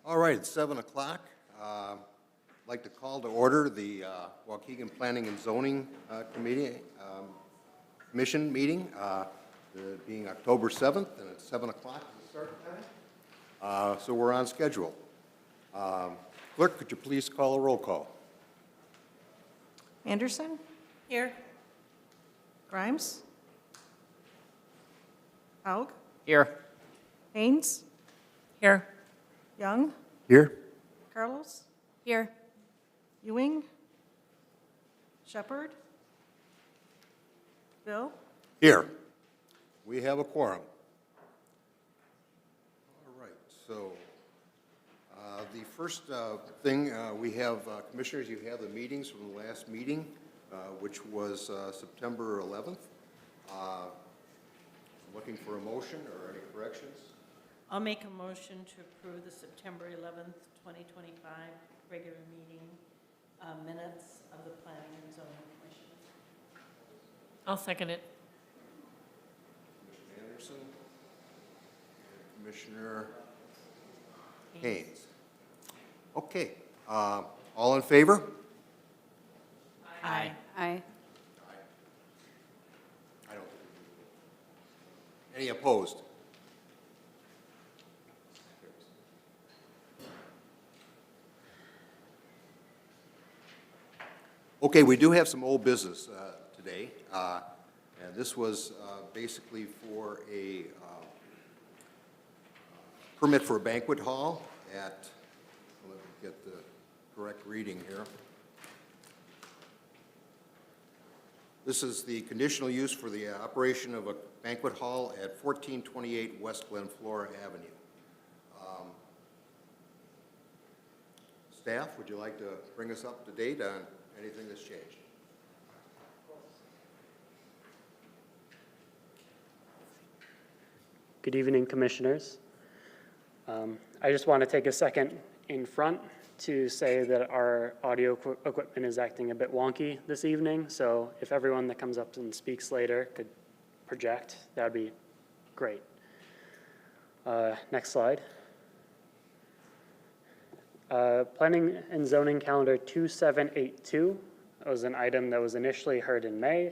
All right, it's 7 o'clock. I'd like to call to order the Waukegan Planning and Zoning Commission meeting, being October 7th, and it's 7 o'clock the start time. So we're on schedule. Clerk, could you please call a roll call? Anderson? Here. Grimes? Haug? Here. Haynes? Here. Young? Here. Carlos? Here. Ewing? Shepherd? Bill? Here. We have a quorum. All right, so the first thing we have, Commissioners, you have the meetings from the last meeting, which was September 11th. Looking for a motion or any corrections? I'll make a motion to approve the September 11th, 2025 regular meeting minutes of the Planning and Zoning Commission. I'll second it. Commissioner Anderson and Commissioner Haynes. Okay, all in favor? Aye. Aye. I don't. Any opposed? Okay, we do have some old business today, and this was basically for a permit for a banquet hall at, let me get the correct reading here. This is the conditional use for the operation of a banquet hall at 1428 West Glen Flora Avenue. Staff, would you like to bring us up to date on anything that's changed? Good evening, Commissioners. I just want to take a second in front to say that our audio equipment is acting a bit wonky this evening, so if everyone that comes up and speaks later could project, that would be great. Next slide. Planning and Zoning Calendar 2782 was an item that was initially heard in May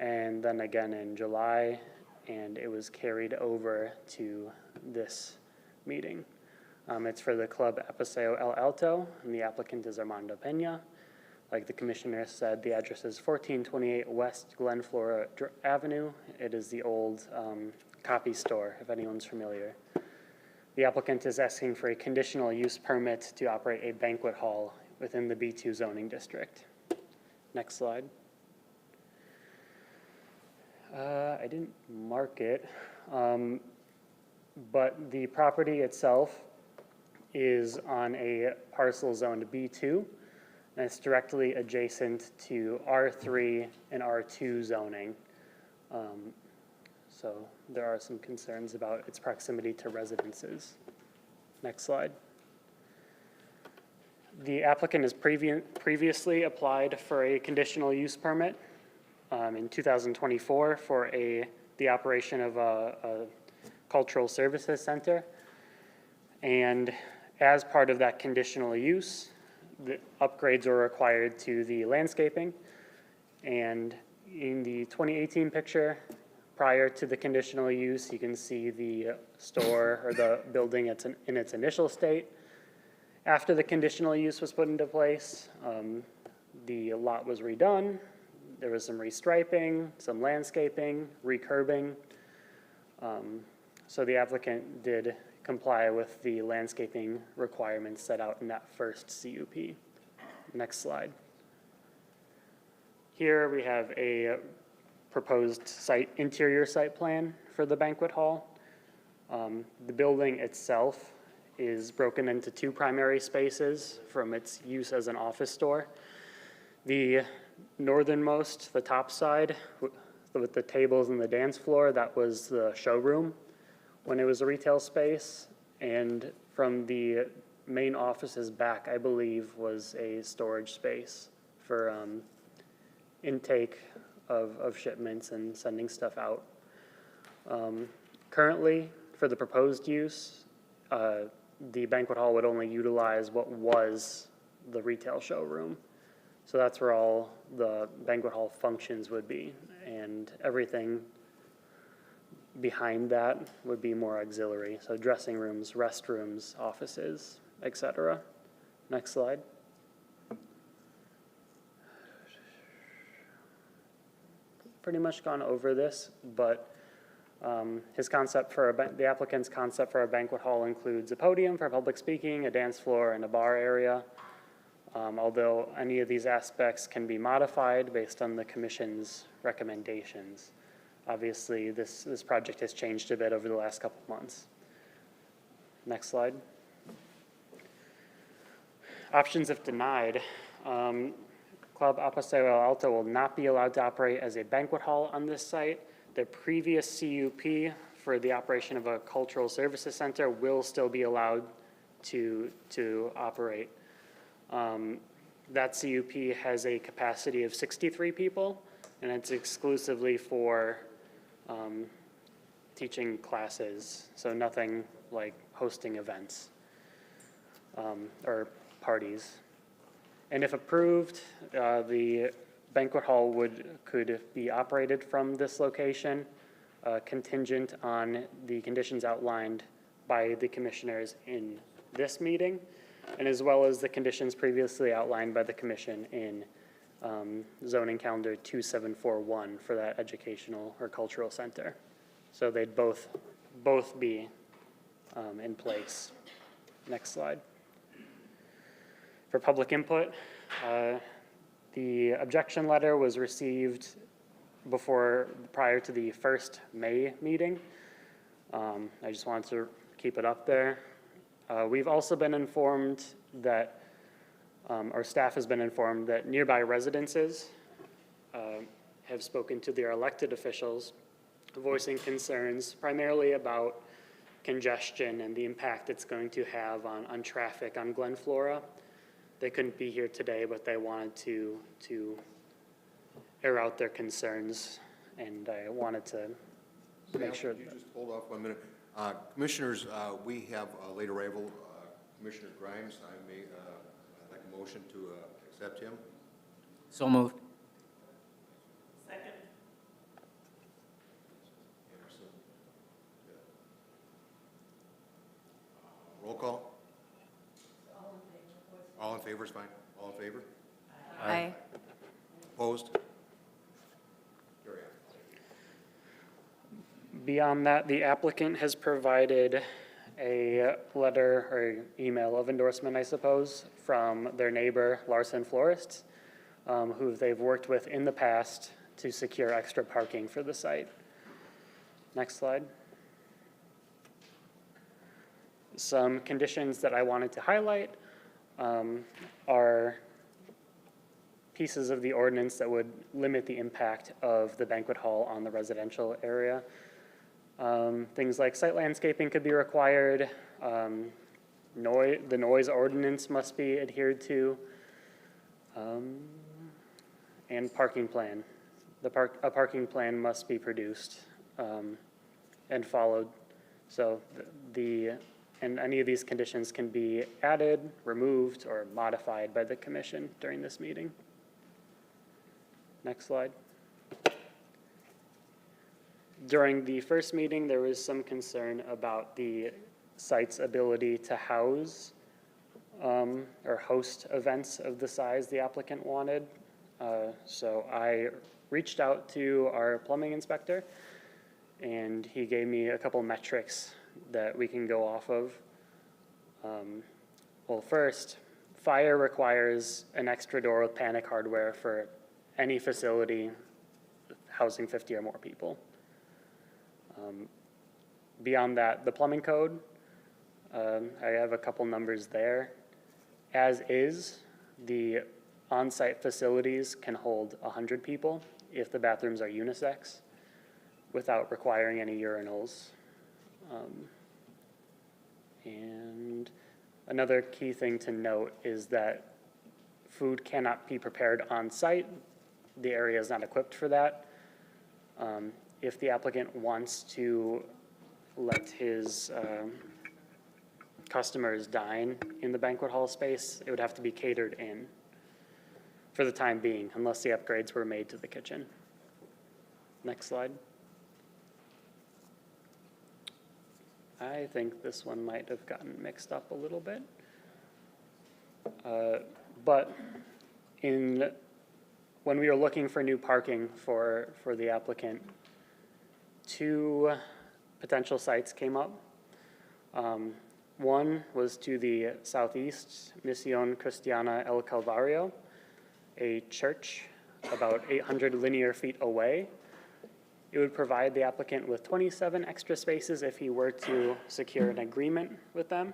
and then again in July, and it was carried over to this meeting. It's for the Club Episeo El Alto, and the applicant is Armando Pena. Like the commissioner said, the address is 1428 West Glen Flora Avenue. It is the old copy store, if anyone's familiar. The applicant is asking for a conditional use permit to operate a banquet hall within the B2 zoning district. Next slide. I didn't mark it, but the property itself is on a parcel zoned B2, and it's directly adjacent to R3 and R2 zoning. So there are some concerns about its proximity to residences. Next slide. The applicant has previously applied for a conditional use permit in 2024 for the operation of a cultural services center. And as part of that conditional use, the upgrades were required to the landscaping. And in the 2018 picture, prior to the conditional use, you can see the store or the building in its initial state. After the conditional use was put into place, the lot was redone. There was some restriping, some landscaping, recurbing. So the applicant did comply with the landscaping requirements set out in that first CUP. Next slide. Here we have a proposed interior site plan for the banquet hall. The building itself is broken into two primary spaces from its use as an office store. The northernmost, the top side, with the tables and the dance floor, that was the showroom when it was a retail space. And from the main offices back, I believe, was a storage space for intake of shipments and sending stuff out. Currently, for the proposed use, the banquet hall would only utilize what was the retail showroom. So that's where all the banquet hall functions would be, and everything behind that would be more auxiliary. So dressing rooms, restrooms, offices, etc. Next slide. Pretty much gone over this, but his concept for the applicant's concept for a banquet hall includes a podium for public speaking, a dance floor, and a bar area. Although any of these aspects can be modified based on the commission's recommendations. Obviously, this project has changed a bit over the last couple of months. Next slide. Options if denied. Club Apostolo Alto will not be allowed to operate as a banquet hall on this site. The previous CUP for the operation of a cultural services center will still be allowed to operate. That CUP has a capacity of 63 people, and it's exclusively for teaching classes, so nothing like hosting events or parties. And if approved, the banquet hall could be operated from this location, contingent on the conditions outlined by the commissioners in this meeting, and as well as the conditions previously outlined by the commission in zoning calendar 2741 for that educational or cultural center. So they'd both be in place. Next slide. For public input, the objection letter was received prior to the first May meeting. I just wanted to keep it up there. We've also been informed that, our staff has been informed that nearby residences have spoken to their elected officials, voicing concerns primarily about congestion and the impact it's going to have on traffic on Glen Flora. They couldn't be here today, but they wanted to air out their concerns, and I wanted to make sure. Could you just hold off 1 minute? Commissioners, we have a late arrival, Commissioner Grimes. I may like a motion to accept him. So moved. Second. Anderson. Yeah. Roll call. All in favor is fine. All in favor? Aye. Opposed? Carry on. Beyond that, the applicant has provided a letter or email of endorsement, I suppose, from their neighbor, Larson Florists, who they've worked with in the past to secure extra parking for the site. Next slide. Some conditions that I wanted to highlight are pieces of the ordinance that would limit the impact of the banquet hall on the residential area. Things like site landscaping could be required. The noise ordinance must be adhered to. And parking plan. A parking plan must be produced and followed. So and any of these conditions can be added, removed, or modified by the commission during this meeting. Next slide. During the first meeting, there was some concern about the site's ability to house or host events of the size the applicant wanted. So I reached out to our plumbing inspector, and he gave me a couple metrics that we can go off of. Well, first, fire requires an extra door with panic hardware for any facility housing 50 or more people. Beyond that, the plumbing code, I have a couple numbers there. As is, the on-site facilities can hold 100 people if the bathrooms are unisex without requiring any urinals. And another key thing to note is that food cannot be prepared on site. The area is not equipped for that. If the applicant wants to let his customers dine in the banquet hall space, it would have to be catered in for the time being, unless the upgrades were made to the kitchen. Next slide. I think this one might have gotten mixed up a little bit. But when we were looking for new parking for the applicant, 2 potential sites came up. One was to the southeast, Misión Cristiana El Calvario, a church about 800 linear feet away. It would provide the applicant with 27 extra spaces if he were to secure an agreement with them.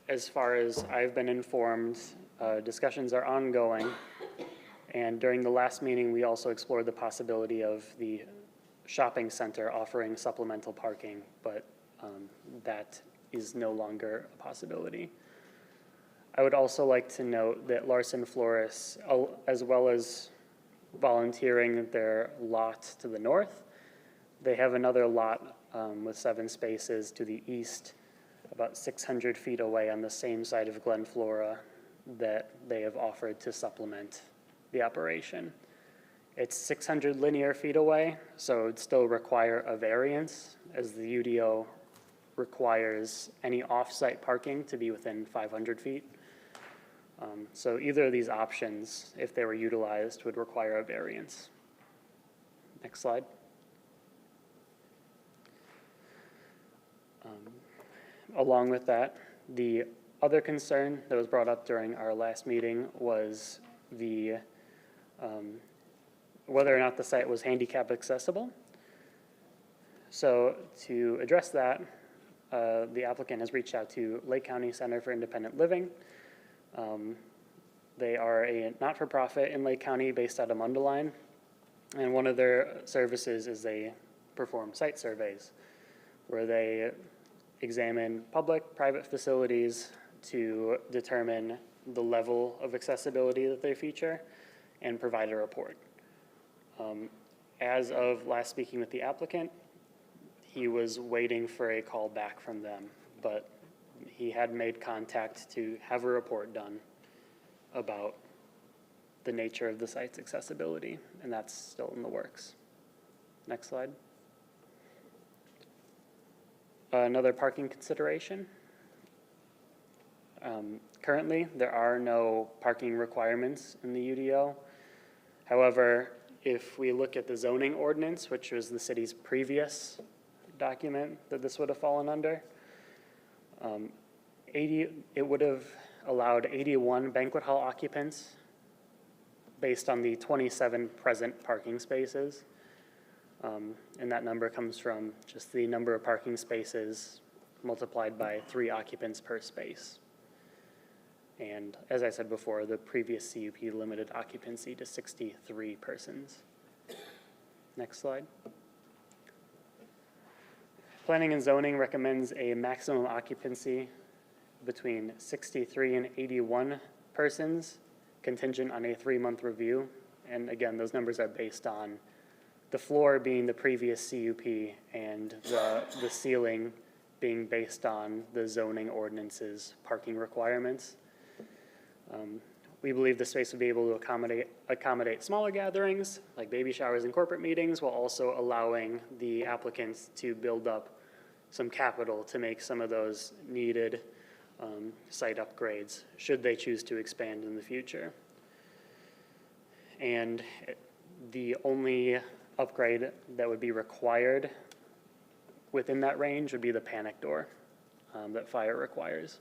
As far as I've been informed, discussions are ongoing. And during the last meeting, we also explored the possibility of the shopping center offering supplemental parking, but that is no longer a possibility. I would also like to note that Larson Flores, as well as volunteering their lot to the north, they have another lot with 7 spaces to the east, about 600 feet away on the same side of Glen Flora, that they have offered to supplement the operation. It's 600 linear feet away, so it would still require a variance, as the UDO requires any off-site parking to be within 500 feet. So either of these options, if they were utilized, would require a variance. Next slide. Along with that, the other concern that was brought up during our last meeting was the whether or not the site was handicap accessible. So to address that, the applicant has reached out to Lake County Center for Independent Living. They are a not-for-profit in Lake County based out of Mundelein, and one of their services is they perform site surveys where they examine public, private facilities to determine the level of accessibility that they feature and provide a report. As of last speaking with the applicant, he was waiting for a call back from them, but he had made contact to have a report done about the nature of the site's accessibility, and that's still in the works. Next slide. Another parking consideration. Currently, there are no parking requirements in the UDO. However, if we look at the zoning ordinance, which was the city's previous document that this would have fallen under, it would have allowed 81 banquet hall occupants based on the 27 present parking spaces. And that number comes from just the number of parking spaces multiplied by 3 occupants per space. And as I said before, the previous CUP limited occupancy to 63 persons. Next slide. Planning and zoning recommends a maximum occupancy between 63 and 81 persons, contingent on a 3-month review. And again, those numbers are based on the floor being the previous CUP and the ceiling being based on the zoning ordinance's parking requirements. We believe the space would be able to accommodate smaller gatherings like baby showers and corporate meetings, while also allowing the applicants to build up some capital to make some of those needed site upgrades should they choose to expand in the future. And the only upgrade that would be required within that range would be the panic door that fire requires.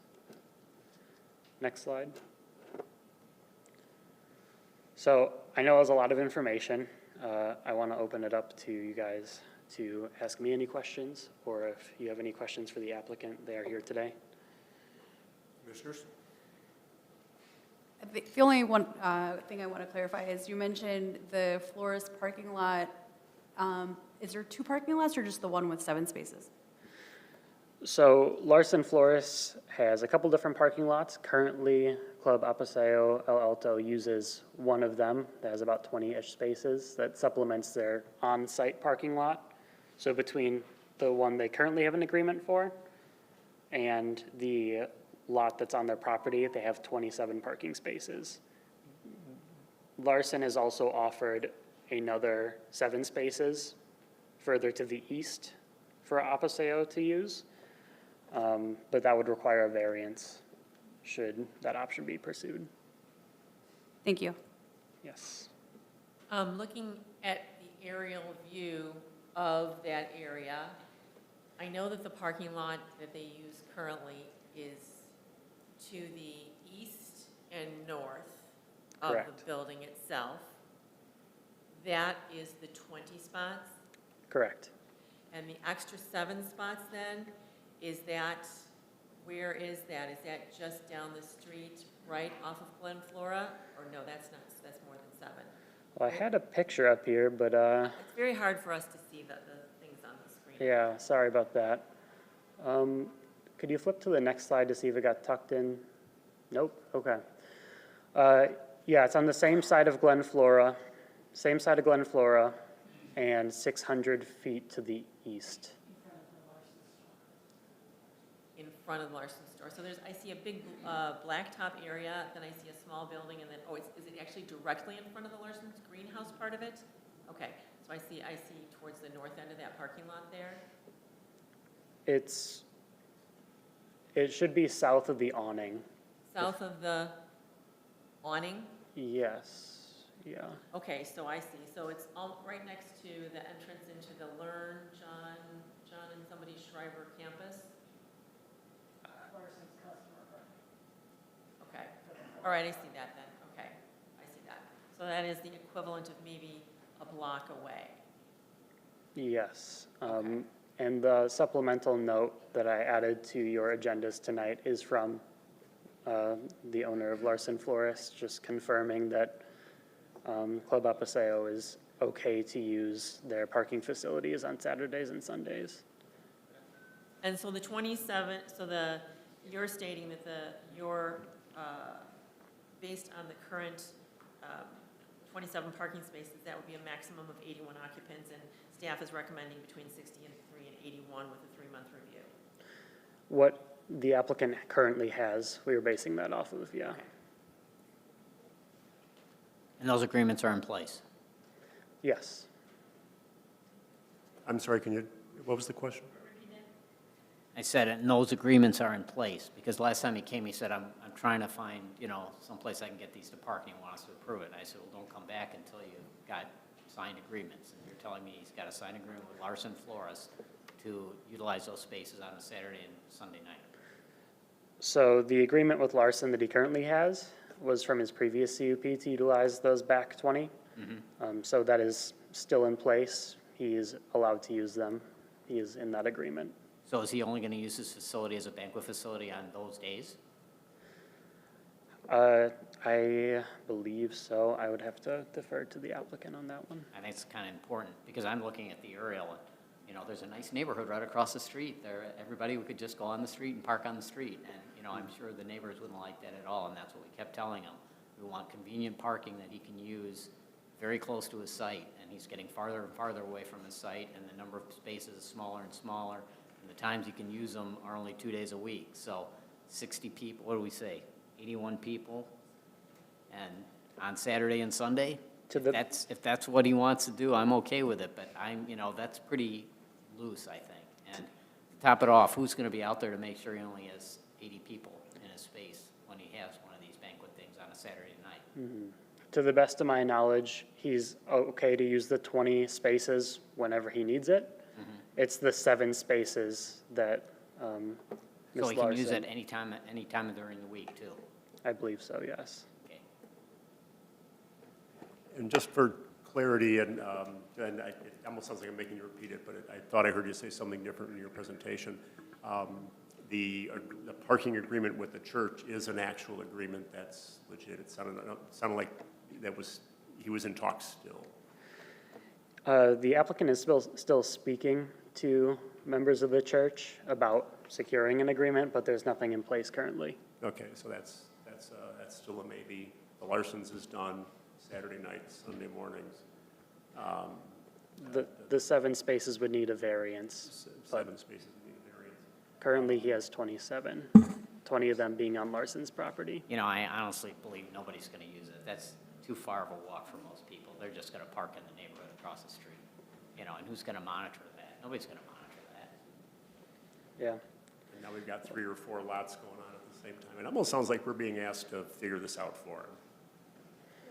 Next slide. So I know it was a lot of information. I want to open it up to you guys to ask me any questions, or if you have any questions for the applicant, they are here today. Commissioners? The only one thing I want to clarify is you mentioned the Flores parking lot. Is there 2 parking lots or just the one with 7 spaces? So Larson Flores has a couple different parking lots. Currently, Club Apaseo El Alto uses one of them that has about 20-ish spaces that supplements their on-site parking lot. So between the one they currently have an agreement for and the lot that's on their property, they have 27 parking spaces. Larson has also offered another 7 spaces further to the east for Apaseo to use, but that would require a variance should that option be pursued. Thank you. Yes. Looking at the aerial view of that area, I know that the parking lot that they use currently is to the east and north of the Correct. building itself. That is the 20 spots, Correct. and the extra 7 spots then, is that, where is that? Is that just down the street, right off of Glen Flora? Or no, that's not, that's more than 7. Well, I had a picture up here, but It's very hard for us to see the things on the screen. yeah, sorry about that. Could you flip to the next slide to see if it got tucked in? Nope, okay. Yeah, it's on the same side of Glen Flora, and 600 feet to the east. In front of Larson's store. So there's, I see a big blacktop area, then I see a small building, and then, oh, is it actually directly in front of the Larson's greenhouse part of it? Okay, so I see towards the north end of that parking lot there. It should be south of the awning. South of the awning? Yes, yeah. Okay, so I see. So it's all right next to the entrance into the Learn John and somebody Schreiber campus? Okay, all right, I see that then, okay, I see that. So that is the equivalent of maybe a block away. Yes. Okay. And the supplemental note that I added to your agendas tonight is from the owner of Larson Florist, just confirming that Club Apaseo is okay to use their parking facilities on Saturdays and Sundays. And so the 27, you're stating that based on the current 27 parking spaces, that would be a maximum of 81 occupants, and staff is recommending between 63 and 81 with a 3-month review. What the applicant currently has, we were basing that off of, yeah. Okay. And those agreements are in place. Yes. I'm sorry, what was the question? I said, and those agreements are in place, because last time he came, he said, I'm trying to find, someplace I can get these to parking and want us to approve it. And I said, well, don't come back until you've got signed agreements. And you're telling me he's got a signed agreement with Larson Flores to utilize those spaces on a Saturday and Sunday night. So the agreement with Larson that he currently has was from his previous CUP to utilize those back 20. So that is still in place. He is allowed to use them. He is in that agreement. So is he only going to use his facility as a banquet facility on those days? I believe so. I would have to defer to the applicant on that one. I think it's kind of important, because I'm looking at the aerial, and, there's a nice neighborhood right across the street. Everybody could just go on the street and park on the street, and, I'm sure the neighbors wouldn't like that at all, and that's what we kept telling him. We want convenient parking that he can use very close to his site, and he's getting farther and farther away from his site, and the number of spaces is smaller and smaller, and the times you can use them are only 2 days a week. So 60 people, what do we say, 81 people, and on Saturday and Sunday? If that's what he wants to do, I'm okay with it, but that's pretty loose, I think. And to top it off, who's going to be out there to make sure he only has 80 people in his space when he has one of these banquet things on a Saturday night? To the best of my knowledge, he's okay to use the 20 spaces whenever he needs it. It's the 7 spaces that Ms. So he can use Larson- it anytime during the week, too? I believe so, yes. Okay. And just for clarity, and it almost sounds like I'm making you repeat it, but I thought I heard you say something different in your presentation. The parking agreement with the church is an actual agreement that's legit. It sounded like he was in talks still. The applicant is still speaking to members of the church about securing an agreement, but there's nothing in place currently. Okay, so that's still a maybe. The Larson's is done Saturday nights, Sunday mornings. The 7 spaces would need a variance. 7 spaces need a variance. Currently, he has 27, 20 of them being on Larson's property. You know, I honestly believe nobody's gonna use it. That's too far of a walk for most people. They're just gonna park in the neighborhood across the street. You know, and who's gonna monitor that? Nobody's gonna monitor that. Yeah. And now we've got 3 or 4 lots going on at the same time. It almost sounds like we're being asked to figure this out for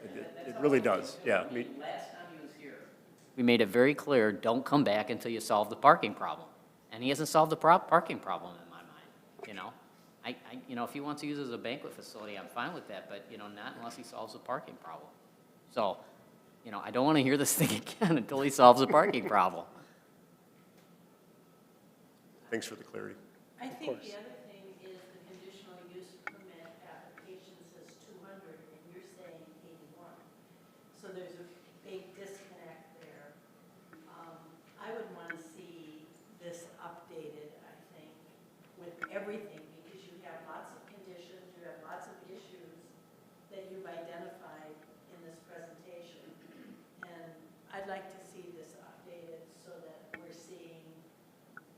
him. It really does, yeah. I mean, Last time he was here, we made it very clear, don't come back until you solve the parking problem. And he hasn't solved the parking problem in my mind, you know? You know, if he wants to use it as a banquet facility, I'm fine with that, but, you know, not unless he solves the parking problem. So, you know, I don't want to hear this thing again until he solves the parking problem. thanks for the clarity. I think course. the other thing is the conditional use permit application says 200, and you're saying 81. So there's a big disconnect there. I would want to see this updated, I think, with everything, because you have lots of conditions, you have lots of issues that you've identified in this presentation. And I'd like to see this updated so that we're seeing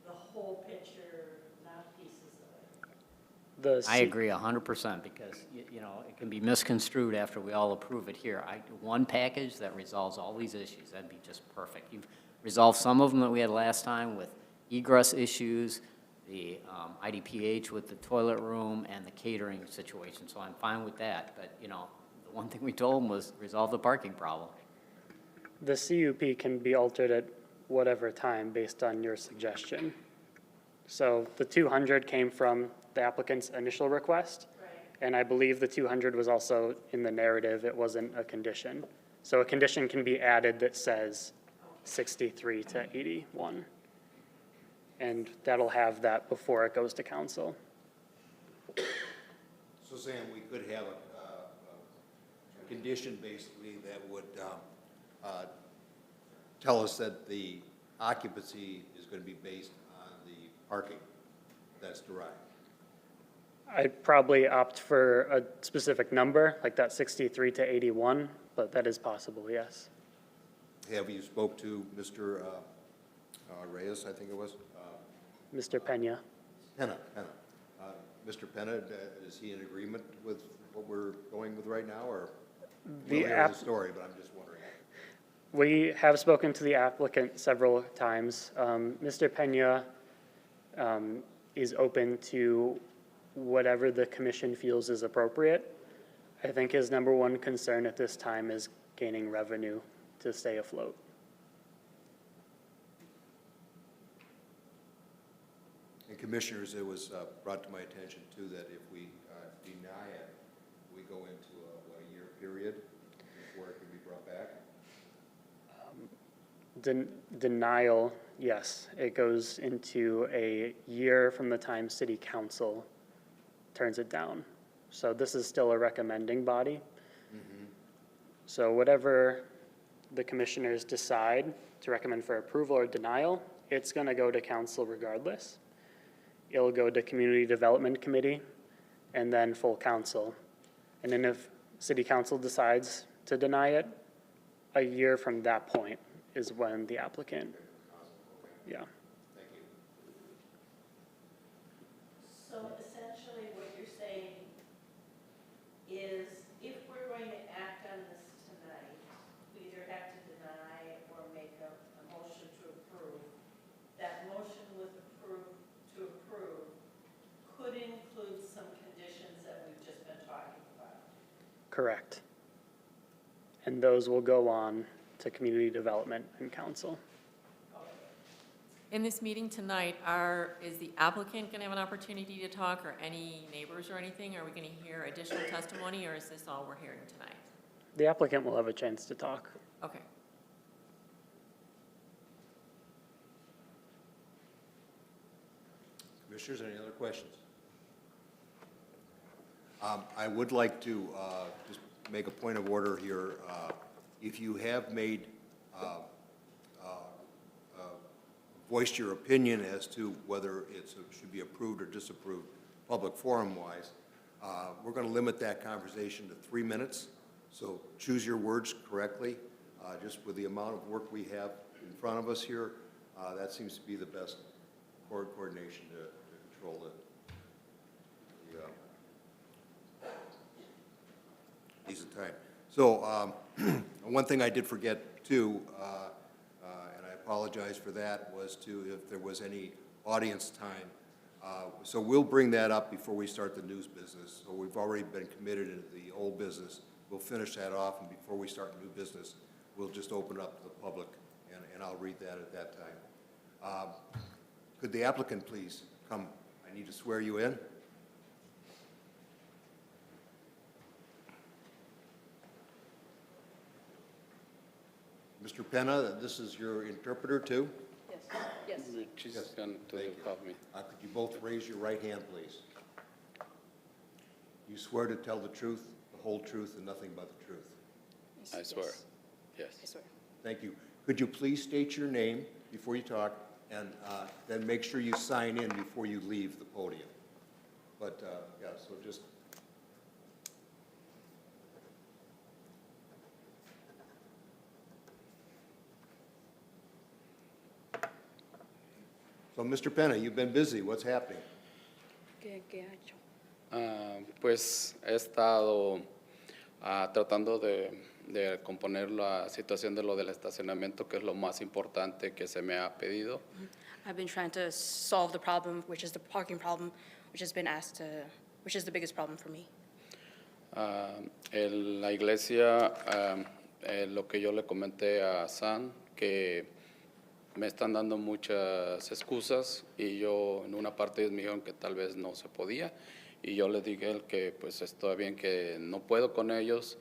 the whole picture, not pieces of it. I agree 100% because, you know, it can be misconstrued after we all approve it here. One package that resolves all these issues, that'd be just perfect. You've resolved some of them that we had last time with egress issues, the IDPH with the toilet room, and the catering situation, so I'm fine with that. But, you know, the one thing we told them was resolve the parking problem. The CUP can be altered at whatever time based on your suggestion. So the 200 came from the applicant's initial request. Right. And I believe the 200 was also in the narrative. It wasn't a condition. So a condition can be added that says 63 to 81. And that'll have that before it goes to council. So Sam, we could have a condition basically that would tell us that the occupancy is going to be based on the parking that's derived. I'd probably opt for a specific number, like that 63 to 81, but that is possible, yes. Have you spoke to Mr. Reyes, I think it was? Mr. Pena. Penna. Mr. Penna, is he in agreement with what we're going with right now, or? We'll hear the story, but I'm just wondering. We have spoken to the applicant several times. Mr. Pena is open to whatever the commission feels is appropriate. I think his number one concern at this time is gaining revenue to stay afloat. And commissioners, it was brought to my attention too that if we deny it, we go into a year period before it can be brought back. Denial, yes, it goes into a year from the time city council turns it down. So this is still a recommending body. So whatever the commissioners decide to recommend for approval or denial, it's going to go to council regardless. It'll go to Community Development Committee and then full council. And then if city council decides to deny it, a year from that point is when the applicant, yeah. Thank you. So essentially what you're saying is if we're going to act on this tonight, we either have to deny or make a motion to approve. That motion with to approve could include some conditions that we've just been talking about. Correct. And those will go on to community development and council. In this meeting tonight, is the applicant going to have an opportunity to talk, or any neighbors or anything? Are we going to hear additional testimony, or is this all we're hearing tonight? The applicant will have a chance to talk. Okay. Commissioners, any other questions? I would like to just make a point of order here. If you have made, voiced your opinion as to whether it should be approved or disapproved, public forum-wise, we're going to limit that conversation to 3 minutes. So choose your words correctly. Just with the amount of work we have in front of us here, that seems to be the best coordination to control decent time. So, one thing I did forget too, and I apologize for that, was if there was any audience time. So we'll bring that up before we start the news business. So we've already been committed into the old business. We'll finish that off, and before we start new business, we'll just open up to the public, and I'll read that at that time. Could the applicant please come? I need to swear you in. Mr. Penna, this is your interpreter too? Yes. She's Yes. going to Thank you. help me. Could you both raise your right hand, please? You swear to tell the truth, the whole truth, and nothing but the truth? I swear. Yes. Thank you. Could you please state your name before you talk, and then make sure you sign in before you leave the podium? But, yeah, so just... So, Mr. Penna, you've been busy. What's happening? Pues he estado tratando de componer la situación de lo del estacionamiento, que es lo más importante que se me ha pedido. I've been trying to solve the problem, which is the parking problem, which has been asked to, which is the biggest problem for me. En la iglesia, lo que yo le comenté a San, que me están dando muchas excusas y yo en una parte ellos me dijeron que tal vez no se podía y yo les dije que pues está bien que no puedo con ellos,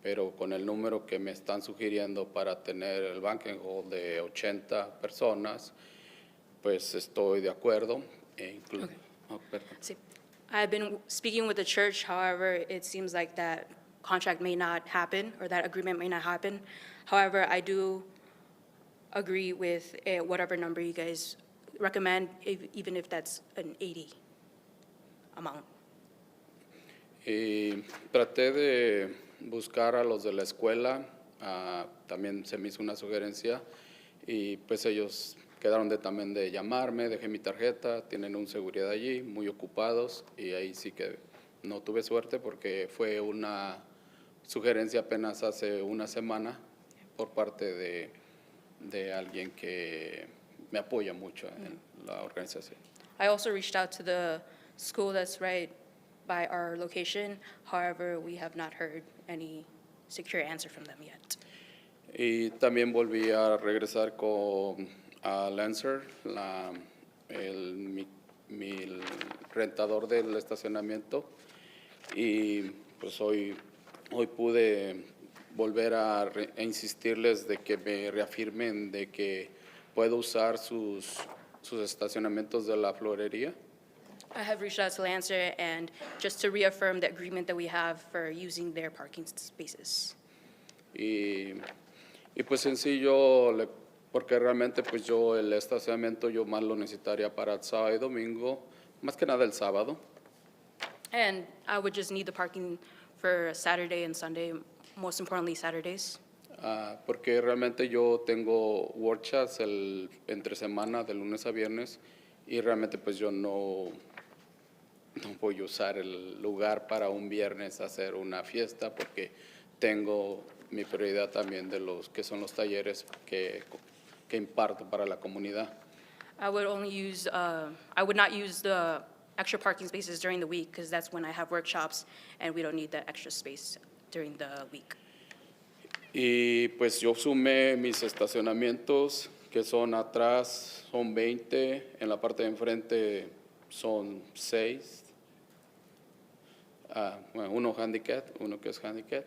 pero con el número que me están sugiriendo para tener el banquet hall de 80 personas, pues estoy de acuerdo. Okay. See, I've been speaking with the church, however, it seems like that contract may not happen or that agreement may not happen. However, I do agree with whatever number you guys recommend, even if that's an 80 amount. Y traté de buscar a los de la escuela, también se me hizo una sugerencia y pues ellos quedaron también de llamarme, dejé mi tarjeta, tienen un seguridad allí, muy ocupados y ahí sí que no tuve suerte porque fue una sugerencia apenas hace una semana por parte de alguien que me apoya mucho en la organización. I also reached out to the school that's right by our location. However, we have not heard any secure answer from them yet. Y también volví a regresar con Lancer, mi rentador del estacionamiento, y pues hoy pude volver a insistirles de que me reafirmen de que puedo usar sus estacionamientos de la florería. I have reached out to Lancer and just to reaffirm the agreement that we have for using their parking spaces. Y pues en sí porque realmente pues yo el estacionamiento yo más lo necesitaría para el sábado y domingo, más que nada el sábado. And I would just need the parking for Saturday and Sunday, most importantly Saturdays. Porque realmente yo tengo workshops entre semana, de lunes a viernes, y realmente pues yo no voy a usar el lugar para un viernes hacer una fiesta, porque tengo mi prioridad también de los que son los talleres que imparto para la comunidad. I would not use the extra parking spaces during the week because that's when I have workshops and we don't need that extra space during the week. Y pues yo sumé mis estacionamientos, que son atrás, son 20, en la parte de enfrente son 6, uno handicap, uno que es handicap,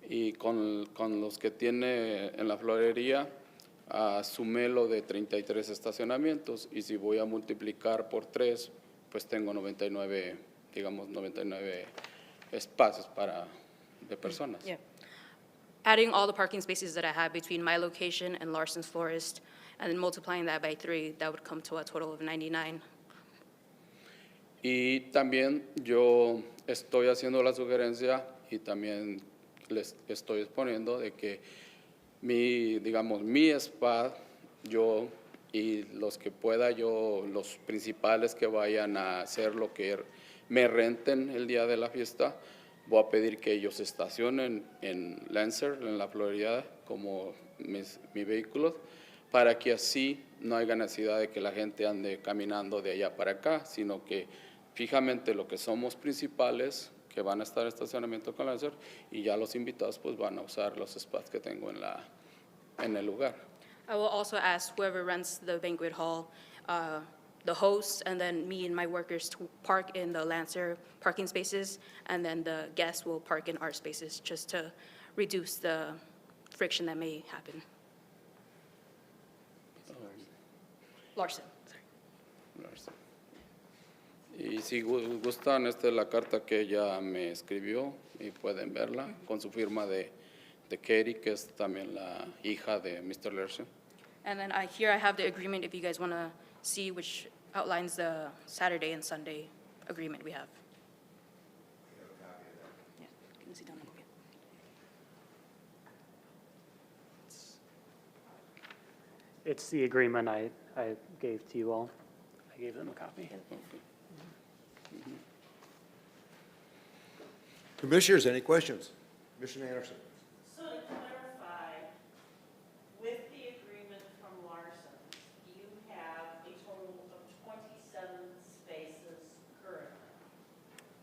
y con los que tiene en la florería, sumé lo de 33 estacionamientos, y si voy a multiplicar por 3, pues tengo 99 espacios de personas. Yeah. Adding all the parking spaces that I have between my location and Larson's Florist, and then multiplying that by 3, that would come to a total of 99. Y también yo estoy haciendo la sugerencia y también les estoy exponiendo de que mi spa, yo y los que pueda yo, los principales que vayan a hacer lo que me renten el día de la fiesta, voy a pedir que ellos estacionen en Lancer, en la Florida, como mi vehículo, para que así no haya necesidad de que la gente ande caminando de allá para acá, sino que fijamente lo que somos principales, que van a estar en estacionamiento con Lancer, y ya los invitados pues van a usar los spots que tengo en el lugar. I will also ask whoever rents the banquet hall, the host, and then me and my workers to park in the Lancer parking spaces, and then the guests will park in our spaces, just to reduce the friction that may happen. Larson, sorry. Y si gustan, esta es la carta que ella me escribió y pueden verla con su firma de Katie, que es también la hija de Mr. Larson. And then here I have the agreement if you guys want to see, which outlines the Saturday and Sunday agreement we have. Yeah, can you see down the copy? It's the agreement I gave to you all. I gave them a copy. Commissioners, any questions? Commissioner Anderson? So to clarify, with the agreement from Larson, you have a total of 27 spaces currently.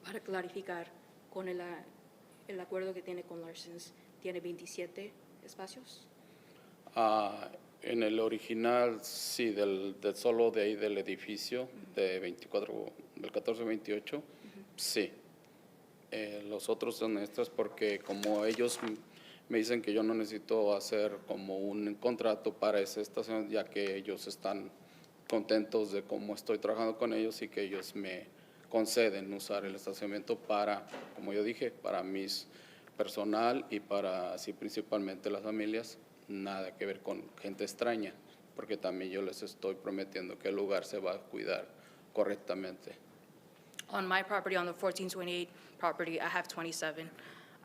Para clarificar, con el acuerdo que tiene con Larson's, ¿tiene 27 espacios? En el original, sí, solo de ahí del edificio, de 24, del 1428, sí. Los otros son extras porque como ellos me dicen que yo no necesito hacer como un contrato para esa estación, ya que ellos están contentos de cómo estoy trabajando con ellos y que ellos me conceden usar el estacionamiento para, como yo dije, para mis personal y para así principalmente las familias, nada que ver con gente extraña, porque también yo les estoy prometiendo que el lugar se va a cuidar correctamente. On my property, on the 1428 property, I have 27.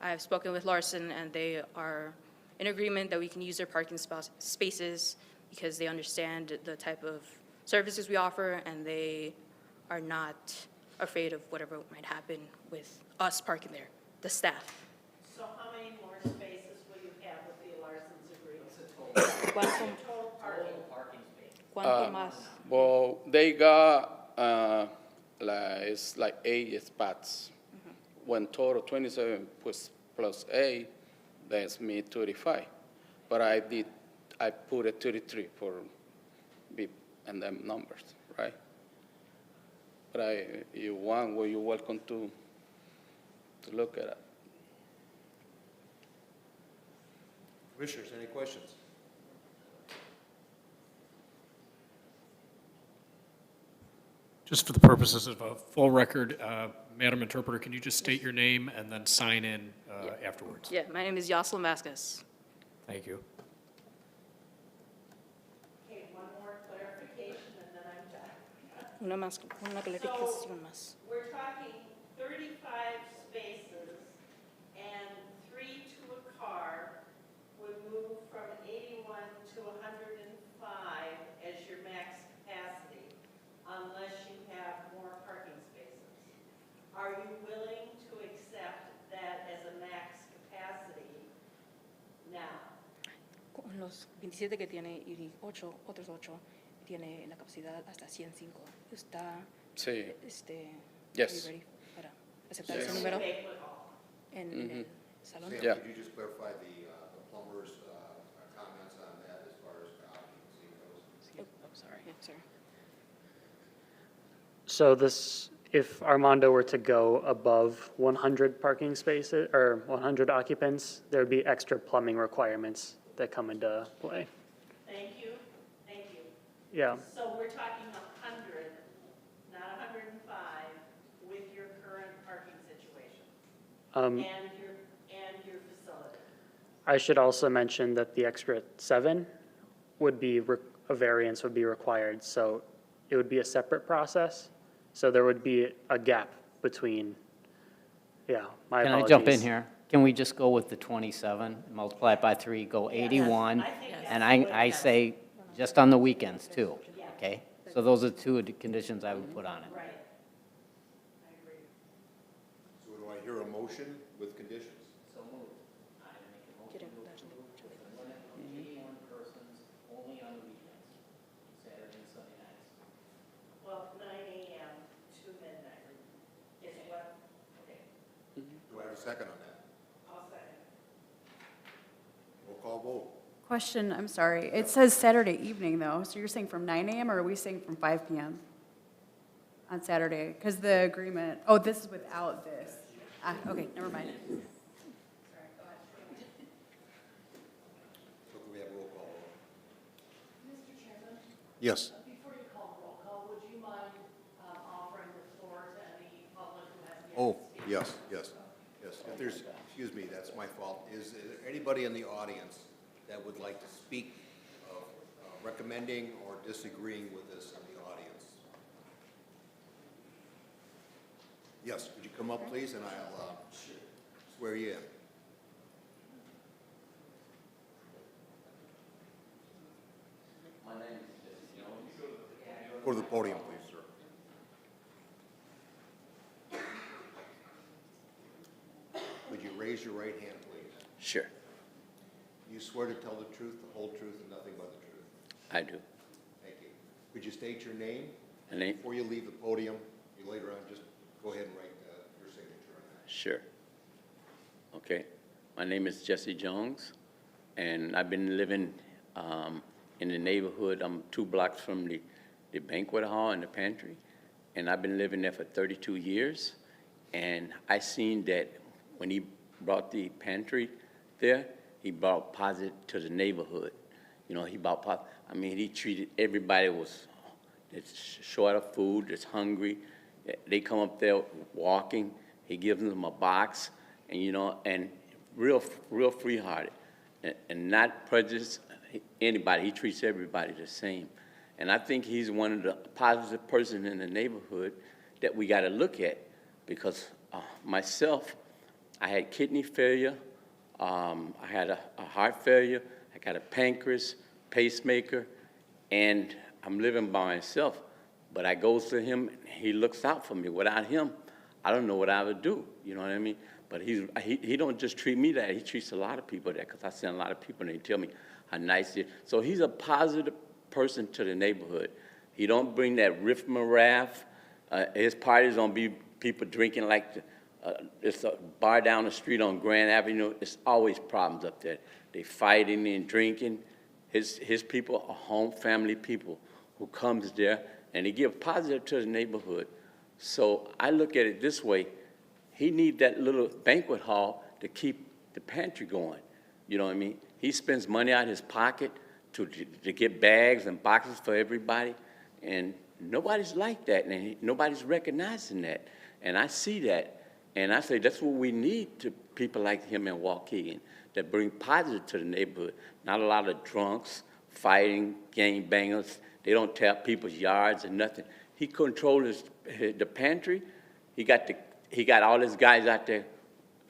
I have spoken with Larson, and they are in agreement that we can use their parking spaces because they understand the type of services we offer, and they are not afraid of whatever might happen with us parking there, the staff. So how many more spaces will you have with the Larson's agreement? Total parking. ¿Cuánto más? Well, they got it's like 8 spots. When total 27 plus 8, that's me 35. But I put it 33 for BIP and them numbers, right? But you're welcome to look at it. Commissioners, any questions? Just for the purposes of a full record, Madam Interpreter, can you just state your name and then sign in afterwards? Yeah, my name is Yoselin Vasquez. Thank you. Okay, one more clarification and then I'm done. Una clarificación más. We're talking 35 spaces and 3 to a car would move from 81 to 105 as your max capacity unless you have more parking spaces. Are you willing to accept that as a max capacity now? Con los 27 que tiene y 8, otros 8, tiene la capacidad hasta 105. ¿Está Sí. Yes. Ready para aceptar Yes. ese número Banquet hall. en el salón? Sam, Yeah. could you just clarify the plumber's comments on that as far as occupancy goes? Oh, sorry. Yeah, sorry. So if Armando were to go above 100 parking spaces, or 100 occupants, there would be extra plumbing requirements that come into play. Thank you. Yeah. So we're talking 100, not 105, with your current parking situation and your facility. I should also mention that the extra 7 would be, a variance would be required, so it would be a separate process. So there would be a gap between, my Can I apologies. jump in here? Can we just go with the 27, multiply it by 3, go 81? I think And that's I good. say Just on the weekends, too, okay? So those are two conditions I would put on it. Right. So do I hear a motion with conditions? Getting Limit of 81 persons only on the weekends, Saturday and Sunday nights. Well, 9 AM to midnight is what, okay, Do I have a second on that? I'll second. Roll call vote. Question, I'm sorry. It says Saturday evening, though, so you're saying from 9 AM, or are we saying from 5 PM on Saturday? Because the agreement, oh, this is without this. Ah, okay, never mind. So can we have roll call vote? Mr. Chairman, Yes. before you call roll call, would you mind offering the floor to any public who has yet Oh, to speak? yes, yes, yes. If there's, excuse me, that's my fault. Is there anybody in the audience that would like to speak of recommending or disagreeing with this in the audience? Yes, would you come up, please, and I'll swear you in. Go to the podium, please, sir. Would you raise your right hand, please? Sure, You swear to tell the truth, the whole truth, and nothing but the truth? I do. Thank you. Would you state your name? And name? Before you leave the podium, you later on, just go ahead and write your signature on that. Sure. Okay. My name is Jesse Jones, and I've been living in the neighborhood. I'm 2 blocks from the banquet hall and the pantry, and I've been living there for 32 years. And I seen that when he brought the pantry there, he brought positive to the neighborhood. You know, he brought I mean, he treated everybody that's short of food, that's hungry. They come up there walking. He gives them a box, and you know, and real free-hearted, and not prejudice anybody. He treats everybody the same. And I think he's one of the positive persons in the neighborhood that we got to look at, because myself, I had kidney failure, I had a heart failure, I got a pancreas, pacemaker, and I'm living by myself. But I go to him, he looks out for me. Without him, I don't know what I would do, you know what I mean? But he don't just treat me that, he treats a lot of people that, because I send a lot of people and they tell me how nice he is. So he's a positive person to the neighborhood. He don't bring that riff-raff. His parties don't be people drinking like it's a bar down the street on Grand Avenue. It's always problems up there. They fighting and drinking. His people are home family people who comes there, and they give positive to the neighborhood. So I look at it this way. He need that little banquet hall to keep the pantry going. You know what I mean? He spends money out of his pocket to get bags and boxes for everybody, and nobody's like that, and nobody's recognizing that. And I see that, and I say that's what we need to people like him in Waukegan, that bring positive to the neighborhood. Not a lot of drunks, fighting, gangbangers. They don't tear up people's yards and nothing. He controls the pantry. He got all his guys out there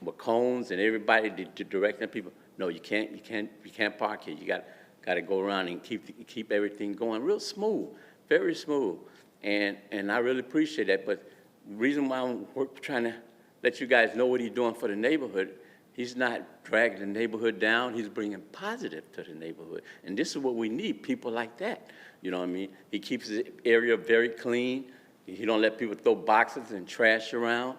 with cones and everybody to direct them people. No, you can't park here. You got to go around and keep everything going real smooth, very smooth. And I really appreciate that. But the reason why I'm trying to let you guys know what he's doing for the neighborhood, he's not dragging the neighborhood down. He's bringing positive to the neighborhood. And this is what we need, people like that. You know what I mean? He keeps his area very clean. He don't let people throw boxes and trash around.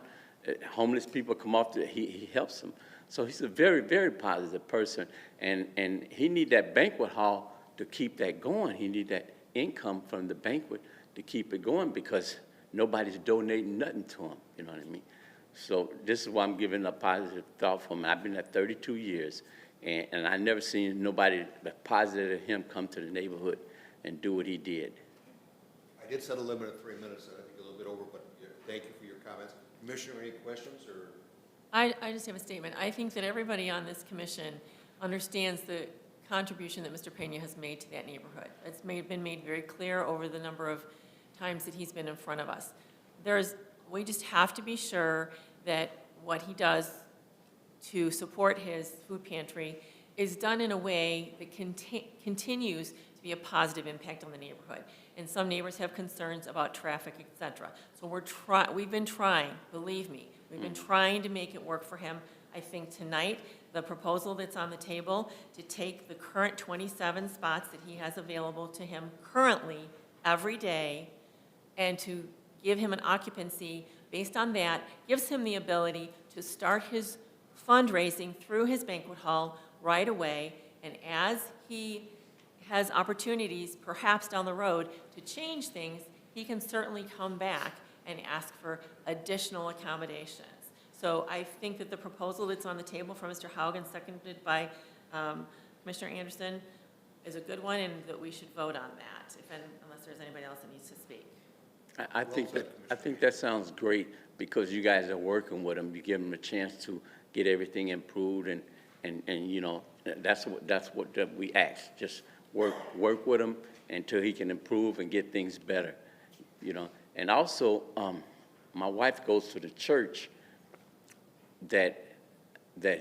Homeless people come off, he helps them. So he's a very, very positive person. And he need that banquet hall to keep that going. He need that income from the banquet to keep it going, because nobody's donating nothing to him. You know what I mean? So this is why I'm giving a positive thought for him. I've been there 32 years, and I never seen nobody positive as him come to the neighborhood and do what he did. I did set a limit of 3 minutes, and I think a little bit over, but thank you for your comments. Commissioner, any questions, or? I just have a statement. I think that everybody on this commission understands the contribution that Mr. Pena has made to that neighborhood. It's been made very clear over the number of times that he's been in front of us. We just have to be sure that what he does to support his food pantry is done in a way that continues to to be a positive impact on the neighborhood. And some neighbors have concerns about traffic, et cetera. So we've been trying, believe me, we've been trying to make it work for him. I think tonight, the proposal that's on the table to take the current 27 spots that he has available to him currently every day and to give him an occupancy based on that, gives him the ability to start his fundraising through his banquet hall right away. And as he has opportunities, perhaps down the road, to change things, he can certainly come back and ask for additional accommodations. So I think that the proposal that's on the table from Mr. Haugen, seconded by Commissioner Anderson, is a good one, and that we should vote on that, unless there's anybody else that needs to speak. I think that sounds great, because you guys are working with him. You give him a chance to get everything improved, and you know, that's what we ask. Just work with him until he can improve and get things better, you know. And also, my wife goes to the church that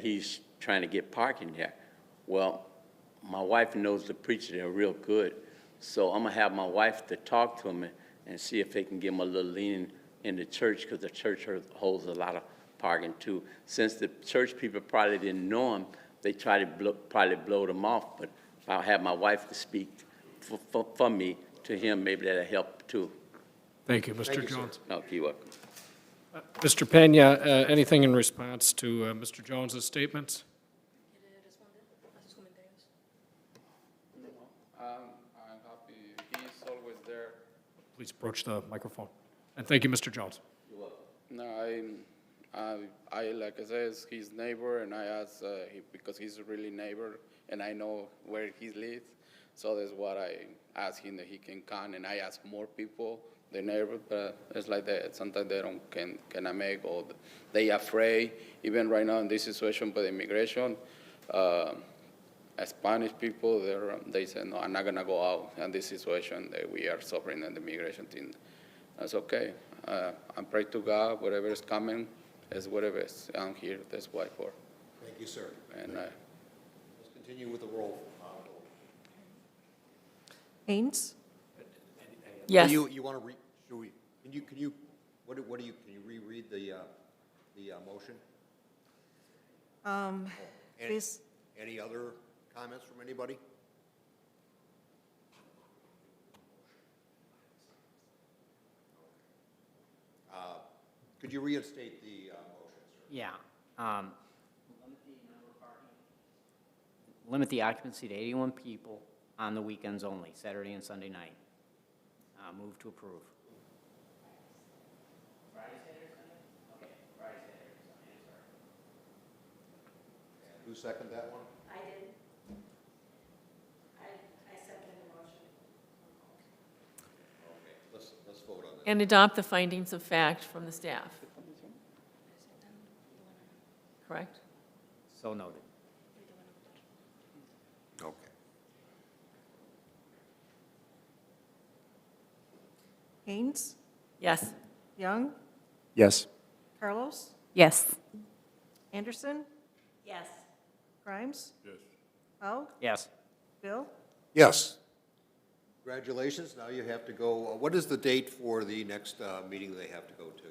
he's trying to get parking there. Well, my wife knows the preacher there real good, so I'm gonna have my wife to talk to him and see if they can give him a little leaning in the church, because the church holds a lot of parking too. Since the church people probably didn't know him, they try to probably blow them off. But if I have my wife to speak for me to him, maybe that'll help too. Thank you, Mr. Jones. No, you're welcome. Mr. Pena, anything in response to Mr. Jones's statements? I'm happy. He's always there. Please approach the microphone. And thank you, Mr. Jones. No, I like I said, is his neighbor, and I asked because he's a really neighbor, and I know where he lives. So that's what I asked him, that he can come, and I ask more people, the neighbor, but it's like that. Sometimes they don't can make, or they afraid. Even right now in this situation with immigration, Spanish people, they say, no, I'm not gonna go out in this situation that we are suffering in the immigration thing. That's okay. I'm pray to God, whatever is coming, is whatever is. I'm here, that's why for. Thank you, sir. And Let's continue with the roll. Haynes? Yes. You want to should we, can you reread the motion? Please. Any other comments from anybody? Could you reinstate the motion, sir? Yeah. Limit the occupancy to 81 people on the weekends only, Saturday and Sunday night. Move to approve. Friday, Saturday, Sunday? Okay, Friday, Saturday, Sunday, sorry. Who seconded that one? I did. I second the motion. Okay, let's vote on that. And adopt the findings of fact from the staff. Correct? So noted. Okay. Haynes? Yes. Young? Yes. Carlos? Yes. Anderson? Yes. Grimes? Yes. Haug? Yes. Bill? Yes. Congratulations. Now you have to go, what is the date for the next meeting they have to go to?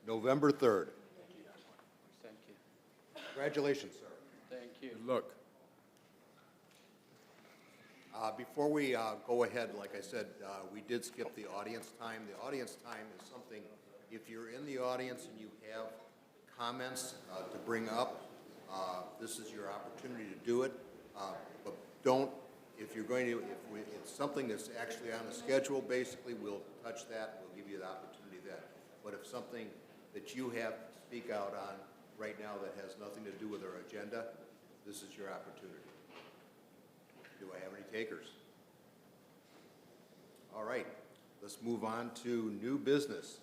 November 3rd. thank you. Congratulations, sir. Thank you. Look. Before we go ahead, like I said, we did skip the audience time. The audience time is something, if you're in the audience and you have comments to bring up, this is your opportunity to do it. But don't, if you're going to, if it's something that's actually on the schedule, basically, we'll touch that, we'll give you the opportunity then. But if something that you have to speak out on right now that has nothing to do with our agenda, this is your opportunity. Do I have any takers? All right, let's move on to new business.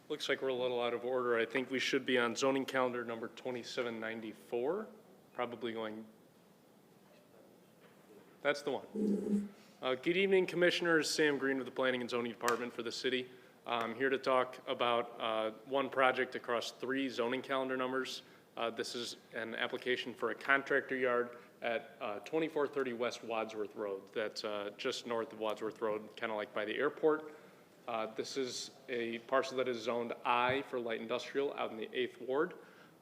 Looks like we're a little out of order. I think we should be on zoning calendar number 2794, probably going. That's the one. Good evening, Commissioners. Sam Green with the Planning and Zoning Department for the city. I'm here to talk about one project across 3 zoning calendar numbers. This is an application for a contractor yard at 2430 West Wadsworth Road. That's just north of Wadsworth Road, kind of like by the airport. This is a parcel that is zoned I for light industrial out in the 8th Ward.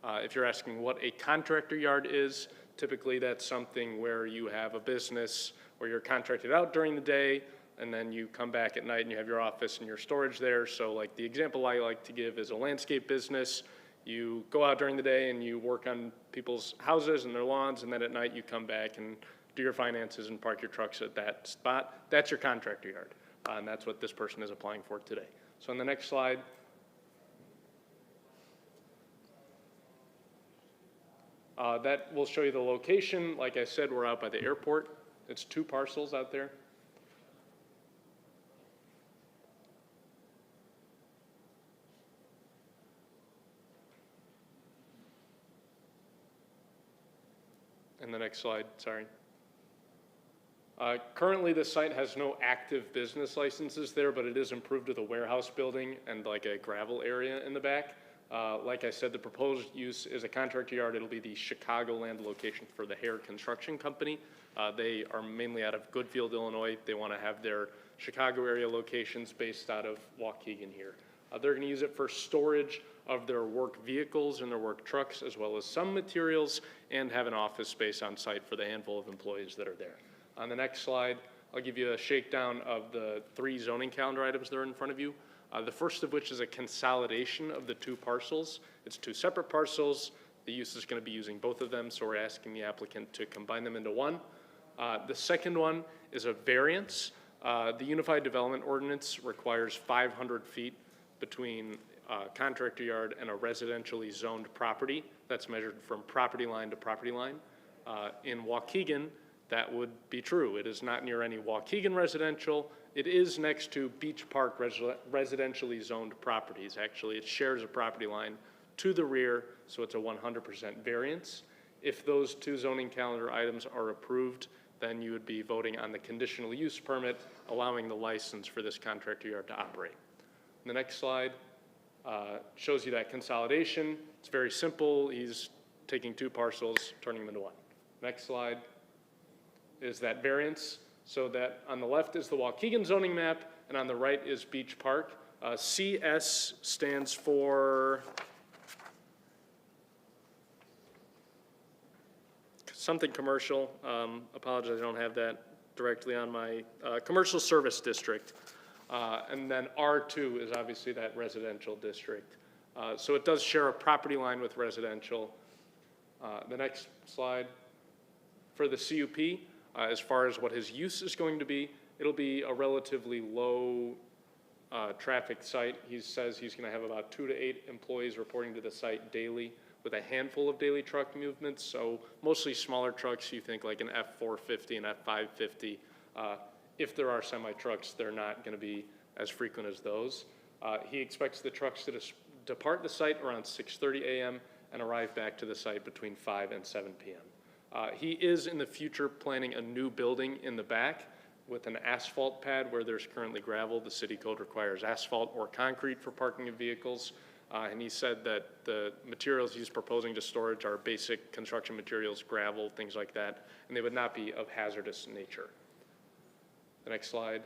If you're asking what a contractor yard is, typically that's something where you have a business where you're contracted out during the day, and then you come back at night and you have your office and your storage there. So like the example I like to give is a landscape business. You go out during the day and you work on people's houses and their lawns, and then at night you come back and do your finances and park your trucks at that spot. That's your contractor yard, and that's what this person is applying for today. So on the next slide, that will show you the location. Like I said, we're out by the airport. It's 2 parcels out there. And the next slide, sorry. Currently, the site has no active business licenses there, but it is improved with a warehouse building and like a gravel area in the back. Like I said, the proposed use is a contractor yard. It'll be the Chicagoland location for the Hare Construction Company. They are mainly out of Goodfield, Illinois. They want to have their Chicago area locations based out of Waukegan here. They're going to use it for storage of their work vehicles and their work trucks, as well as some materials, and have an office space on site for the handful of employees that are there. On the next slide, I'll give you a shakedown of the 3 zoning calendar items that are in front of you. The first of which is a consolidation of the 2 parcels. It's 2 separate parcels. The use is going to be using both of them, so we're asking the applicant to combine them into one. The second one is a variance. The Unified Development Ordinance requires 500 feet between contractor yard and a residentially zoned property. That's measured from property line to property line. In Waukegan, that would be true. It is not near any Waukegan residential. It is next to Beach Park residentially zoned properties. Actually, it shares a property line to the rear, so it's a 100% variance. If those 2 zoning calendar items are approved, then you would be voting on the conditional use permit, allowing the license for this contractor yard to operate. The next slide shows you that consolidation. It's very simple. He's taking 2 parcels, turning them into 1. Next slide is that variance. So that on the left is the Waukegan zoning map, and on the right is Beach Park. CS stands for something commercial. Apologize, I don't have that directly on my commercial service district. And then R2 is obviously that residential district. So it does share a property line with residential. The next slide. For the CUP, as far as what his use is going to be, it'll be a relatively low traffic site. He says he's going to have about 2 to 8 employees reporting to the site daily, with a handful of daily truck movements. So mostly smaller trucks. You think like an F450 and F550. If there are semi-trucks, they're not going to be as frequent as those. He expects the trucks to depart the site around 6:30 a.m. and arrive back to the site between 5 and 7 p.m. He is in the future planning a new building in the back with an asphalt pad where there's currently gravel. The city code requires asphalt or concrete for parking of vehicles. And he said that the materials he's proposing to storage are basic construction materials, gravel, things like that, and they would not be of hazardous nature. The next slide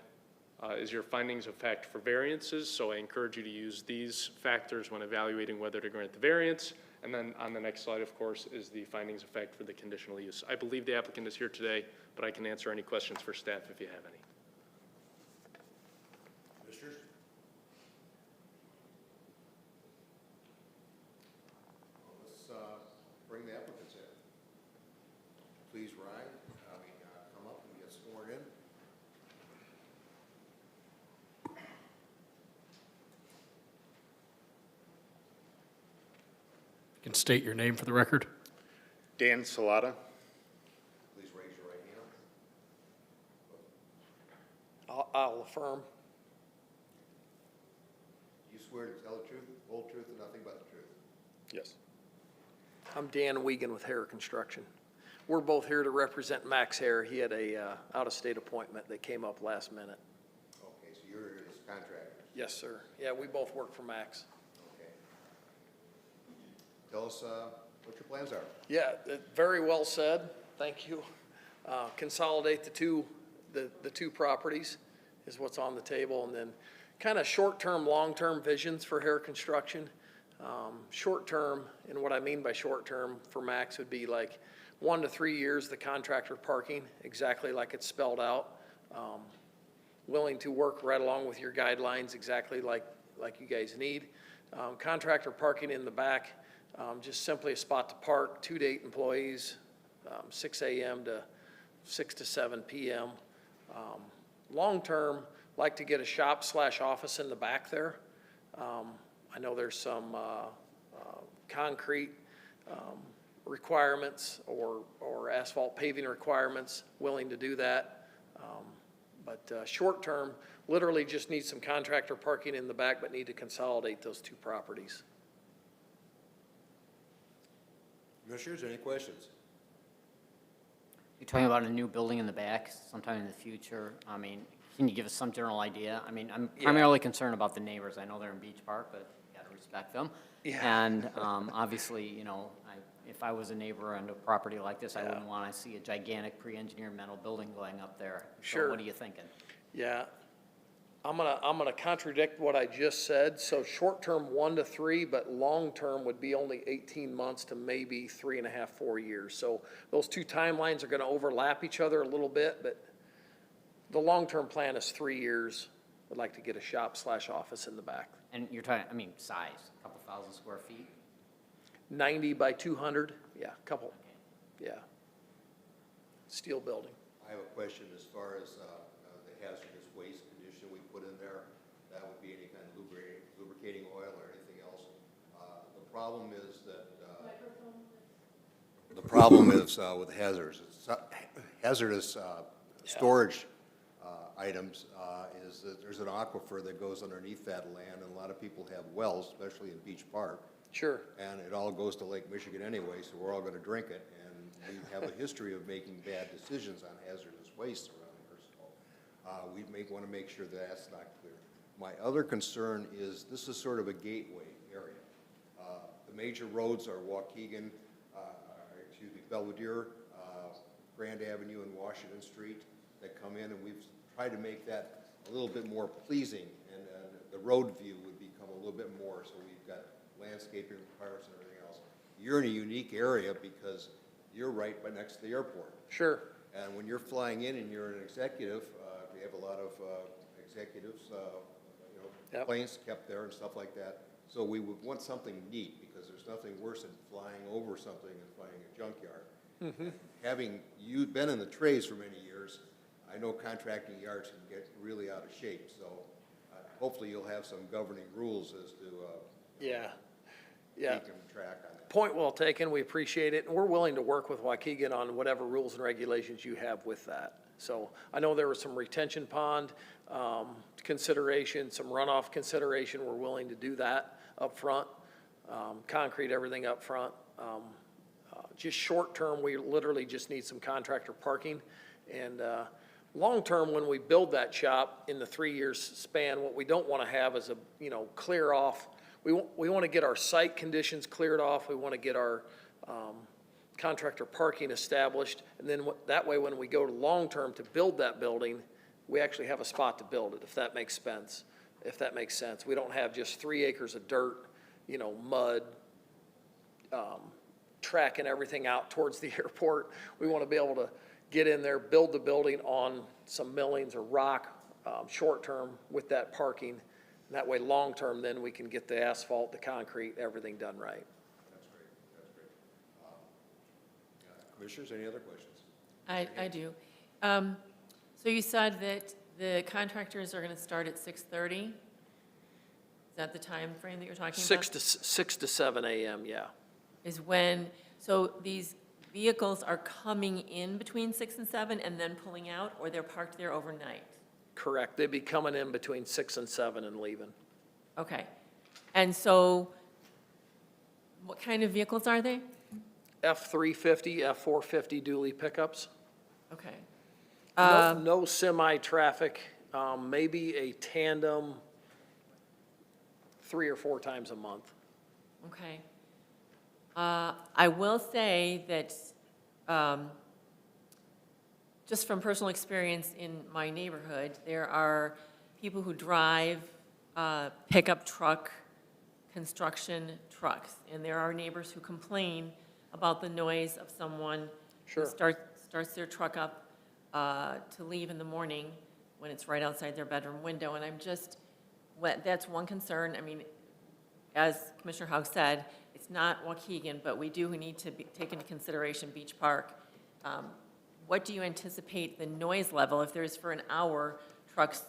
is your findings of fact for variances. So I encourage you to use these factors when evaluating whether to grant the variance. And then on the next slide, of course, is the findings of fact for the conditional use. I believe the applicant is here today, but I can answer any questions for staff if you have any. Commissioners? Well, let's bring the applicants in. Please come up and get sworn in. You can state your name for the record. Dan Salata. Please raise your right hand. I'll affirm. You swear to tell the truth, whole truth, and nothing but the truth. Yes. I'm Dan Waukegan with Hare Construction. we're both here to represent Max Hare. He had a out-of-state appointment that came up last minute. Okay, so you're his contractor. Yes, sir. Yeah, we both work for Max. Okay. Tell us what your plans are. Yeah, very well said. Thank you. Consolidate the two properties is what's on the table, and then kind of short-term, long-term visions for Hare Construction. Short-term, and what I mean by short-term for Max would be like 1 to 3 years, the contractor parking, exactly like it's spelled out. Willing to work right along with your guidelines, exactly like you guys need. Contractor parking in the back, just simply a spot to park, 2 to 8 employees, 6 a.m. to 6 to 7 p.m. Long-term, like to get a shop/office in the back there. I know there's some concrete requirements or asphalt paving requirements, willing to do that. But short-term, literally just need some contractor parking in the back, but need to consolidate those two properties. Commissioners, any questions? You're talking about a new building in the back sometime in the future. I mean, can you give us some general idea? I mean, I'm primarily concerned about the neighbors. I know they're in Beach Park, but you got to respect them. Yeah. And obviously, you know, if I was a neighbor on a property like this, I wouldn't want to see a gigantic pre-engineered metal building going up there. Sure. So what are you thinking? Yeah. I'm gonna contradict what I just said. So short-term 1 to 3, but long-term would be only 18 months to maybe 3.5, 4 years. So those two timelines are gonna overlap each other a little bit, but the long-term plan is 3 years. I'd like to get a shop/office in the back. And you're talking, I mean, size, a couple thousand square feet? 90 by 200, yeah, couple, yeah. Steel building. I have a question as far as the hazardous waste condition we put in there. That would be any kind of lubricating oil or anything else. The problem is that with hazardous storage items is that there's an aquifer that goes underneath that land, and a lot of people have wells, especially in Beach Park. Sure. And it all goes to Lake Michigan anyway, so we're all going to drink it. And we have a history of making bad decisions on hazardous waste around here, so we may want to make sure that's not clear. My other concern is this is sort of a gateway area. The major roads are Waukegan, Belvedere, Grand Avenue, and Washington Street that come in, and we've tried to make that a little bit more pleasing, and the road view would become a little bit more, so we've got landscaping requirements and everything else. You're in a unique area because you're right by next to the airport. Sure. And when you're flying in and you're an executive, we have a lot of executives, Yep. planes kept there and stuff like that. So we would want something neat because there's nothing worse than flying over something and finding a junkyard. Mm-hmm. Having you been in the trades for many years, I know contracting yards can get really out of shape. So hopefully you'll have some governing rules as to Yeah. keeping track on that. Point well taken. We appreciate it. And we're willing to work with Waukegan on whatever rules and regulations you have with that. So I know there was some retention pond consideration, some runoff consideration. We're willing to do that up front. Concrete everything up front. Just short term, we literally just need some contractor parking. And long term, when we build that shop in the 3 years span, what we don't want to have is clear off. We want to get our site conditions cleared off. We want to get our contractor parking established. And then that way, when we go to long-term to build that building, we actually have a spot to build it, if that makes sense. We don't have just 3 acres of dirt, mud, tracking everything out towards the airport. We want to be able to get in there, build the building on some millings or rock, short-term with that parking. And that way, long-term, then we can get the asphalt, the concrete, everything done right. That's great. Commissioners, any other questions? I do. So you said that the contractors are going to start at 6:30? Is that the time frame that you're talking about? 6 to 7 a.m., yeah. Is when, so these vehicles are coming in between 6 and 7 and then pulling out, or they're parked there overnight? Correct. They'd be coming in between 6 and 7 and leaving. Okay. And so what kind of vehicles are they? F-350, F-450 dually pickups. Okay. No semi-traffic, maybe a tandem 3 or 4 times a month. Okay. I will say that, just from personal experience in my neighborhood, there are people who drive pickup truck, construction trucks, and there are neighbors who complain about the noise of someone who Sure. starts their truck up to leave in the morning when it's right outside their bedroom window, and that's one concern. I mean, as Commissioner Haug said, it's not Waukegan, but we do need to take into consideration Beach Park. What do you anticipate the noise level if there's for an hour trucks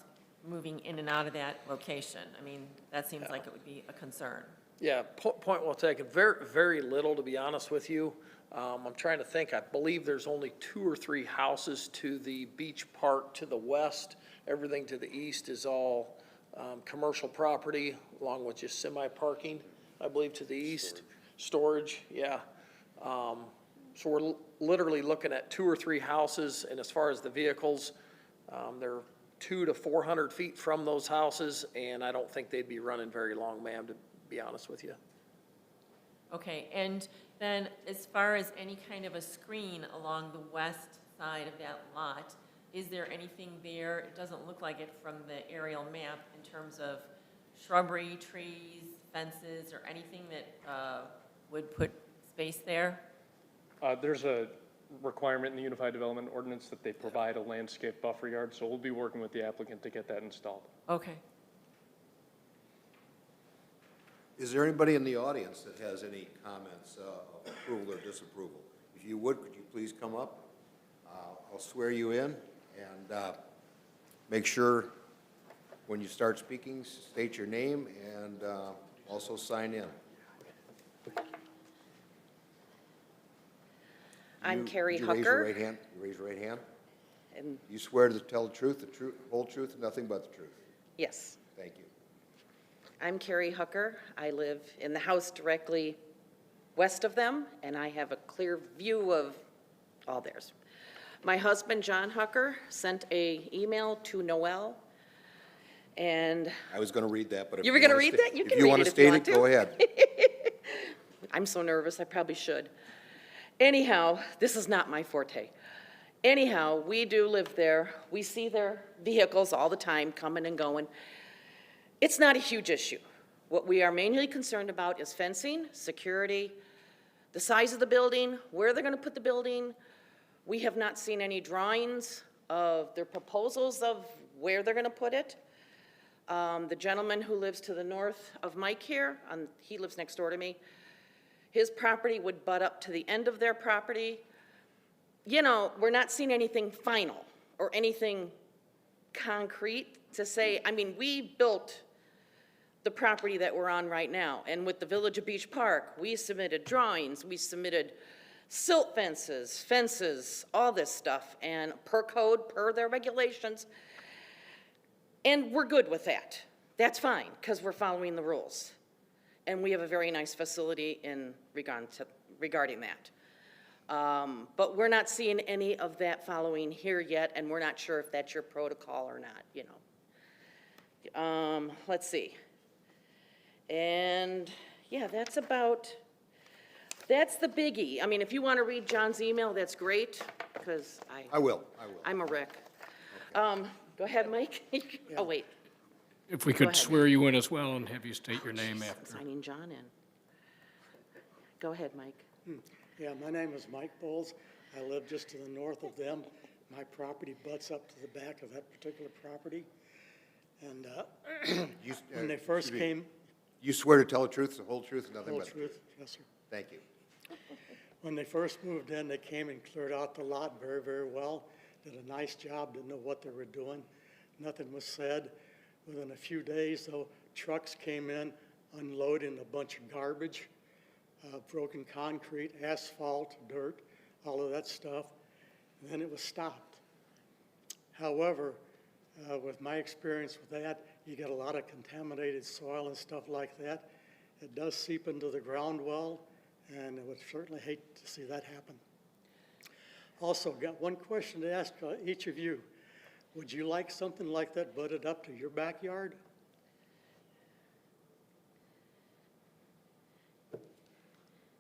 moving in and out of that location? I mean, that seems like it would be a concern. Yeah, point well taken. Very, very little, to be honest with you. I'm trying to think. I believe there's only 2 or 3 houses to the beach park to the west. Everything to the east is all commercial property, along with just semi-parking, I believe, to the east. Storage, yeah. So we're literally looking at 2 or 3 houses, and as far as the vehicles, they're 200 to 400 feet from those houses, and I don't think they'd be running very long, ma'am, to be honest with you. Okay, and then as far as any kind of a screen along the west side of that lot, is there anything there? It doesn't look like it from the aerial map in terms of shrubbery, trees, fences, or anything that would put space there? There's a requirement in the Unified Development Ordinance that they provide a landscape buffer yard, so we'll be working with the applicant to get that installed. Okay. Is there anybody in the audience that has any comments of approval or disapproval? If you would, could you please come up? I'll swear you in, and make sure when you start speaking, state your name and also sign in. I'm Carrie Would you raise your Hucker. right hand? You raise your right hand? And You swear to tell the truth, whole truth, and nothing but the truth? yes, Thank you. I'm Carrie Hucker. I live in the house directly west of them, and I have a clear view of all theirs. My husband, John Hucker, sent an email to Noel, and I was going to read that, but if You were gonna wanna read sta- that? You if can you read want it to if you state want it, to. go ahead. I'm so nervous, I probably should. Anyhow, this is not my forte. Anyhow, we do live there. We see their vehicles all the time coming and going. It's not a huge issue. What we are mainly concerned about is fencing, security, the size of the building, where they're going to put the building. We have not seen any drawings of their proposals of where they're going to put it. The gentleman who lives to the north of Mike here, he lives next door to me, his property would butt up to the end of their property. You know, we're not seeing anything final or anything concrete to say. I mean, we built the property that we're on right now, and with the Village of Beach Park, we submitted drawings, we submitted silt fences, all this stuff, and per code, per their regulations, and we're good with that. That's fine, because we're following the rules. And we have a very nice facility in regarding that. But we're not seeing any of that following here yet, and we're not sure if that's your protocol or not, you know. Let's see. And, yeah, that's the biggie. I mean, if you want to read John's email, that's great, because I will. I'm a wreck. Go ahead, Mike. Oh, wait. If we Go could ahead. swear you in as well and have you state your name after. Signing John in. Go ahead, Mike. Yeah, my name is Mike Bowles. I live just to the north of them. My property butts up to the back of that particular property. And when they first came, You swear to tell the truth, the whole truth, and nothing whole but the truth? truth, yes, sir. Thank you. When they first moved in, they came and cleared out the lot very, very well. Did a nice job, didn't know what they were doing. Nothing was said. Within a few days, though, trucks came in unloading a bunch of garbage, broken concrete, asphalt, dirt, all of that stuff. And then it was stopped. However, with my experience with that, you get a lot of contaminated soil and stuff like that. It does seep into the ground well, and I would certainly hate to see that happen. Also, got one question to ask each of you. Would you like something like that butted up to your backyard?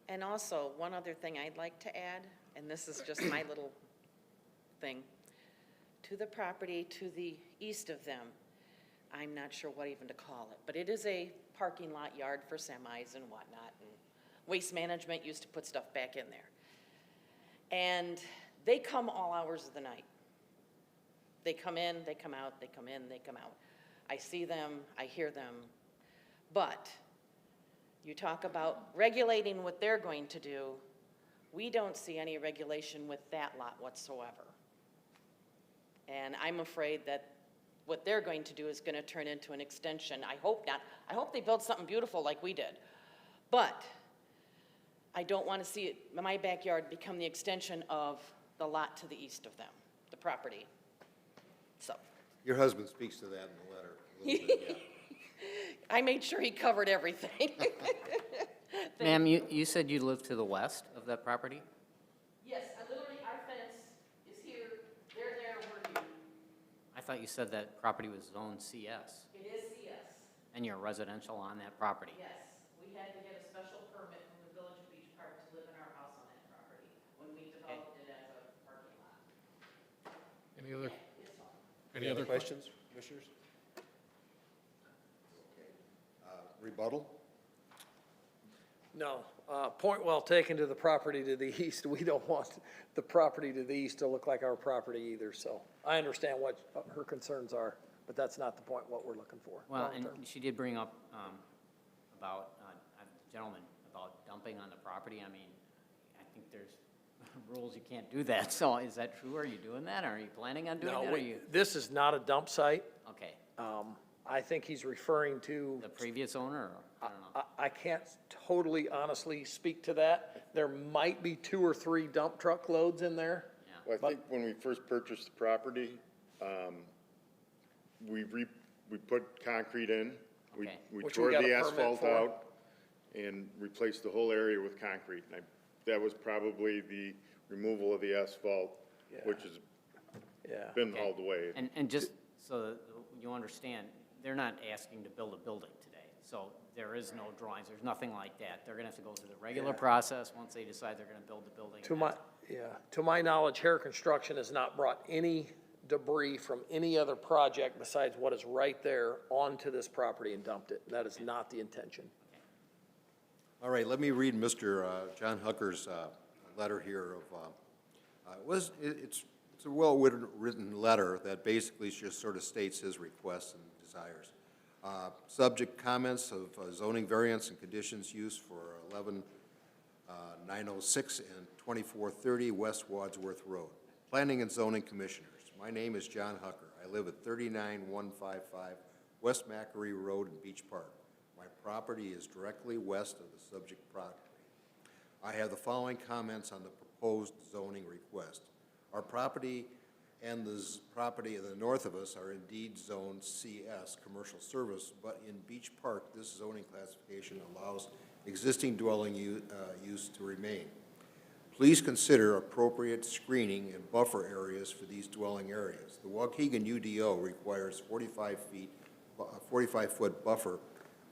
And also, one other thing I'd like to add, and this is just my little thing. To the property to the east of them, I'm not sure what even to call it, but it is a parking lot yard for semis and whatnot. And Waste Management used to put stuff back in there. And they come all hours of the night. They come in, they come out, they come in, they come out. I see them, I hear them. But you talk about regulating what they're going to do. We don't see any regulation with that lot whatsoever. And I'm afraid that what they're going to do is going to turn into an extension. I hope not. I hope they build something beautiful like we did. But I don't want to see it, my backyard become the extension of the lot to the east of them, the property. So. Your husband speaks to that in the letter a little bit, yeah. I made sure he covered everything. Ma'am, you said you live to the west of that property? Yes, literally our fence is here, they're there, we're here. I thought you said that property was zone CS, It is CS. and you're residential on that property. Yes, we had to get a special permit from the Village of Beach Park to live in our house on that property when we developed it as a parking lot. Any other, Any other questions, commissioners? Rebuttal? No. Point well taken to the property to the east. We don't want the property to the east to look like our property either, so I understand what her concerns are, but that's not the point, what we're looking for. Well, and long-term. she did bring up about, gentlemen, about dumping on the property. I mean, I think there's rules you can't do that. So is that true? Are you doing that? Are you planning on doing No, that? Or are you? this is not a dump site. Okay. I think he's referring to. The previous owner, or, I don't know. I can't totally honestly speak to that. There might be 2 or 3 dump truck loads in there. Well, I think when we first purchased the property, we put concrete in. Okay. We Which tore we got the a permit asphalt for. out and replaced the whole area with concrete. And that was probably the removal of the asphalt, Yeah. which has Yeah. been Okay. hauled away. And just so that you understand, they're not asking to build a building today. So there is no drawings, there's nothing like that. They're gonna have to go through the regular Yeah. process once they decide they're gonna build the building. To my knowledge, Hair Construction has not brought any debris from any other project besides what is right there onto this property and dumped it. That is not the intention. All right, let me read Mr. John Hucker's letter here of, it's a well-written letter that basically just sort of states his requests and desires. Subject comments of zoning variance and conditions used for 11-906 and 2430 West Wadsworth Road. Planning and Zoning Commissioners, my name is John Hucker. I live at 39155 West Macquarie Road in Beach Park. My property is directly west of the subject property. I have the following comments on the proposed zoning request. Our property and the property to the north of us are indeed Zone CS, Commercial Service, but in Beach Park, this zoning classification allows existing dwelling use to remain. Please consider appropriate screening and buffer areas for these dwelling areas. The Waukegan UDO requires 45-foot buffer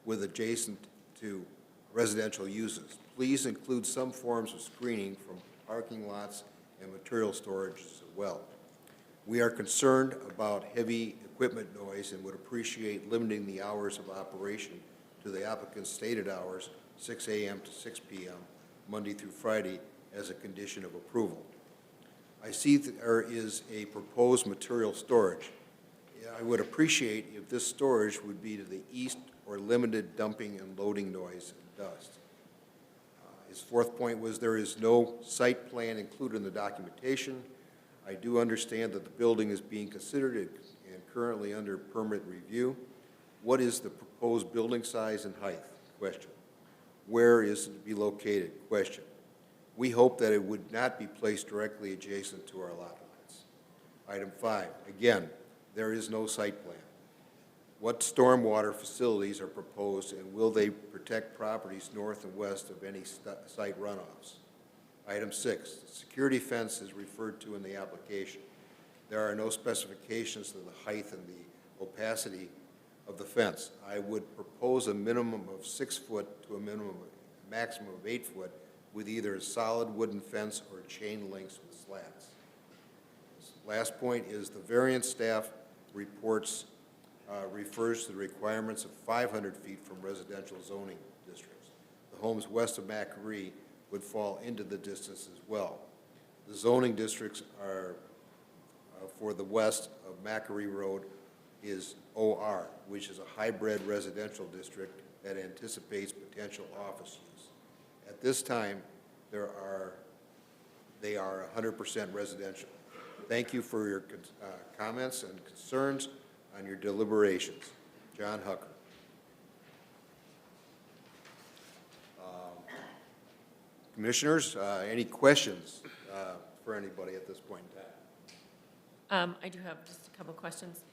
with adjacent to residential uses. Please include some forms of screening from parking lots and material storage as well. We are concerned about heavy equipment noise and would appreciate limiting the hours of operation to the applicant's stated hours, 6 a.m. to 6 p.m., Monday through Friday, as a condition of approval. I see that there is a proposed material storage. I would appreciate if this storage would be to the east or limited dumping and loading noise and dust. His fourth point was there is no site plan included in the documentation. I do understand that the building is being considered and currently under permit review. What is the proposed building size and height? Question. Where is it to be located? Question. We hope that it would not be placed directly adjacent to our lot lines. Item 5, again, there is no site plan. What stormwater facilities are proposed, and will they protect properties north and west of any site runoffs? Item 6, the security fence is referred to in the application. There are no specifications to the height and the opacity of the fence. I would propose a minimum of 6 foot to a maximum of 8 foot with either a solid wooden fence or chain links with slats. Last point is the variance staff reports refers to the requirements of 500 feet from residential zoning districts. The homes west of Macquarie would fall into the distance as well. The zoning districts are for the west of Macquarie Road is OR, which is a hybrid residential district that anticipates potential office use. At this time, they are 100% residential. Thank you for your comments and concerns on your deliberations. John Hucker. Commissioners, any questions for anybody at this point in time? I do have just a couple of questions.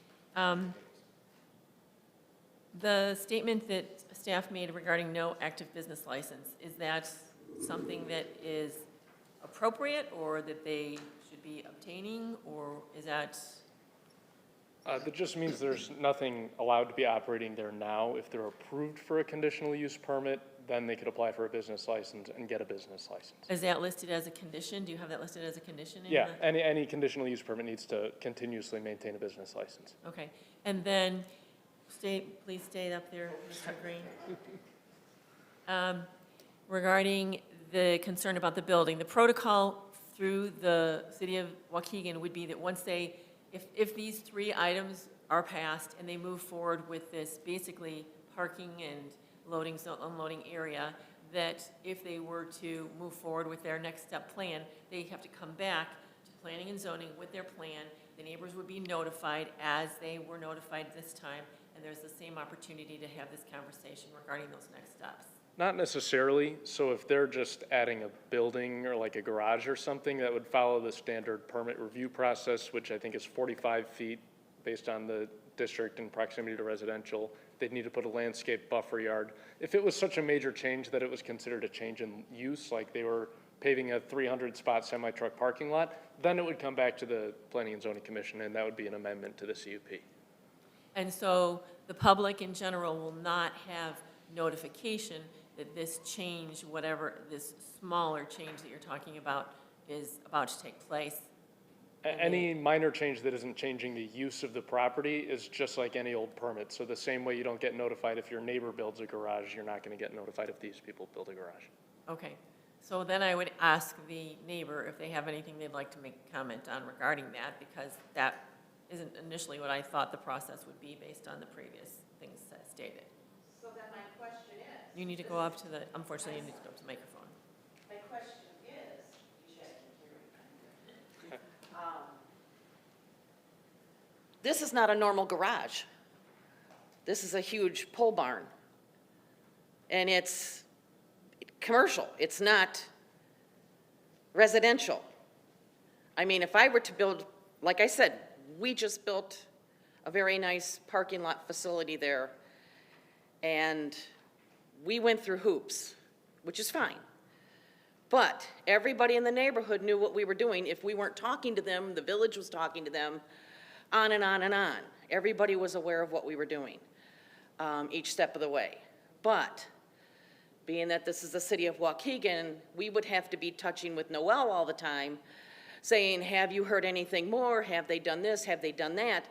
The statement that staff made regarding no active business license, is that something that is appropriate or that they should be obtaining, or is that? That just means there's nothing allowed to be operating there now. If they're approved for a conditional use permit, then they could apply for a business license and get a business license. Is that listed as a condition? Do you have that listed as a condition? Yeah, any conditional use permit needs to continuously maintain a business license. Okay, and then please stay up there, Mr. Green. Regarding the concern about the building, the protocol through the city of Waukegan would be that once they, if these 3 items are passed and they move forward with this basically parking and loading, unloading area, that if they were to move forward with their next step plan, they have to come back to planning and zoning with their plan. The neighbors would be notified as they were notified this time, and there's the same opportunity to have this conversation regarding those next steps. Not necessarily. So if they're just adding a building or like a garage or something, that would follow the standard permit review process, which I think is 45 feet based on the district and proximity to residential. They'd need to put a landscape buffer yard. If it was such a major change that it was considered a change in use, like they were paving a 300-spot semi-truck parking lot, then it would come back to the Planning and Zoning Commission, and that would be an amendment to the CUP. And so the public in general will not have notification that this change, whatever this smaller change that you're talking about, is about to take place. Any minor change that isn't changing the use of the property is just like any old permit. So the same way you don't get notified if your neighbor builds a garage, you're not going to get notified if these people build a garage. Okay, so then I would ask the neighbor if they have anything they'd like to make a comment on regarding that, because that isn't initially what I thought the process would be based on the previous things stated. So then my question is. You need to go up to the, unfortunately, you need to go up to the microphone. My question is, this is not a normal garage. This is a huge pole barn. And it's commercial. It's not residential. I mean, if I were to build, like I said, we just built a very nice parking lot facility there. And we went through hoops, which is fine. But everybody in the neighborhood knew what we were doing. If we weren't talking to them, the village was talking to them, on and on and on. Everybody was aware of what we were doing, each step of the way. But being that this is the city of Waukegan, we would have to be touching with Noel all the time, saying, have you heard anything more? Have they done this? Have they done that?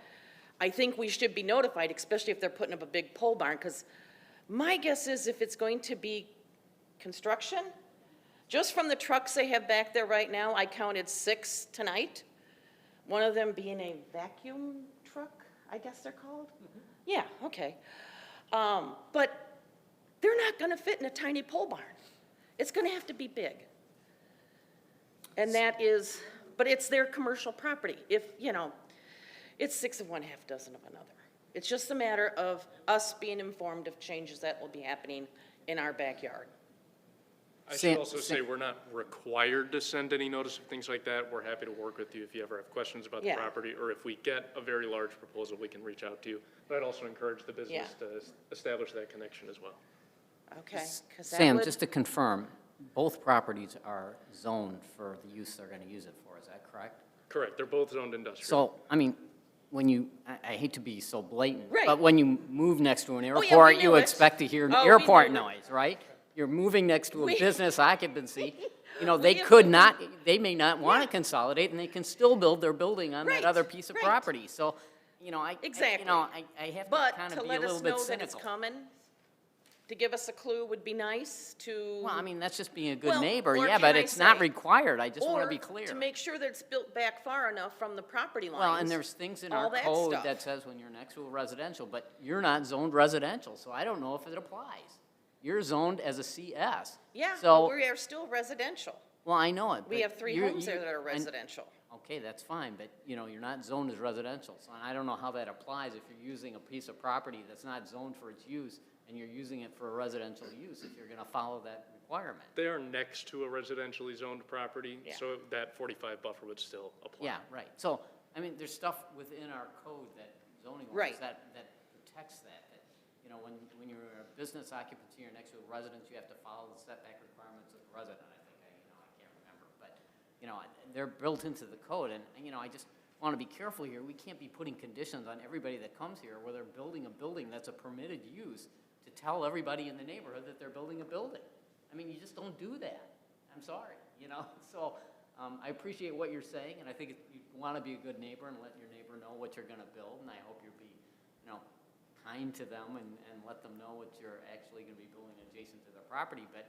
I think we should be notified, especially if they're putting up a big pole barn, because my guess is if it's going to be construction, just from the trucks they have back there right now, I counted 6 tonight. One of them being a vacuum truck, I guess they're called? Yeah, okay. But they're not gonna fit in a tiny pole barn. It's gonna have to be big. And that is, but it's their commercial property. If, you know, it's 6 of one, half dozen of another. It's just a matter of us being informed of changes that will be happening in our backyard. I Sam- should also say, we're not required to send any notice of things like that. We're happy to work with you if you ever have questions about the Yeah. property, or if we get a very large proposal, we can reach out to you. But I'd also encourage the business to establish that connection as well. Okay. 'Cause that Sam, would- just to confirm, both properties are zoned for the use they're going to use it for, is that correct? Correct, they're both zoned industrial. So, I mean, when you, I hate to be so blatant, Right. but when you move next to an yeah, airport, we you knew it. expect to hear an Oh, we airport knew it. noise, right? You're moving next to a We- business occupancy, you know, We they have could moved- not, they may not want to consolidate, and they can still build their building on that Right, other piece of right. property. So, you know, Exactly. I have to But kind to of be a let little us bit know that it's cynical. coming, to give us a clue would be nice to. Well, I mean, that's just being a good Well, neighbor, or yeah, can but I it's not say- required, I just want to Or be clear. to make sure that it's built back far enough from the property lines. Well, and there's things in all our that code stuff. that says when you're next to a residential, but you're not zoned residential, so I don't know if it applies. You're zoned as a CS. Yeah, So, but we are still residential. well, I know it. We but have 3 you- homes there that are and- residential. Okay, that's fine, but, you know, you're not zoned as residential, so I don't know how that applies if you're using a piece of property that's not zoned for its use, and you're using it for a residential use, if you're gonna follow that requirement. They are next to a residentially zoned property, Yeah. so that 45 buffer would still apply. Yeah, right. So, I mean, there's stuff within our code that zoning Right. ordinance that protects that, you know, when you're in a business occupancy, you're next to a residence, you have to follow the setback requirements of the resident, I think, I can't remember. But, you know, they're built into the code, and, you know, I just want to be careful here. We can't be putting conditions on everybody that comes here where they're building a building that's a permitted use to tell everybody in the neighborhood that they're building a building. I mean, you just don't do that. I'm sorry, you know? So, I appreciate what you're saying, and I think you want to be a good neighbor and let your neighbor know what you're going to build, and I hope you'll be, you know, kind to them and let them know what you're actually going to be building adjacent to their property. But,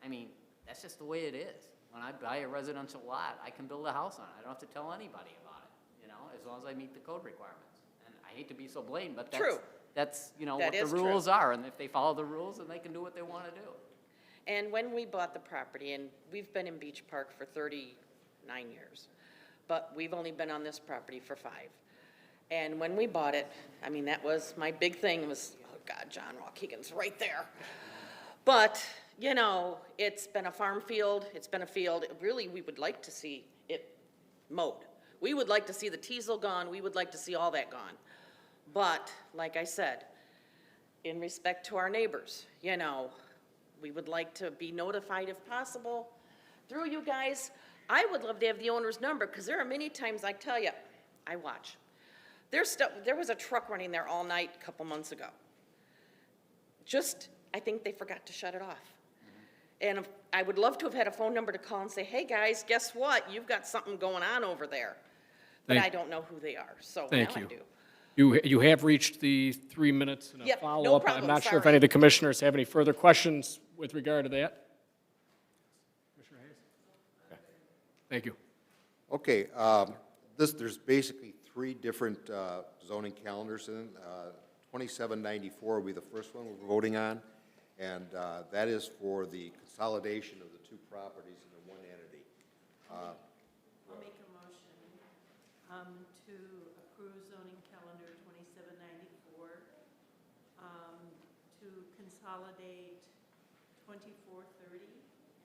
I mean, that's just the way it is. When I buy a residential lot, I can build a house on it. I don't have to tell anybody about it, you know, as long as I meet the code requirements. And I hate to be so blatant, but True. that's, you know, That what the is true. rules are. And if they follow the rules, then they can do what they want to do. And when we bought the property, and we've been in Beach Park for 39 years, but we've only been on this property for 5. And when we bought it, I mean, that was my big thing was, oh God, John Waukegan's right there. But, you know, it's been a farm field, it's been a field, really, we would like to see it mowed. We would like to see the teasel gone, we would like to see all that gone. But, like I said, in respect to our neighbors, you know, we would like to be notified if possible through you guys. I would love to have the owner's number, because there are many times, I tell you, I watch. There was a truck running there all night a couple months ago. Just, I think they forgot to shut it off. And I would love to have had a phone number to call and say, hey, guys, guess what? You've got something going on over there. But I don't know who they are, so now Thank I you. do. You have reached the 3 minutes and a Yep, no follow-up. I'm problem, not sure if sorry. any of the commissioners have any further questions with regard to that. Commissioner Hayes? Okay. Thank you. Okay, there's basically 3 different zoning calendars in. 2794 will be the first one we're voting on, and that is for the consolidation of the 2 properties into one entity. I'll make a motion to approve zoning calendar 2794, to consolidate 2430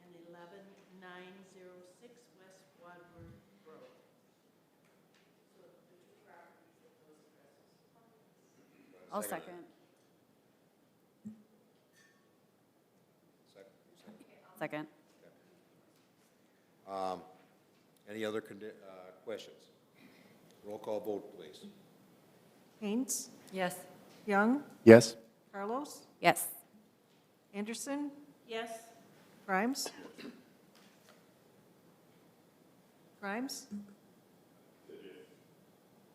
and 11906 West Wadworth Road. So the 2 properties at those addresses. I'll second. Second. Any other questions? Roll call vote, please. Haynes, Yes. Young, Yes? Carlos, Yes. Anderson, Yes. Grimes. Grimes,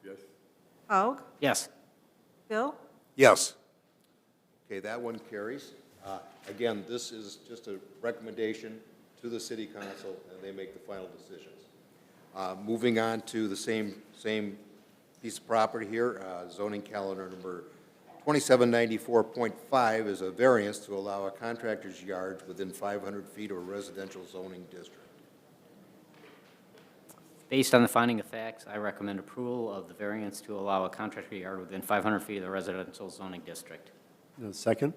Yes. Haug, Yes. Bill, Yes. Okay, that one carries. Again, this is just a recommendation to the city council, and they make the final decisions. Moving on to the same piece of property here, zoning calendar number 2794.5 is a variance to allow a contractor's yard within 500 feet of a residential zoning district. Based on the finding of facts, I recommend approval of the variance to allow a contractor yard within 500 feet of the residential zoning district. Second?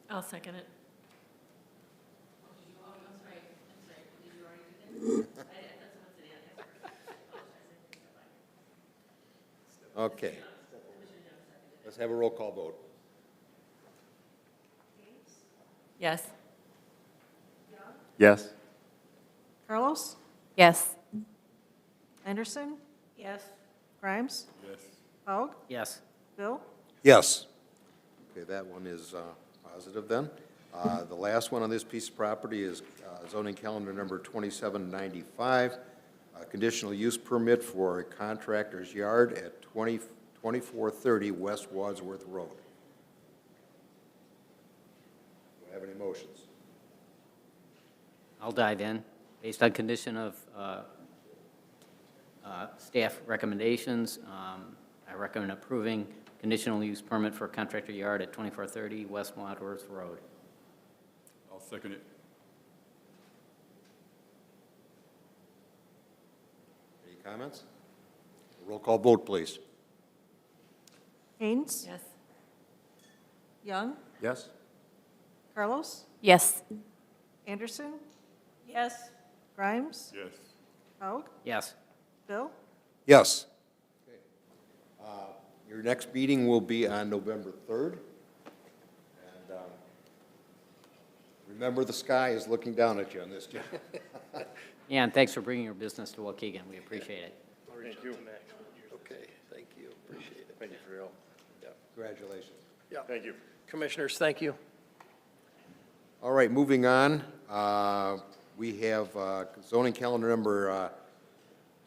I'll second it. Okay. Let's have a roll call vote. Yes. Yes? Carlos? Yes. Anderson? Yes. Grimes? Yes. Haug? Yes. Bill? Yes. Okay, that one is positive then. The last one on this piece of property is zoning calendar number 2795, conditional use permit for a contractor's yard at 2430 West Wadsworth Road. Do I have any motions? I'll dive in. Based on condition of staff recommendations, I recommend approving conditional use permit for contractor yard at 2430 West Wadsworth Road. I'll second it. Any comments? Roll call vote, please. Haynes? Yes. Young? Yes? Carlos? Yes. Anderson? Yes. Grimes? Yes. Haug? Yes. Bill? Yes. Okay. Your next meeting will be on November 3rd. And remember, the sky is looking down at you on this, Jim. Yeah, and thanks for bringing your business to Waukegan. We appreciate it. Thank you. Okay, thank you, appreciate it. Thank you for your help. Congratulations. Yeah. Thank you. Commissioners, thank you. All right, moving on. We have zoning calendar number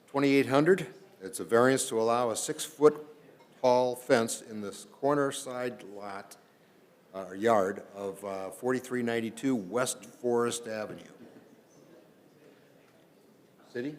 2800. It's a variance to allow a 6-foot tall fence in this corner side lot, or yard of 4392 West Forest Avenue. City?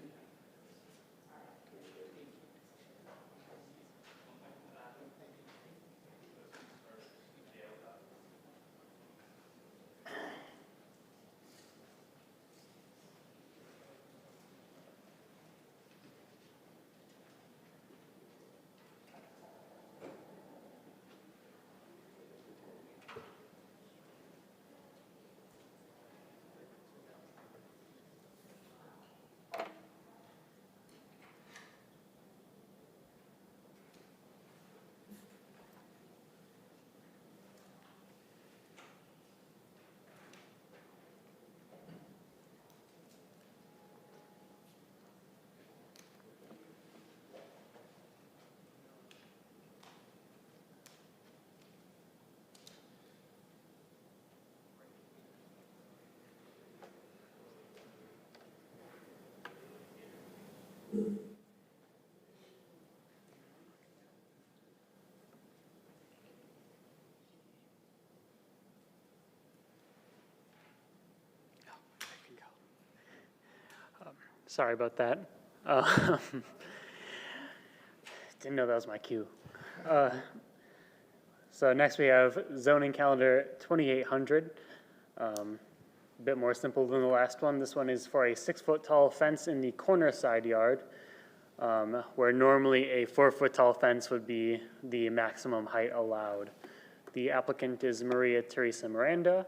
Sorry about that. Didn't know that was my cue. So next we have zoning calendar 2800. A bit more simple than the last one. This one is for a 6-foot tall fence in the corner side yard, where normally a 4-foot tall fence would be the maximum height allowed. The applicant is Maria Teresa Miranda.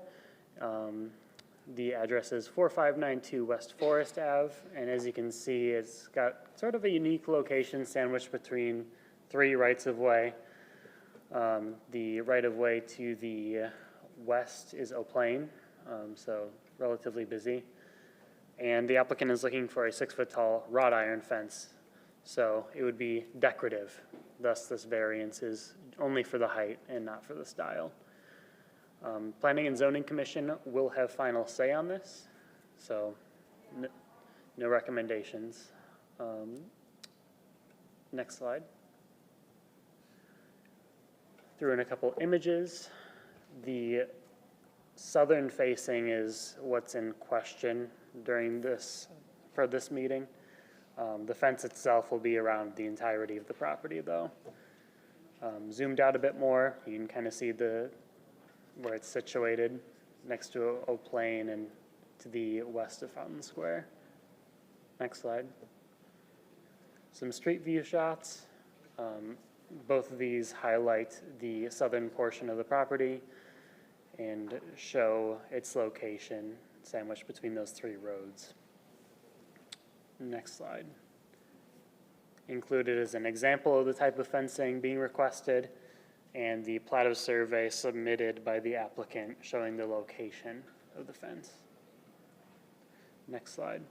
The address is 4592 West Forest Ave, and as you can see, it's got sort of a unique location sandwiched between 3 rights-of-way. The right-of-way to the west is O'Plain, so relatively busy. And the applicant is looking for a 6-foot tall wrought iron fence, so it would be decorative. Thus, this variance is only for the height and not for the style. Planning and Zoning Commission will have final say on this, so no recommendations. Next slide. Threw in a couple images. The southern facing is what's in question during this, for this meeting. The fence itself will be around the entirety of the property though. Zoomed out a bit more, you can kind of see where it's situated next to O'Plain and to the west of Fountain Square. Next slide. Some street view shots. Both of these highlight the southern portion of the property and show its location sandwiched between those 3 roads. Next slide. Included is an example of the type of fencing being requested and the plat of survey submitted by the applicant showing the location of the fence. Next slide.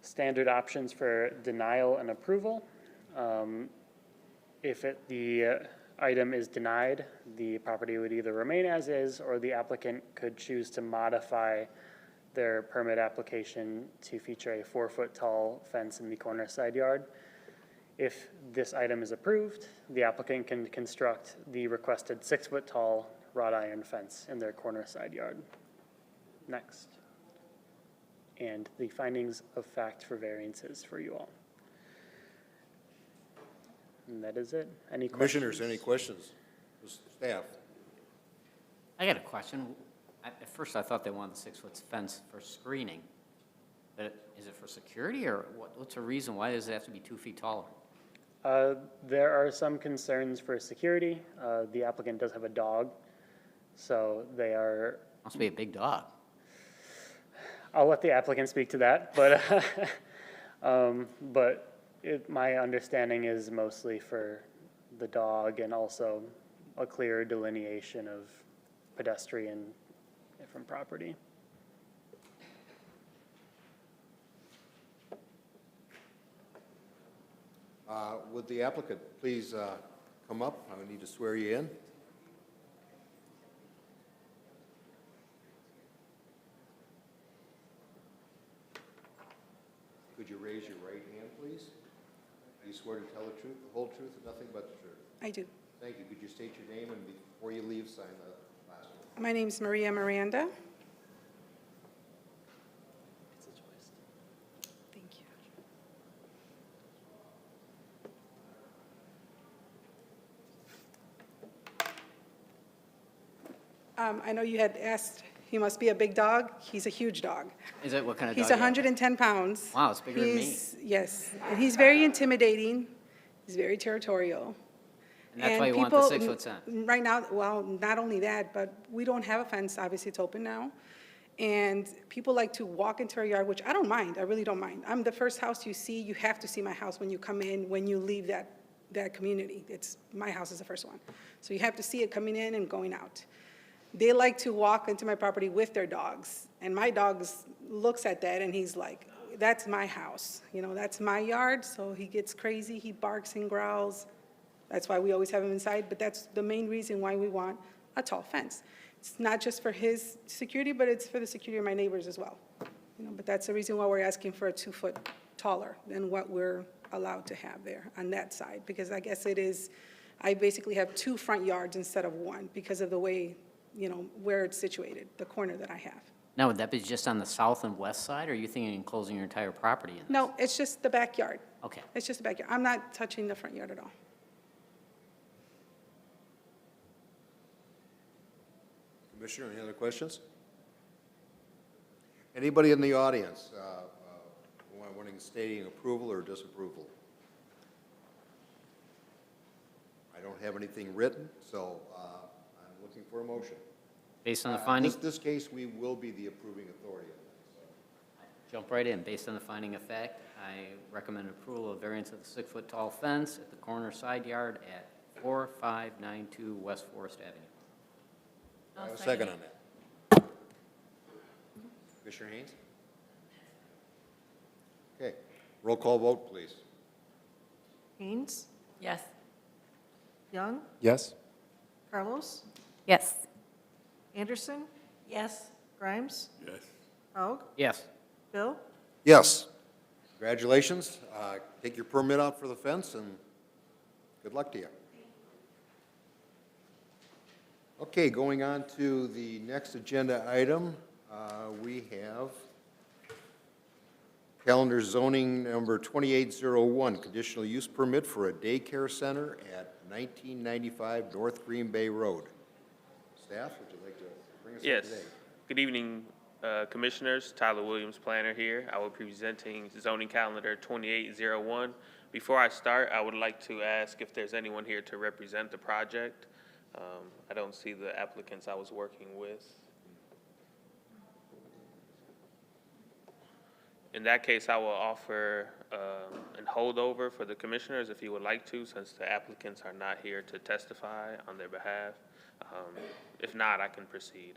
Standard options for denial and approval. If the item is denied, the property would either remain as is, or the applicant could choose to modify their permit application to feature a 4-foot tall fence in the corner side yard. If this item is approved, the applicant can construct the requested 6-foot tall wrought iron fence in their corner side yard. Next. And the findings of fact for variances for you all. And that is it. Any questions? Commissioners, any questions? Staff? I got a question. At first, I thought they wanted the 6-foot fence for screening. But is it for security, or what's the reason? Why does it have to be 2 feet taller? There are some concerns for security. The applicant does have a dog, so they are. Must be a big dog. I'll let the applicant speak to that, but my understanding is mostly for the dog and also a clear delineation of pedestrian from property. Would the applicant please come up? I need to swear you in. Could you raise your right hand, please? Do you swear to tell the truth, the whole truth, and nothing but the truth? I do. Thank you. Could you state your name, and before you leave, sign the last one? My name's Maria Miranda. Thank you. I know you had asked, he must be a big dog. He's a huge dog. Is it, what kind of dog? He's do you have? 110 pounds. Wow, it's bigger than me. Yes, and he's very intimidating. He's very territorial. And that's why you want the 6-foot fence? Right now, well, not only that, but we don't have a fence. Obviously, it's open now. And people like to walk into our yard, which I don't mind. I really don't mind. I'm the first house you see. You have to see my house when you come in, when you leave that community. My house is the first one. So you have to see it coming in and going out. They like to walk into my property with their dogs. And my dog looks at that and he's like, that's my house. You know, that's my yard. So he gets crazy. He barks and growls. That's why we always have him inside. But that's the main reason why we want a tall fence. It's not just for his security, but it's for the security of my neighbors as well. You know, but that's the reason why we're asking for a 2-foot taller than what we're allowed to have there on that side. Because I guess I basically have 2 front yards instead of 1 because of the way, you know, where it's situated, the corner that I have. Now, would that be just on the south and west side, or are you thinking enclosing your entire property in this? No, it's just the backyard. Okay. It's just the backyard. I'm not touching the front yard at all. Commissioner, any other questions? Anybody in the audience wanting stating approval or disapproval? I don't have anything written, so I'm looking for a motion. Based on the finding? This case, we will be the approving authority on that. Jump right in. Based on the finding of fact, I recommend approval of variance of the 6-foot tall fence at the corner side yard at 4592 West Forest Avenue. I have a second on that. Commissioner Haynes? Okay. Roll call vote, please. Haynes? Yes. Young? Yes? Carlos? Yes. Anderson? Yes. Grimes? Yes. Haug? Yes. Bill? Yes. Congratulations. Take your permit out for the fence, and good luck to you. Okay, going on to the next agenda item, we have calendar zoning number 2801, conditional use permit for a daycare center at 1995 North Green Bay Road. Staff, would you like to bring us up today? Yes. Good evening, Commissioners. Tyler Williams, planner here. I will be presenting zoning calendar 2801. Before I start, I would like to ask if there's anyone here to represent the project. I don't see the applicants I was working with. In that case, I will offer an holdover for the commissioners if you would like to, since the applicants are not here to testify on their behalf. If not, I can proceed.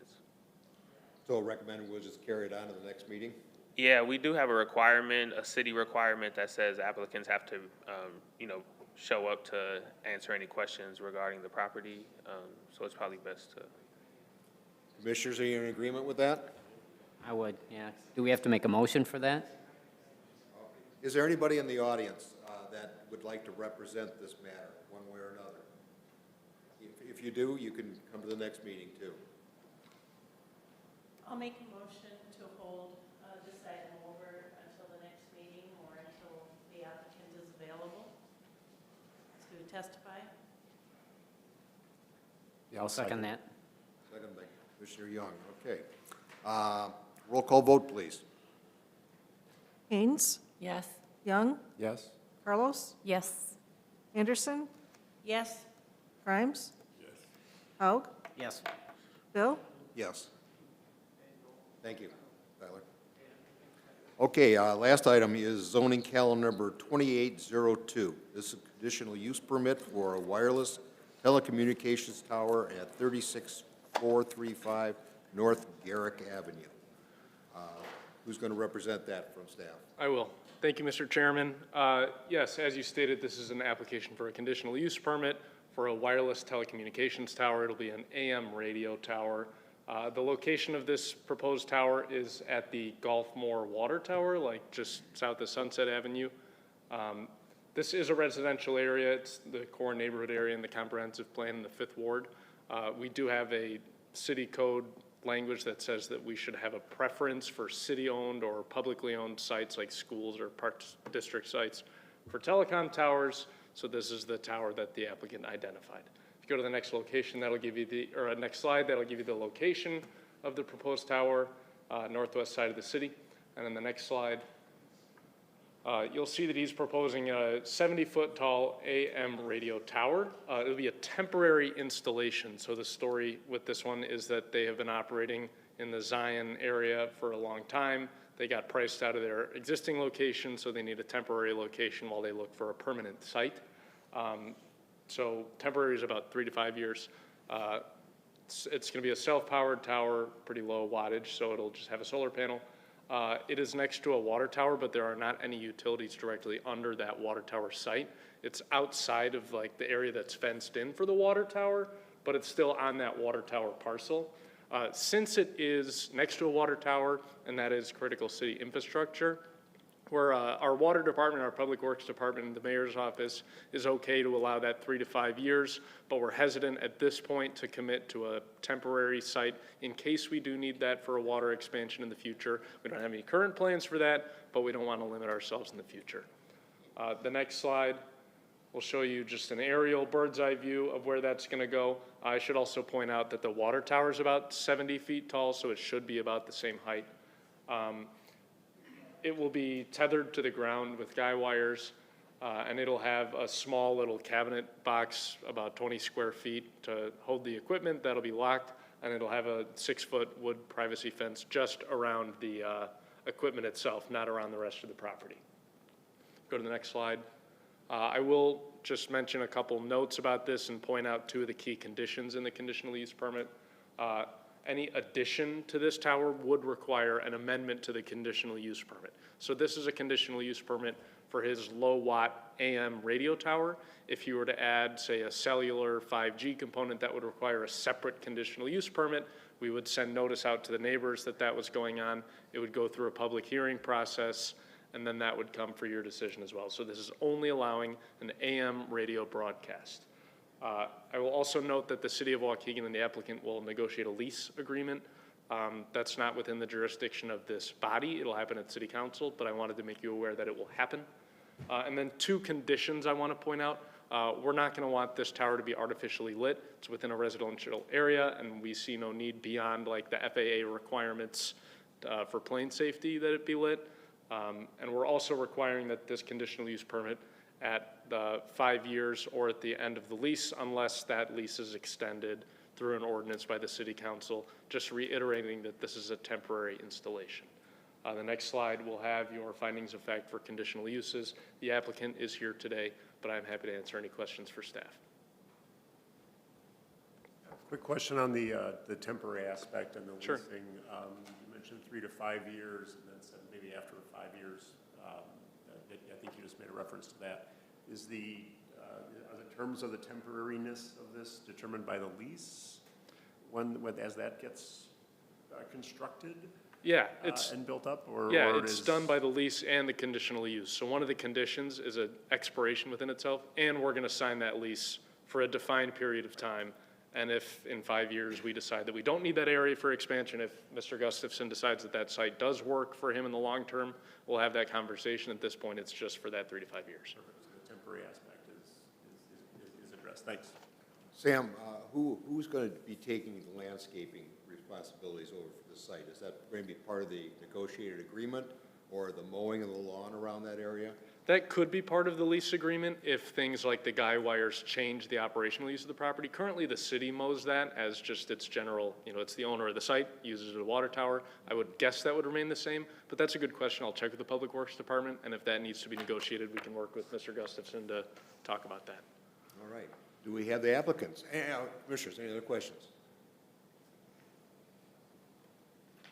So recommend we'll just carry it on to the next meeting? Yeah, we do have a requirement, a city requirement that says applicants have to, show up to answer any questions regarding the property. So it's probably best to. Commissioners, are you in agreement with that? I would, yeah. Do we have to make a motion for that? Is there anybody in the audience that would like to represent this matter, one way or another? If you do, you can come to the next meeting, too. I'll make a motion to hold this item over until the next meeting or until the applicant is available to testify. I'll second that. Second by Commissioner Young, okay. Roll call vote, please. Haynes, Yes. Young, Yes? Carlos, Yes. Anderson, Yes. Grimes. Yes. Haug, Yes. Bill. Yes. Thank you, Tyler. Okay, last item is zoning calendar number 2802. This is a conditional use permit for a wireless telecommunications tower at 36435 North Garrick Avenue. Who's going to represent that from staff? I will. Thank you, Mr. Chairman. Yes, as you stated, this is an application for a conditional use permit for a wireless telecommunications tower. It'll be an AM radio tower. The location of this proposed tower is at the Gulfmore Water Tower, like just south of Sunset Avenue. This is a residential area. It's the core neighborhood area in the comprehensive plan in the 5th Ward. We do have a city code language that says that we should have a preference for city-owned or publicly owned sites like schools or park district sites for telecom towers. So this is the tower that the applicant identified. If you go to the next location, that'll give you next slide, that'll give you the location of the proposed tower, northwest side of the city. And then the next slide, you'll see that he's proposing a 70-foot tall AM radio tower. It'll be a temporary installation. So the story with this one is that they have been operating in the Zion area for a long time. They got priced out of their existing location, so they need a temporary location while they look for a permanent site. So temporary is about 3 to 5 years. It's going to be a self-powered tower, pretty low wattage, so it'll just have a solar panel. It is next to a water tower, but there are not any utilities directly under that water tower site. It's outside of like the area that's fenced in for the water tower, but it's still on that water tower parcel. Since it is next to a water tower, and that is critical city infrastructure, where our water department, our public works department, and the mayor's office is okay to allow that 3 to 5 years, but we're hesitant at this point to commit to a temporary site in case we do need that for a water expansion in the future. We don't have any current plans for that, but we don't want to limit ourselves in the future. The next slide will show you just an aerial bird's eye view of where that's going to go. I should also point out that the water tower is about 70 feet tall, so it should be about the same height. It will be tethered to the ground with guy wires, and it'll have a small little cabinet box, about 20 square feet, to hold the equipment. That'll be locked, and it'll have a 6-foot wood privacy fence just around the equipment itself, not around the rest of the property. Go to the next slide. I will just mention a couple notes about this and point out 2 of the key conditions in the conditional use permit. Any addition to this tower would require an amendment to the conditional use permit. So this is a conditional use permit for his low watt AM radio tower. If you were to add, say, a cellular 5G component, that would require a separate conditional use permit. We would send notice out to the neighbors that that was going on. It would go through a public hearing process, and then that would come for your decision as well. So this is only allowing an AM radio broadcast. I will also note that the city of Waukegan and the applicant will negotiate a lease agreement. That's not within the jurisdiction of this body. It'll happen at city council, but I wanted to make you aware that it will happen. And then 2 conditions I want to point out. We're not going to want this tower to be artificially lit. It's within a residential area, and we see no need beyond like the FAA requirements for plane safety that it be lit. And we're also requiring that this conditional use permit at the 5 years or at the end of the lease, unless that lease is extended through an ordinance by the city council, just reiterating that this is a temporary installation. The next slide will have your findings of fact for conditional uses. The applicant is here today, but I'm happy to answer any questions for staff. Quick question on the temporary aspect and the Sure. leasing. You mentioned 3 to 5 years, and then said maybe after 5 years. I think you just made a reference to that. Are the terms of the temporariness of this determined by the lease as that gets constructed? Yeah, and built up, or yeah, or it it's is- done by the lease and the conditional use. So one of the conditions is an expiration within itself, and we're going to sign that lease for a defined period of time. And if in 5 years we decide that we don't need that area for expansion, if Mr. Gustafson decides that that site does work for him in the long term, we'll have that conversation. At this point, it's just for that 3 to 5 years. So the temporary aspect is addressed. Thanks. Sam, who's going to be taking the landscaping responsibilities over for the site? Is that going to be part of the negotiated agreement or the mowing of the lawn around that area? That could be part of the lease agreement if things like the guy wires change the operational use of the property. Currently, the city mows that as just its general, it's the owner of the site, uses it as a water tower. I would guess that would remain the same, but that's a good question. I'll check with the Public Works Department, and if that needs to be negotiated, we can work with Mr. Gustafson to talk about that. All right. Do we have the applicants? Commissioners, any other questions?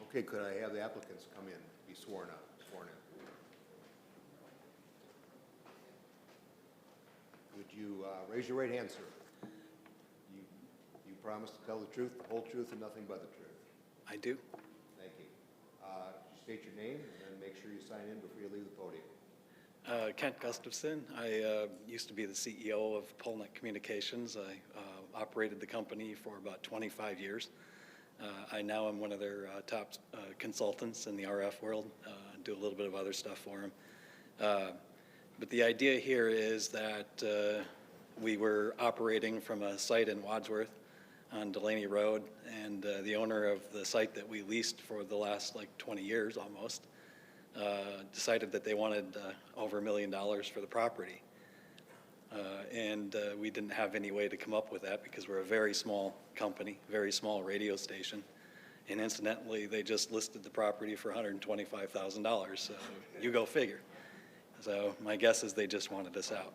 Okay, could I have the applicants come in, be sworn in? Would you raise your right hand, sir? You promise to tell the truth, the whole truth, and nothing but the truth? I do. Thank you. State your name and then make sure you sign in before you leave the podium. Kent Gustafson. I used to be the CEO of Polnet Communications. I operated the company for about 25 years. I now am one of their top consultants in the RF world, do a little bit of other stuff for them. But the idea here is that we were operating from a site in Wadsworth on Delaney Road, and the owner of the site that we leased for the last 20 years almost decided that they wanted over $1 million for the property. And we didn't have any way to come up with that because we're a very small company, very small radio station. And incidentally, they just listed the property for $125,000, so you go figure. So my guess is they just wanted us out.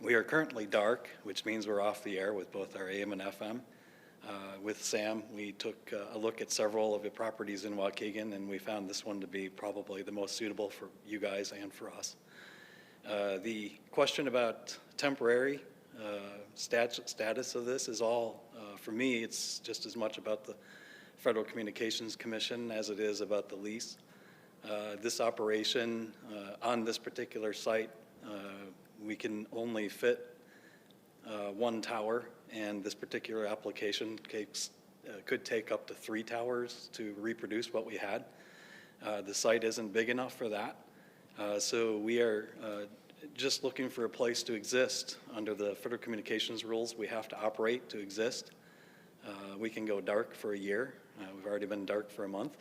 We are currently dark, which means we're off the air with both our AM and FM. With Sam, we took a look at several of the properties in Waukegan, and we found this one to be probably the most suitable for you guys and for us. The question about temporary status of this is all, for me, it's just as much about the Federal Communications Commission as it is about the lease. This operation on this particular site, we can only fit one tower, and this particular application could take up to 3 towers to reproduce what we had. The site isn't big enough for that, so we are just looking for a place to exist. Under the Federal Communications rules, we have to operate to exist. We can go dark for a year. We've already been dark for a month.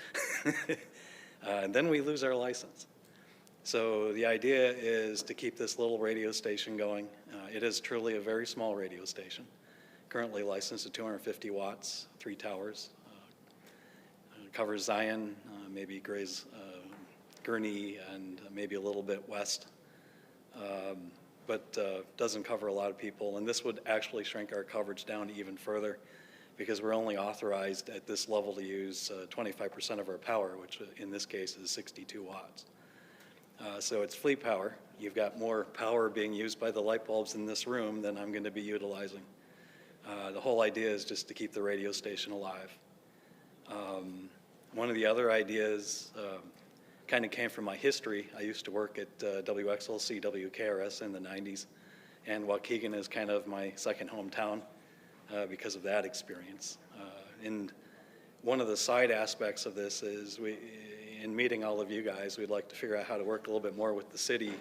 And then we lose our license. So the idea is to keep this little radio station going. It is truly a very small radio station, currently licensed at 250 watts, 3 towers. Covers Zion, maybe Gurney, and maybe a little bit west, but doesn't cover a lot of people. And this would actually shrink our coverage down even further, because we're only authorized at this level to use 25% of our power, which in this case is 62 watts. So it's fleet power. You've got more power being used by the light bulbs in this room than I'm going to be utilizing. The whole idea is just to keep the radio station alive. One of the other ideas kind of came from my history. I used to work at WXLC, WKRS in the 90s, and Waukegan is kind of my second hometown. Because of that experience. And one of the side aspects of this is in meeting all of you guys, we'd like to figure out how to work a little bit more with the city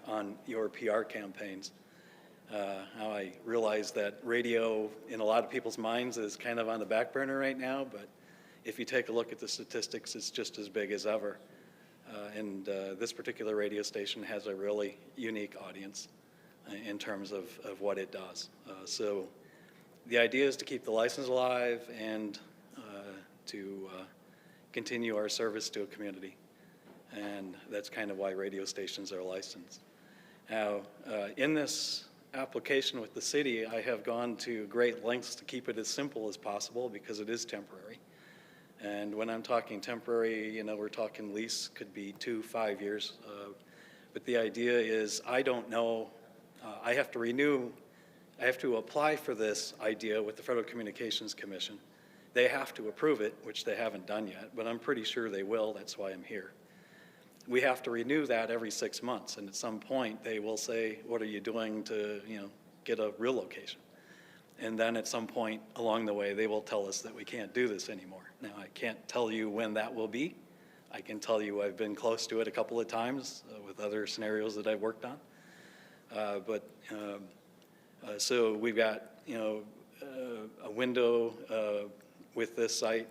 on your PR campaigns. Now I realize that radio in a lot of people's minds is kind of on the back burner right now, but if you take a look at the statistics, it's just as big as ever. And this particular radio station has a really unique audience in terms of what it does. So the idea is to keep the license alive and to continue our service to a community. And that's kind of why radio stations are licensed. Now, in this application with the city, I have gone to great lengths to keep it as simple as possible because it is temporary. And when I'm talking temporary, you know, we're talking lease, could be 2-5 years. But the idea is, I don't know, I have to apply for this idea with the Federal Communications Commission. They have to approve it, which they haven't done yet, but I'm pretty sure they will. That's why I'm here. We have to renew that every 6 months, and at some point they will say, what are you doing to, you know, get a real location? And then at some point along the way, they will tell us that we can't do this anymore. Now, I can't tell you when that will be. I can tell you I've been close to it a couple of times with other scenarios that I've worked on. So we've got, you know, a window with this site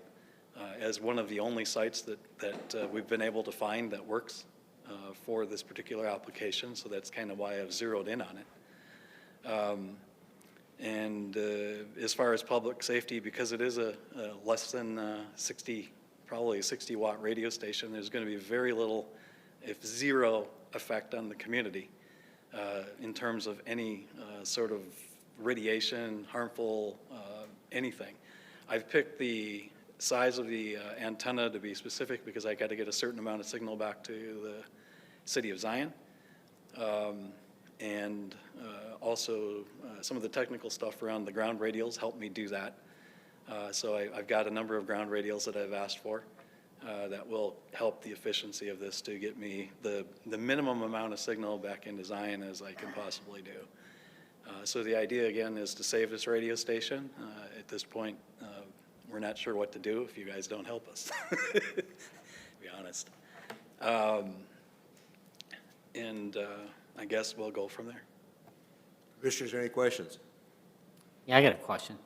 as one of the only sites that we've been able to find that works for this particular application. So that's kind of why I've zeroed in on it. As far as public safety, because it is a less than 60, probably a 60-watt radio station, there's going to be very little, if zero, effect on the community in terms of any sort of radiation, harmful anything. I've picked the size of the antenna to be specific because I got to get a certain amount of signal back to the city of Zion. Also some of the technical stuff around the ground radials helped me do that. So I've got a number of ground radials that I've asked for that will help the efficiency of this to get me the minimum amount of signal back into Zion as I can possibly do. So the idea again is to save this radio station. At this point, we're not sure what to do if you guys don't help us, to be honest. I guess we'll go from there. Commissioners, any questions? Yeah, I got a question.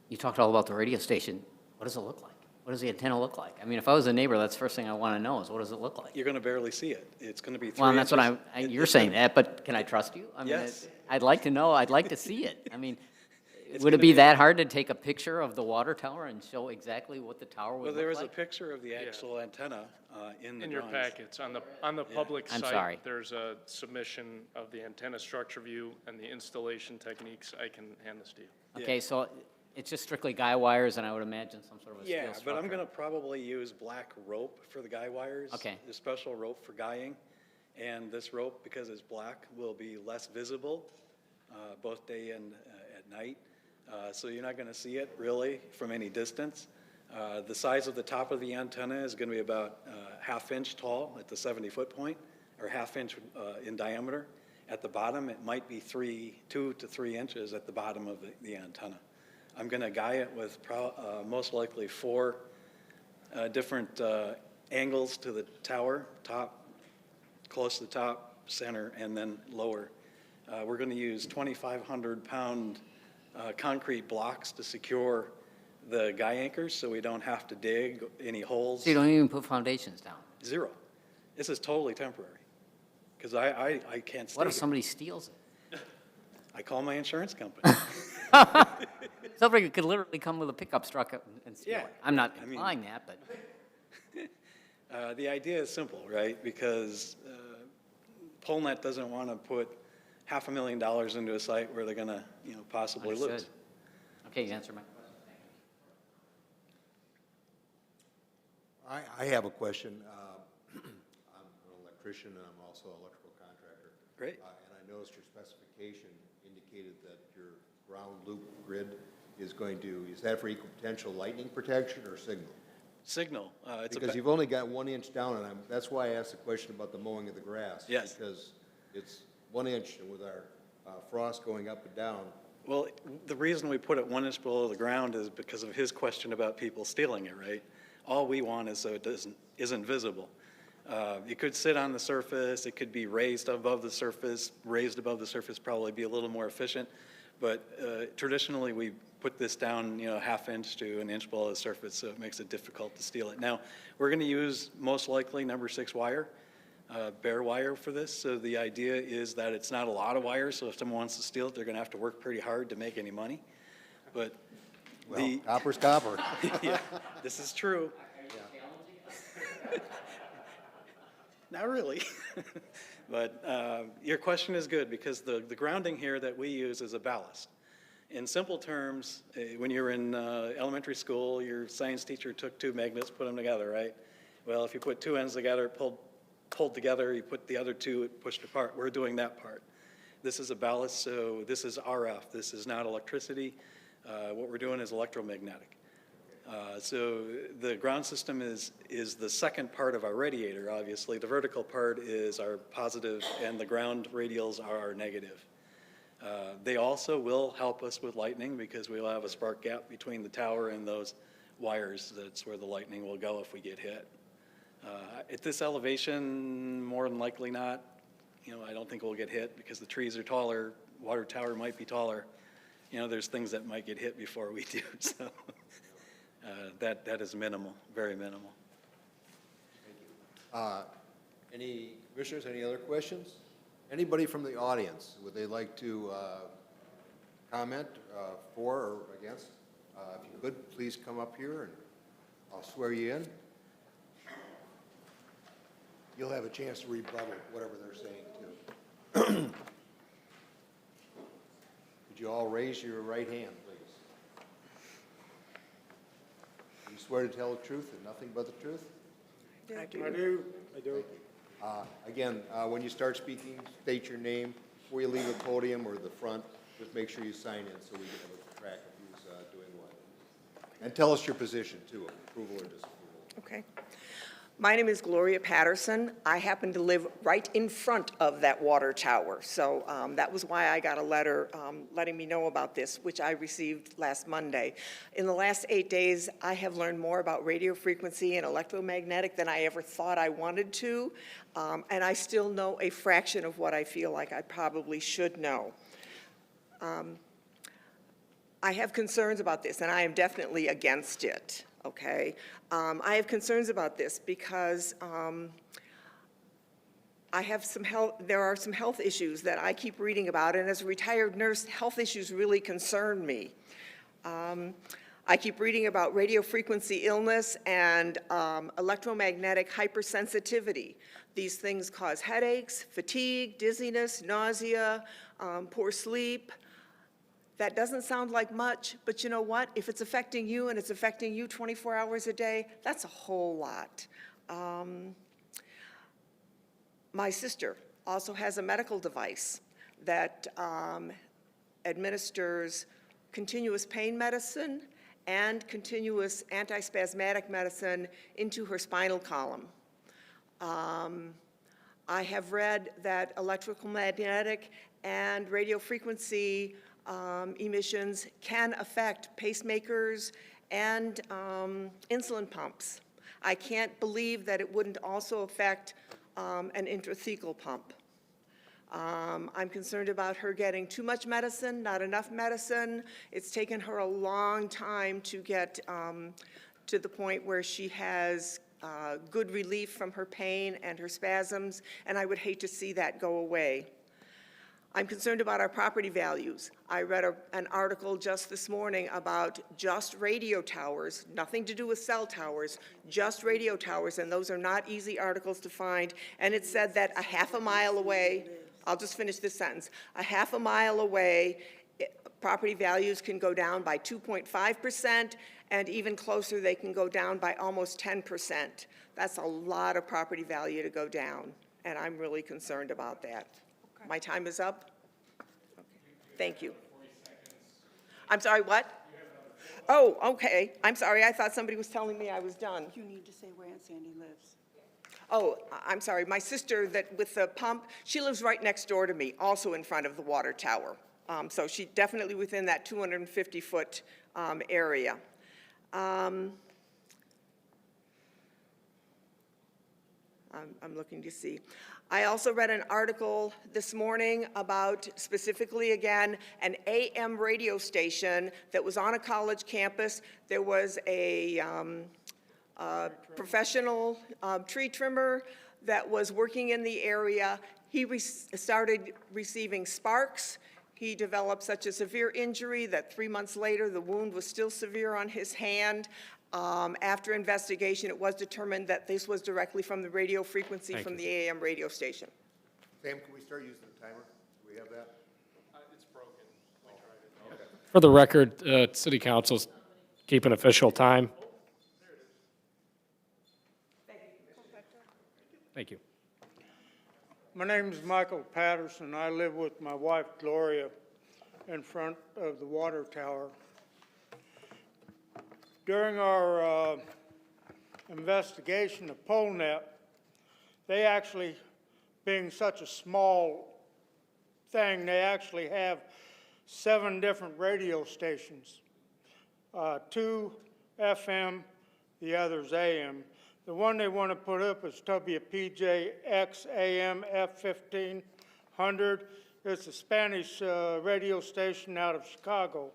You talked all about the radio station. What does it look like? What does the antenna look like? I mean, if I was a neighbor, that's the first thing I want to know is what does it look like? You're going to barely see it. It's going to be 3 Well, and that's inches. what you're saying that, but can I trust you? I mean, Yes. I'd like to know, I'd like to see it. I mean, It's would it gonna be be- that hard to take a picture of the water tower and show exactly what the tower would Well, look there is a like? picture of the actual antenna in the In your drawings. packets, on the public I'm site, sorry. there's a submission of the antenna structure view and the installation techniques. I can hand this to you. Okay, so it's just strictly guy wires, and I would imagine some sort of a steel Yeah, structure. but I'm going to probably use black rope for the guy wires. Okay. The special rope for guying. And this rope, because it's black, will be less visible both day and at night. So you're not going to see it really from any distance. The size of the top of the antenna is going to be about half-inch tall at the 70-foot point, or half-inch in diameter. At the bottom, it might be 2 to 3 inches at the bottom of the antenna. I'm going to guy it with most likely 4 different angles to the tower, top, close to the top, center, and then lower. We're going to use 2,500-pound concrete blocks to secure the guy anchors so we don't have to dig any holes. So you don't even put foundations down? Zero. This is totally temporary because I can't stay What if here. somebody steals it? I call my insurance company. Somebody could literally come with a pickup truck and steal Yeah, it. I'm not I mean- implying that, but The idea is simple, right? Because Polnet doesn't want to put $500,000 into a site where they're going to, possibly lose. understood. Okay, you answered my question. Thank you. I have a question. I'm an electrician and I'm also an electrical contractor. Great. And I noticed your specification indicated that your ground loop grid is that for equal potential lightning protection or signal? Signal. Because you've only got 1 inch down, and that's why I asked the question about the mowing of the grass. Yes. Because it's 1 inch, and with our frost going up and down. Well, the reason we put it 1 inch below the ground is because of his question about people stealing it, right? All we want is so it isn't visible. It could sit on the surface, it could be raised above the surface. Raised above the surface probably be a little more efficient, but traditionally we put this down, half inch to an inch below the surface, so it makes it difficult to steal it. Now, we're going to use most likely number 6 wire, bare wire for this. So the idea is that it's not a lot of wire, so if someone wants to steal it, they're going to have to work pretty hard to make any money. But Well, copper's copper. yeah, this is true. Not really. But your question is good because the grounding here that we use is a ballast. In simple terms, when you were in elementary school, your science teacher took two magnets, put them together, right? Well, if you put two ends together, pulled together, you put the other two pushed apart. We're doing that part. This is a ballast, so this is RF. This is not electricity. What we're doing is electromagnetic. So the ground system is the second part of our radiator, obviously. The vertical part is our positive, and the ground radials are our negative. They also will help us with lightning because we'll have a spark gap between the tower and those wires. That's where the lightning will go if we get hit. At this elevation, more than likely not. I don't think we'll get hit because the trees are taller. Water tower might be taller. There's things that might get hit before we do. So that is minimal, very minimal. Any commissioners, any other questions? Anybody from the audience, would they like to comment for or against? If you could, please come up here and I'll swear you in. You'll have a chance to rebuttal whatever they're saying too. Would you all raise your right hand, please? Do you swear to tell the truth and nothing but the truth? I do. Thank you. Again, when you start speaking, state your name. Before you leave the podium or the front, just make sure you sign in so we can have a track of who's doing what. And tell us your position, too, approval or disapproval. Okay. My name is Gloria Patterson. I happen to live right in front of that water tower. So that was why I got a letter letting me know about this, which I received last Monday. In the last 8 days, I have learned more about radio frequency and electromagnetic than I ever thought I wanted to. And I still know a fraction of what I feel like I probably should know. I have concerns about this, and I am definitely against it. Okay, I have concerns about this because I have there are some health issues that I keep reading about, and as a retired nurse, health issues really concern me. I keep reading about radio frequency illness and electromagnetic hypersensitivity. These things cause headaches, fatigue, dizziness, nausea, poor sleep. That doesn't sound like much, but you know what? If it's affecting you and it's affecting you 24 hours a day, that's a whole lot. My sister also has a medical device that administers continuous pain medicine and continuous antispasmodic medicine into her spinal column. I have read that electromagnetic and radio frequency emissions can affect pacemakers and insulin pumps. I can't believe that it wouldn't also affect an intrathecal pump. I'm concerned about her getting too much medicine, not enough medicine. It's taken her a long time to get to the point where she has good relief from her pain and her spasms, and I would hate to see that go away. I'm concerned about our property values. I read an article just this morning about just radio towers, nothing to do with cell towers, just radio towers, and those are not easy articles to find. And it said that a half a mile away, I'll just finish this sentence, a half a mile away, property values can go down by 2.5%, and even closer, they can go down by almost 10%. That's a lot of property value to go down, and I'm really concerned about that. My time is up? Okay. Thank you. I'm sorry, what? Oh, okay. I'm sorry. I thought somebody was telling me I was done. You need to say where Aunt Sandy lives. Oh, I'm sorry. My sister that with the pump, she lives right next door to me, also in front of the water tower. So she's definitely within that 250-foot area. I'm looking to see. I also read an article this morning about, specifically again, an AM radio station that was on a college campus. There was a professional tree trimmer that was working in the area. He started receiving sparks. He developed such a severe injury that 3 months later, the wound was still severe on his hand. After investigation, it was determined that this was directly from the radio frequency Thank from you. the AM radio station. Sam, can we start using the timer? Do we have that? It's broken. We tried it. For the record, City Council's keeping official time. Thank you. My name is Michael Patterson. I live with my wife Gloria in front of the water tower. During our investigation of PoleNet, they actually, being such a small thing, they actually have 7 different radio stations. 2 FM, the other's AM. The one they want to put up is WPJX AM F1500. It's a Spanish radio station out of Chicago.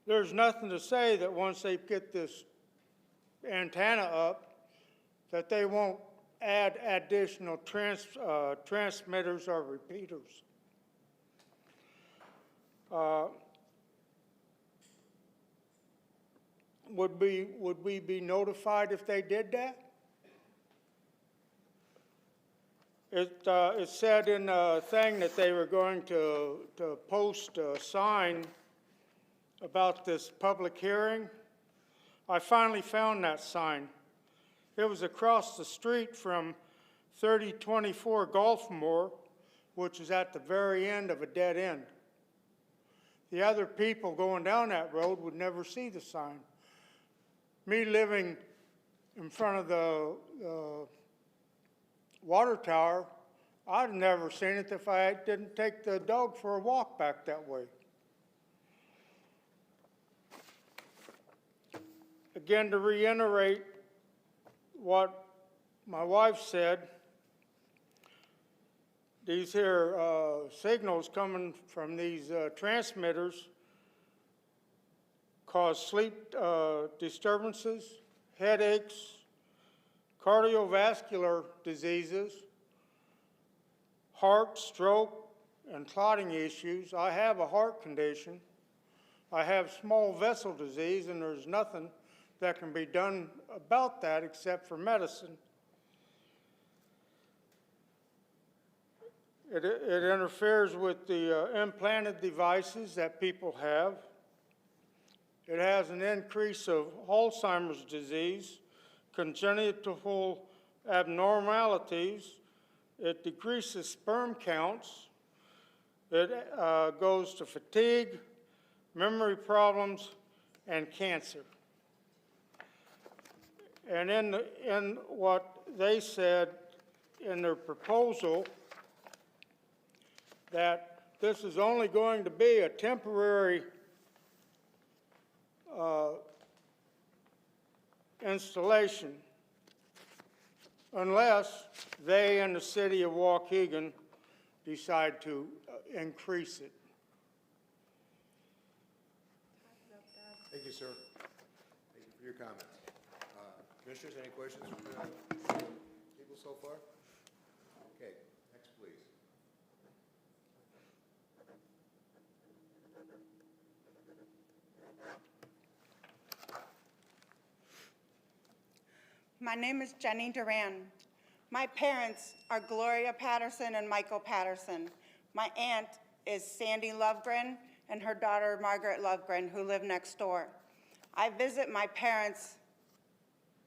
There's nothing to say that once they get this antenna up, that they won't add additional transmitters or repeaters. Would we be notified if they did that? It said in the thing that they were going to post a sign about this public hearing. I finally found that sign. It was across the street from 3024 Gulfmore, which is at the very end of a dead end. The other people going down that road would never see the sign. Me living in front of the water tower, I'd never seen it if I didn't take the dog for a walk back that way. Again, to reiterate what my wife said, these here signals coming from these transmitters cause sleep disturbances, headaches, cardiovascular diseases, heart, stroke, and clotting issues. I have a heart condition. I have small vessel disease, and there's nothing that can be done about that except for medicine. It interferes with the implanted devices that people have. It has an increase of Alzheimer's disease, congenital abnormalities. It decreases sperm counts. It goes to fatigue, memory problems, and cancer. And in what they said in their proposal, that this is only going to be a temporary installation unless they and the city of Waukegan decide to increase it. Thank you, sir. Thank you for your comments. Commissioners, any questions from the people so far? Okay, next, please. My name is Jenny Duran. My parents are Gloria Patterson and Michael Patterson. My aunt is Sandy Lovegren and her daughter Margaret Lovegren, who live next door. I visit my parents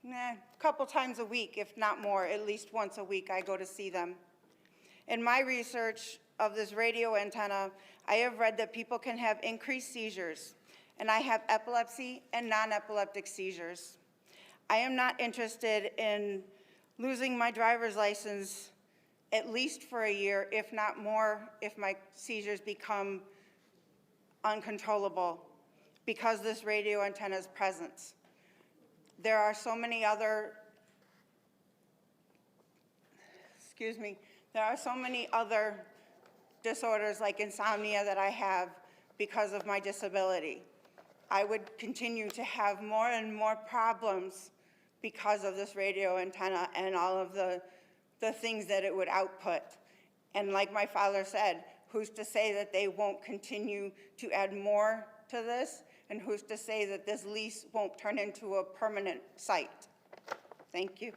a couple times a week, if not more. At least once a week I go to see them. In my research of this radio antenna, I have read that people can have increased seizures, and I have epilepsy and non-epileptic seizures. I am not interested in losing my driver's license at least for a year, if not more, if my seizures become uncontrollable because this radio antenna's presence. There are so many other, there are so many other disorders like insomnia that I have because of my disability. I would continue to have more and more problems because of this radio antenna and all of the things that it would output. And like my father said, who's to say that they won't continue to add more to this And who's to say that this lease won't turn into a permanent site? Thank you.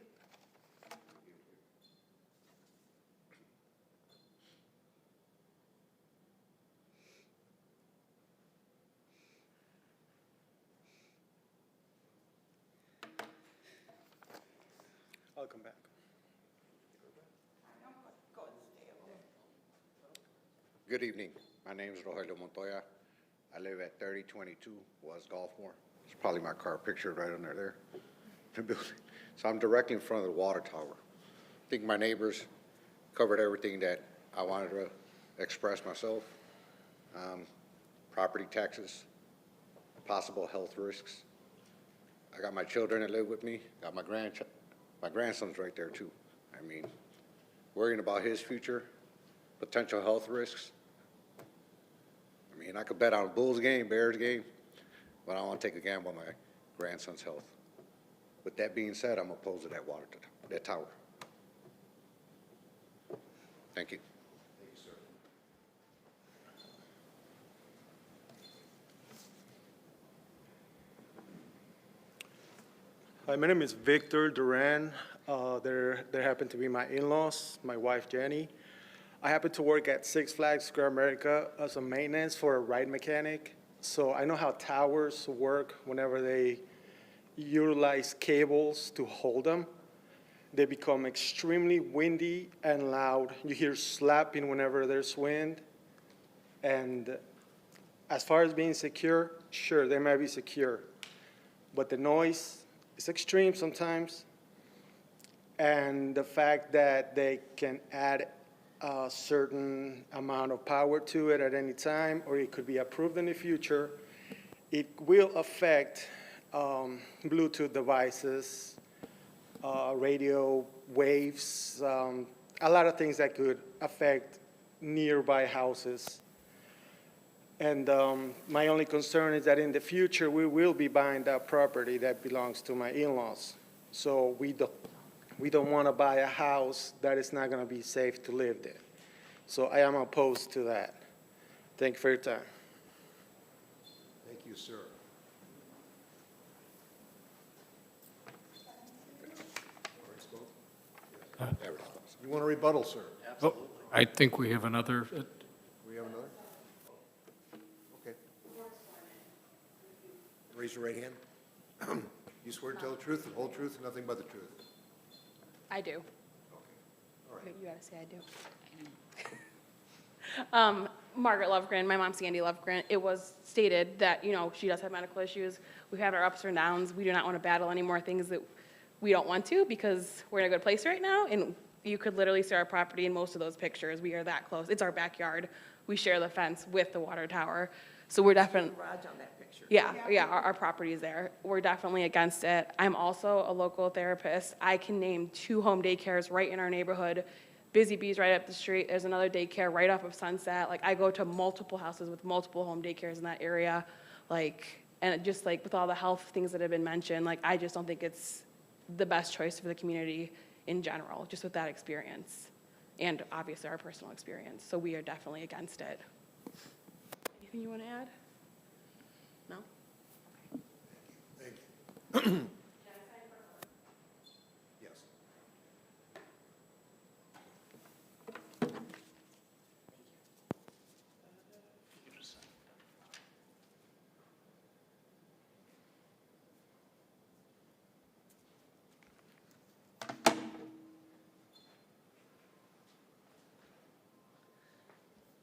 I'll come back. Good evening. My name is Rogelio Montoya. I live at 3022 West Gulfmore. It's probably my car pictured right under there. The building. So I'm directly in front of the water tower. I think my neighbors covered everything that I wanted to express myself. Property taxes, possible health risks. I got my children that live with me, got my grandson's right there too. I mean, worrying about his future, potential health risks. I mean, I could bet on a Bulls game, Bears game, but I don't want to take a gamble on my grandson's health. With that being said, I'm opposed to that tower. Thank you. Thank you, sir. Hi, my name is Victor Duran. There happen to be my in-laws, my wife Jenny. I happen to work at Six Flags Square America as a maintenance for a ride mechanic. So I know how towers work whenever they utilize cables to hold them. They become extremely windy and loud. You hear slapping whenever there's wind. And as far as being secure, sure, they might be secure. But the noise is extreme sometimes. And the fact that they can add a certain amount of power to it at any time, or it could be approved in the future, it will affect Bluetooth devices, radio waves, a lot of things that could affect nearby houses. And my only concern is that in the future, we will be buying that property that belongs to my in-laws. So we don't want to buy a house that is not going to be safe to live there. So I am opposed to that. Thank you for your time. Thank you, sir. You want a rebuttal, sir? Oh, I think we have another, We have another? Okay. Raise your right hand. You swear to tell the truth, the whole truth, and nothing but the truth? I do. All right. You gotta say I do. Margaret Lovegren, my mom's Sandy Lovegren. It was stated that, you know, she does have medical issues. We've had our ups and downs. We do not want to battle any more things that we don't want to because we're in a good place right now. And you could literally see our property in most of those pictures. We are that close. It's our backyard. We share the fence with the water tower. So we're definitely. Garage on that picture. Yeah, our property is there. We're definitely against it. I'm also a local therapist. I can name 2 home daycares right in our neighborhood. Busy Bees right up the street. There's another daycare right off of Sunset. Like, I go to multiple houses with multiple home daycares in that area. Like, and just like with all the health things that have been mentioned, like, I just don't think it's the best choice for the community in general, just with that experience. And obviously our personal experience. So we are definitely against it. Anything you want to add? No? Thank you. Yes.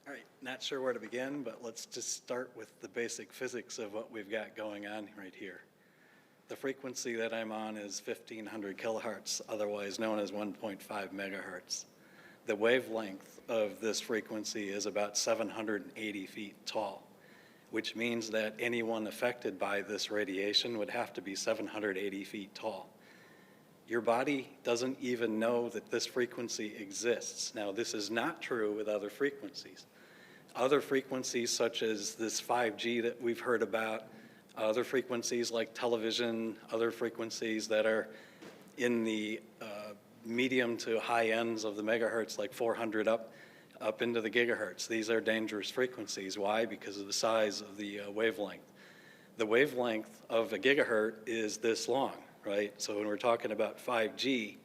All right, not sure where to begin, but let's just start with the basic physics of what we've got going on right here. The frequency that I'm on is 1500 kilohertz, otherwise known as 1.5 megahertz. The wavelength of this frequency is about 780 feet tall, which means that anyone affected by this radiation would have to be 780 feet tall. Your body doesn't even know that this frequency exists. Now, this is not true with other frequencies. Other frequencies such as this 5G that we've heard about, other frequencies like television, other frequencies that are in the medium to high ends of the megahertz, like 400 up into the gigahertz. These are dangerous frequencies. Why? Because of the size of the wavelength. the wavelength of a gigahertz is this long, right? So when we're talking about 5G,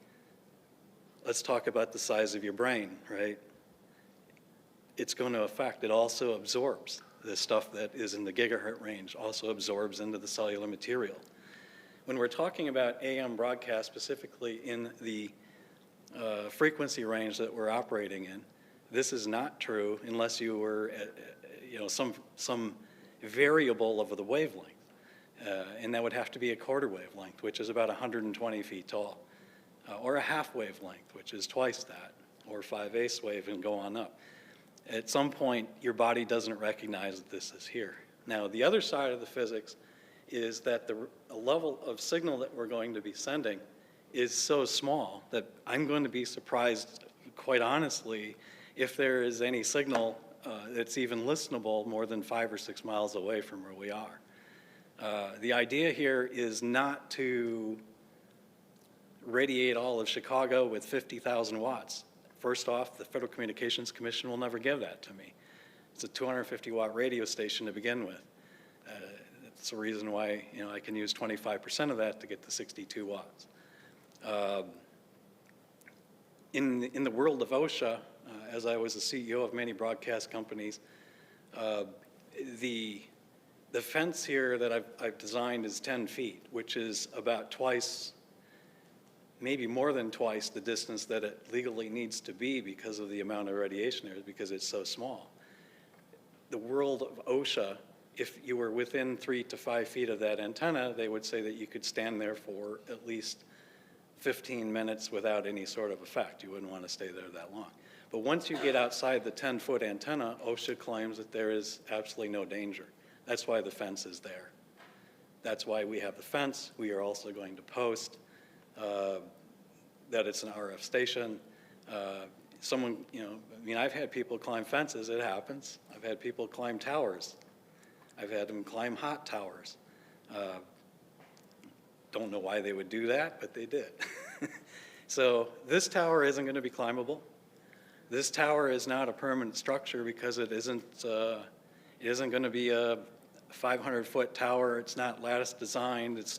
let's talk about the size of your brain, right? It's going to affect, it also absorbs the stuff that is in the gigahertz range, also absorbs into the cellular material. When we're talking about AM broadcast, specifically in the frequency range that we're operating in, this is not true unless you were at, some variable of the wavelength. And that would have to be a quarter wavelength, which is about 120 feet tall, or a half wavelength, which is twice that, or 5/8 wave and go on up. At some point, your body doesn't recognize that this is here. Now, the other side of the physics is that the level of signal that we're going to be sending is so small that I'm going to be surprised, quite honestly, if there is any signal that's even listenable more than 5 or 6 miles away from where we are. The idea here is not to radiate all of Chicago with 50,000 watts. First off, the Federal Communications Commission will never give that to me. It's a 250-watt radio station to begin with. That's the reason why I can use 25% of that to get the 62 watts. In the world of OSHA, as I was the CEO of many broadcast companies, the fence here that I've designed is 10 feet, which is about twice, maybe more than twice the distance that it legally needs to be because of the amount of radiation there, because it's so small. The world of OSHA, if you were within 3 to 5 feet of that antenna, they would say that you could stand there for at least 15 minutes without any sort of effect. You wouldn't want to stay there that long. But once you get outside the 10-foot antenna, OSHA claims that there is absolutely no danger. That's why the fence is there. That's why we have the fence. We are also going to post that it's an RF station. I've had people climb fences, it happens. I've had people climb towers. I've had them climb hot towers. Don't know why they would do that, but they did. So this tower isn't going to be climbable. This tower is not a permanent structure because it isn't going to be a 500-foot tower. It's not lattice designed.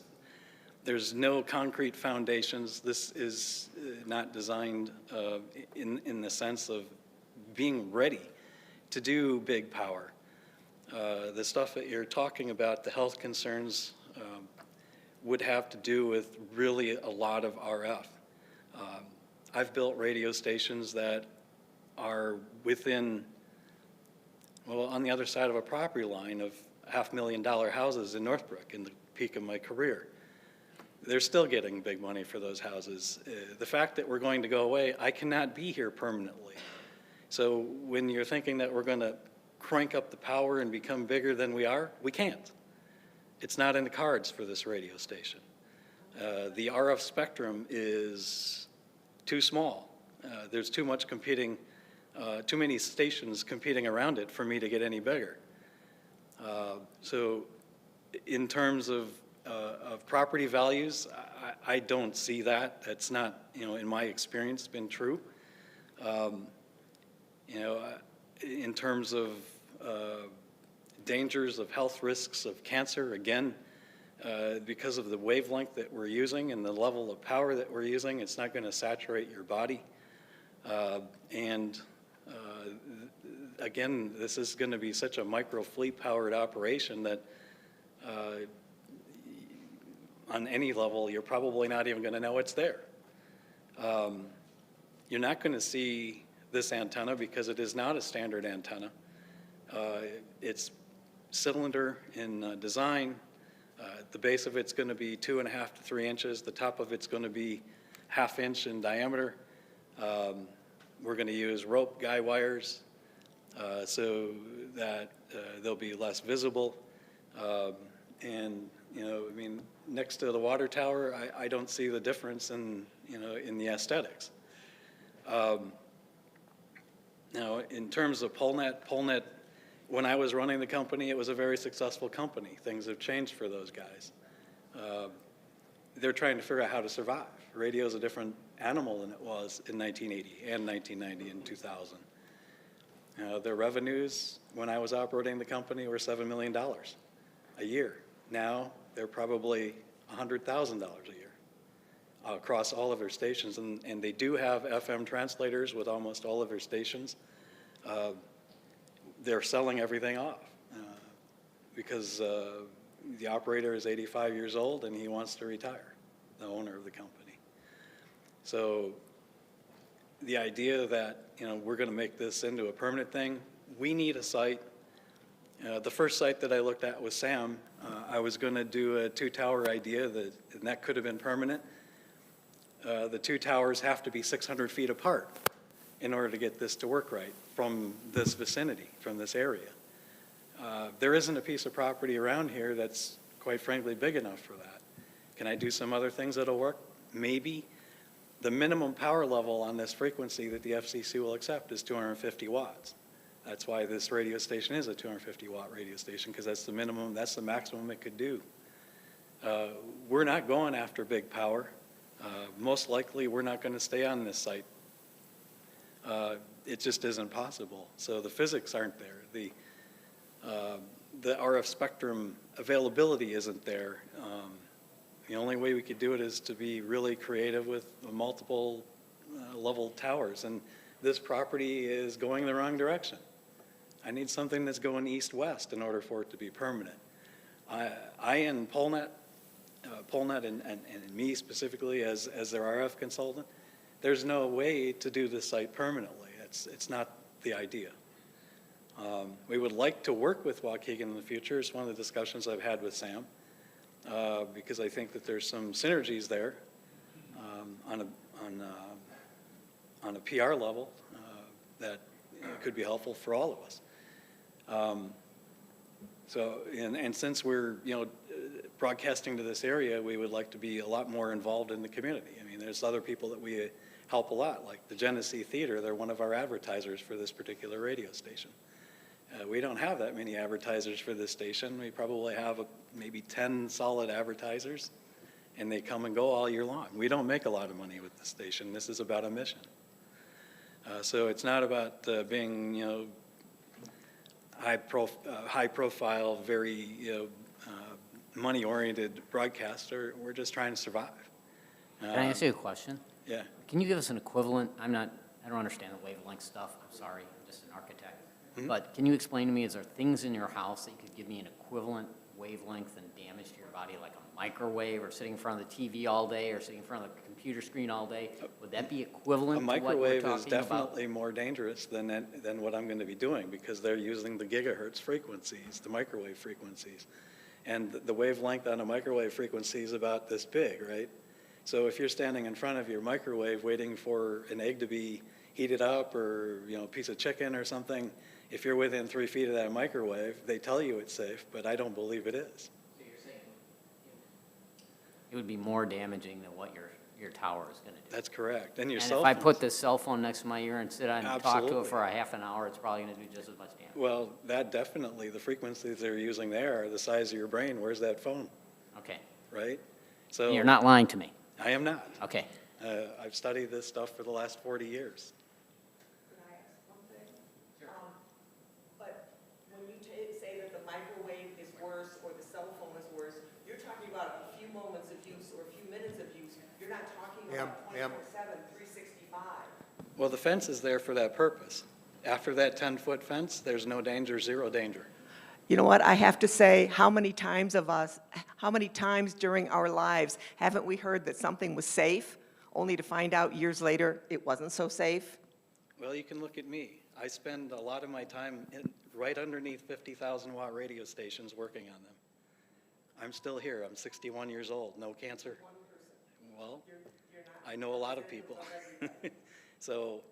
There's no concrete foundations. This is not designed in the sense of being ready to do big power. The stuff that you're talking about, the health concerns, would have to do with really a lot of RF. I've built radio stations that are within, on the other side of a property line of $500,000 houses in Northbrook in the peak of my career. They're still getting big money for those houses. The fact that we're going to go away, I cannot be here permanently. So when you're thinking that we're going to crank up the power and become bigger than we are, we can't. It's not in the cards for this radio station. The RF spectrum is too small. There's too much competing, too many stations competing around it for me to get any bigger. So in terms of property values, I don't see that. That's not, in my experience, been true. In terms of dangers of health risks of cancer, again, because of the wavelength that we're using and the level of power that we're using, it's not going to saturate your body. Again, this is going to be such a micro-fleet powered operation that on any level, you're probably not even going to know it's there. You're not going to see this antenna because it is not a standard antenna. It's cylinder in design. The base of it's going to be 2.5 to 3 inches. The top of it's going to be 1/2 inch in diameter. We're going to use rope guy wires so that they'll be less visible. Next to the water tower, I don't see the difference in the aesthetics. Now, in terms of PoleNet, when I was running the company, it was a very successful company. Things have changed for those guys. They're trying to figure out how to survive. Radio is a different animal than it was in 1980 and 1990 and 2000. Their revenues when I was operating the company were $7 million a year. Now, they're probably $100,000 a year across all of their stations. And they do have FM translators with almost all of their stations. They're selling everything off because the operator is 85 years old and he wants to retire, the owner of the company. So the idea that, we're going to make this into a permanent thing, we need a site. The first site that I looked at was Sam. I was going to do a 2-tower idea, and that could have been permanent. The 2 towers have to be 600 feet apart in order to get this to work right from this vicinity, from this area. There isn't a piece of property around here that's, quite frankly, big enough for that. Can I do some other things that'll work? Maybe. The minimum power level on this frequency that the FCC will accept is 250 watts. That's why this radio station is a 250-watt radio station, because that's the minimum, that's the maximum it could do. We're not going after big power. Most likely, we're not going to stay on this site. It just isn't possible. So the physics aren't there. The RF spectrum availability isn't there. The only way we could do it is to be really creative with multiple level towers. And this property is going the wrong direction. I need something that's going east-west in order for it to be permanent. I and Polnet and me specifically as their RF consultant, there's no way to do this site permanently. It's not the idea. We would like to work with Waukegan in the future. It's one of the discussions I've had with Sam, because I think that there's some synergies there on a PR level that could be helpful for all of us. And since we're broadcasting to this area, we would like to be a lot more involved in the community. I mean, there's other people that we help a lot, like the Genesee Theater. They're one of our advertisers for this particular radio station. We don't have that many advertisers for this station. We probably have maybe 10 solid advertisers, and they come and go all year long. We don't make a lot of money with the station. This is about a mission. So it's not about being, high profile, very money-oriented broadcaster. We're just trying to survive. Can I ask you a question? Yeah. Can you give us an equivalent? I don't understand the wavelength stuff. I'm sorry, I'm just an architect. Mm-hmm. But can you explain to me, is there things in your house that you could give me an equivalent wavelength and damage to your body, like a microwave, or sitting in front of the TV all day, or sitting in front of the computer screen all day? Would that be equivalent to what we're talking about? A microwave is definitely more dangerous than what I'm going to be doing, because they're using the gigahertz frequencies, the microwave frequencies. And the wavelength on a microwave frequency is about this big, right? So if you're standing in front of your microwave waiting for an egg to be heated up, or a piece of chicken or something, if you're within 3 feet of that microwave, they tell you it's safe, but I don't believe it is. So you're saying it would be more damaging than what your tower is going to do? That's correct. And your And cell if I phones. put this cell phone next to my ear and sit on and talk to Absolutely. it for a half an hour, it's probably going to do just as much damage. Well, that definitely, the frequencies they're using there are the size of your brain. Where's that phone, Okay. right? So You're not lying to me. I am not. Okay. I've studied this stuff for the last 40 years. Can I ask one thing? But when you say that the microwave is worse or the cell phone is worse, you're talking about a few moments of use or a few minutes of use. You're not talking about 24/7, 365. Well, the fence is there for that purpose. After that 10-foot fence, there's no danger, zero danger. You know what, I have to say, how many times during our lives haven't we heard that something was safe, only to find out years later it wasn't so safe? Well, you can look at me. I spend a lot of my time right underneath 50,000-watt radio stations working on them. I'm still here. I'm 61 years old, no cancer. Well, I know a lot of people. So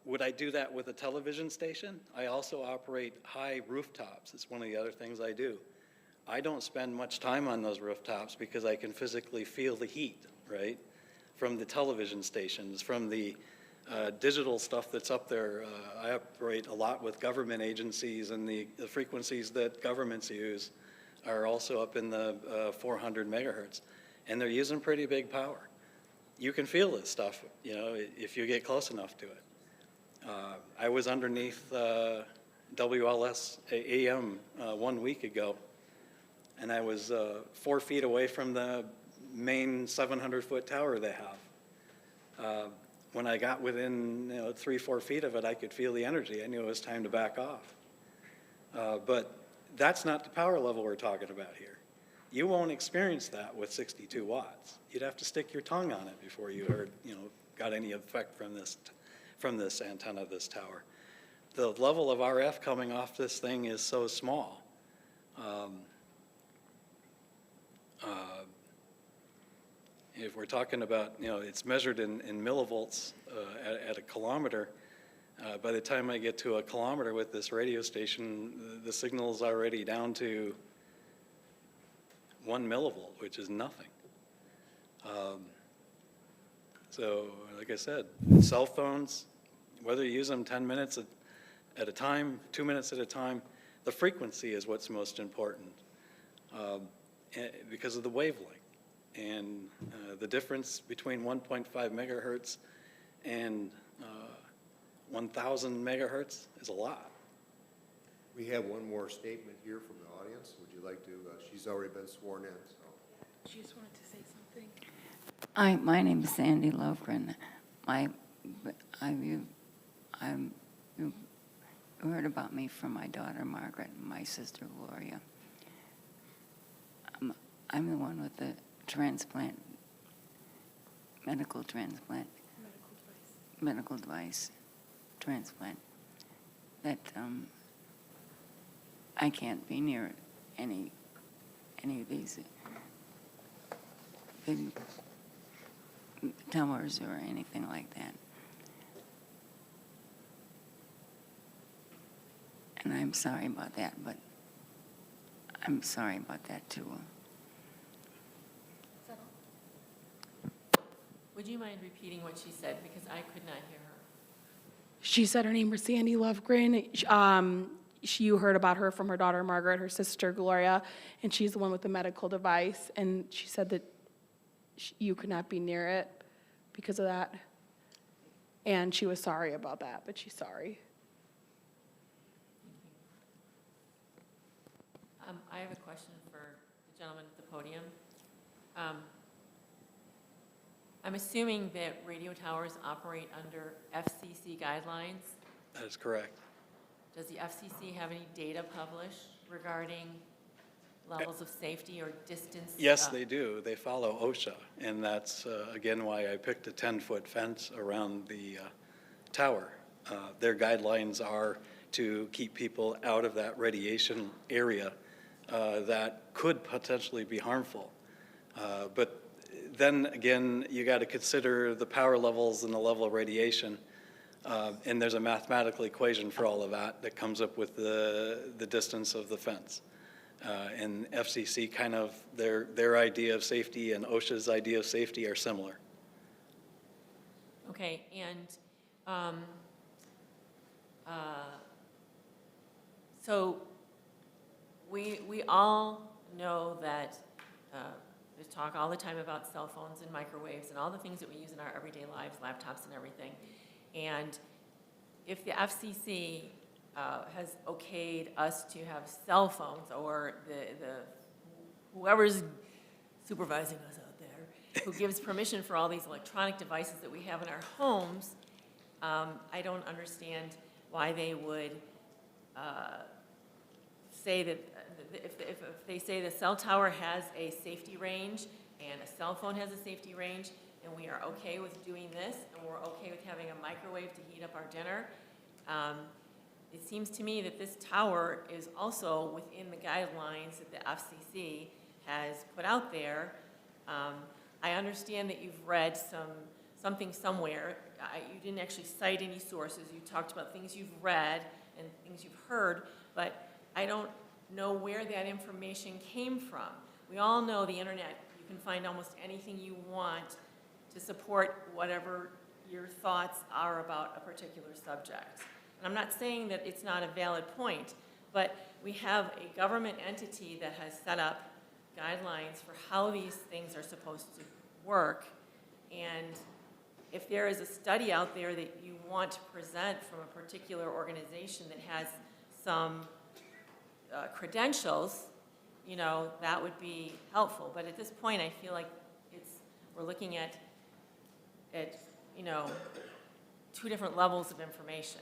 would I do that with a television station? I also operate high rooftops. It's one of the other things I do. I don't spend much time on those rooftops because I can physically feel the heat, right? From the television stations, from the digital stuff that's up there. I operate a lot with government agencies, and the frequencies that governments use are also up in the 400 megahertz. And they're using pretty big power. You can feel this stuff, if you get close enough to it. I was underneath WLS AM 1 week ago, and I was 4 feet away from the main 700-foot tower they have. When I got within 3-4 feet of it, I could feel the energy. I knew it was time to back off. But that's not the power level we're talking about here. You won't experience that with 62 watts. You'd have to stick your tongue on it before you heard, got any effect from this antenna, this tower. The level of RF coming off this thing is so small. If we're talking about, it's measured in millivolts at a kilometer. By the time I get to a kilometer with this radio station, the signal's already down to 1 millivolt, which is nothing. So, like I said, cell phones, whether you use them 10 minutes at a time, 2 minutes at a time, the frequency is what's most important because of the wavelength. And the difference between 1.5 megahertz and 1,000 megahertz is a lot. We have one more statement here from the audience. Would you like to, she's already been sworn in, so. She just wanted to say something. Hi, my name is Sandy Lovegren. You heard about me from my daughter Margaret and my sister Gloria. I'm the one with the medical device transplant, that I can't be near any of these big towers or anything like that. And I'm sorry about that, but I'm sorry about that too. Would you mind repeating what she said, because I could not hear her? She said her name was Sandy Lovegren. You heard about her from her daughter Margaret, her sister Gloria, and she's the one with the medical device. And she said that you could not be near it because of that. And she was sorry about that, but she's sorry. I have a question for the gentleman at the podium. I'm assuming that radio towers operate under FCC guidelines. That is correct. Does the FCC have any data published regarding levels of safety or distance? Yes, they do. They follow OSHA, and that's, again, why I picked a 10-foot fence around the tower. Their guidelines are to keep people out of that radiation area that could potentially be harmful. But then again, you got to consider the power levels and the level of radiation. And there's a mathematical equation for all of that comes up with the distance of the fence. And FCC kind of, their idea of safety and OSHA's idea of safety are similar. Okay, and so we all know that there's talk all the time about cell phones and microwaves and all the things that we use in our everyday lives, laptops and everything. And if the FCC has okayed us to have cell phones, or whoever's supervising us out there, who gives permission for all these electronic devices that we have in our homes, I don't understand why they would say that if they say the cell tower has a safety range and a cell phone has a safety range, and we are okay with doing this, and we're okay with having a microwave to heat up our dinner, it seems to me that this tower is also within the guidelines that the FCC has put out there. I understand that you've read something somewhere. You didn't actually cite any sources. You talked about things you've read and things you've heard, but I don't know where that information came from. We all know the internet. You can find almost anything you want to support whatever your thoughts are about a particular subject. And I'm not saying that it's not a valid point, but we have a government entity that has set up guidelines for how these things are supposed to work. And if there is a study out there that you want to present from a particular organization that has some credentials, you know, that would be helpful. But at this point, I feel like we're looking at, you know, two different levels of information.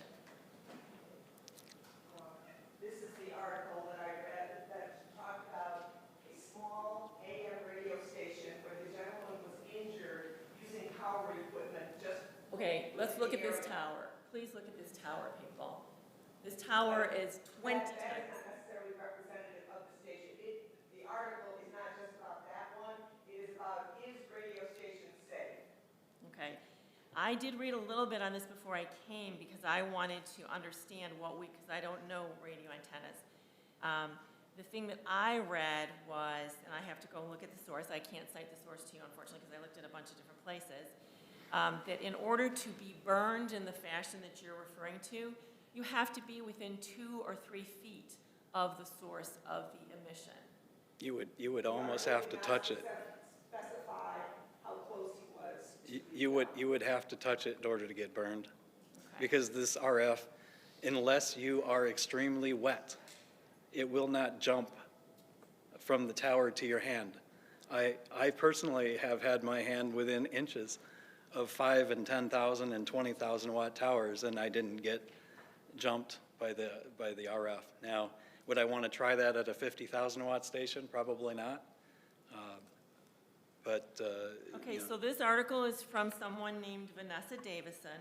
This is the article that I read that talked about a small AM radio station where the gentleman was injured using power equipment just. Okay, let's look at this tower. Please look at this tower, people. This tower is 20 That is times. not necessarily representative of the station. The article is not just about that one, it is about is radio station safe? Okay. I did read a little bit on this before I came because I wanted to understand because I don't know radio antennas. The thing that I read was, and I have to go look at the source, I can't cite the source to you unfortunately because I looked at a bunch of different places, that in order to be burned in the fashion that you're referring to, you have to be within 2 or 3 feet of the source of the emission. You would almost have to touch it. Specify how close he was. You would have to touch it in order to get burned. Because this RF, unless you are extremely wet, it will not jump from the tower to your hand. I personally have had my hand within inches of 5 and 10,000 and 20,000 watt towers, and I didn't get jumped by the RF. Now, would I want to try that at a 50,000 watt station? Probably not. Okay, you know. so this article is from someone named Vanessa Davison.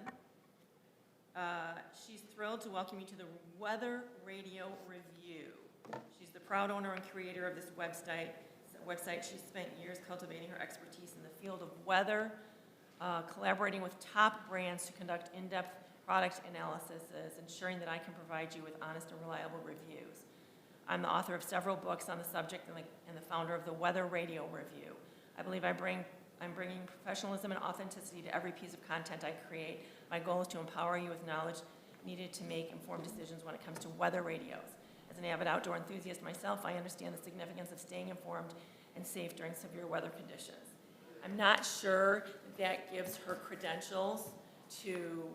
She's thrilled to welcome you to the Weather Radio Review. She's the proud owner and creator of this website. She's spent years cultivating her expertise in the field of weather, collaborating with top brands to conduct in-depth product analysis, ensuring that I can provide you with honest and reliable reviews. I'm the author of several books on the subject and the founder of the Weather Radio Review. I believe I'm bringing professionalism and authenticity to every piece of content I create. My goal is to empower you with knowledge needed to make informed decisions when it comes to weather radios. As an avid outdoor enthusiast myself, I understand the significance of staying informed and safe during severe weather conditions. I'm not sure that gives her credentials to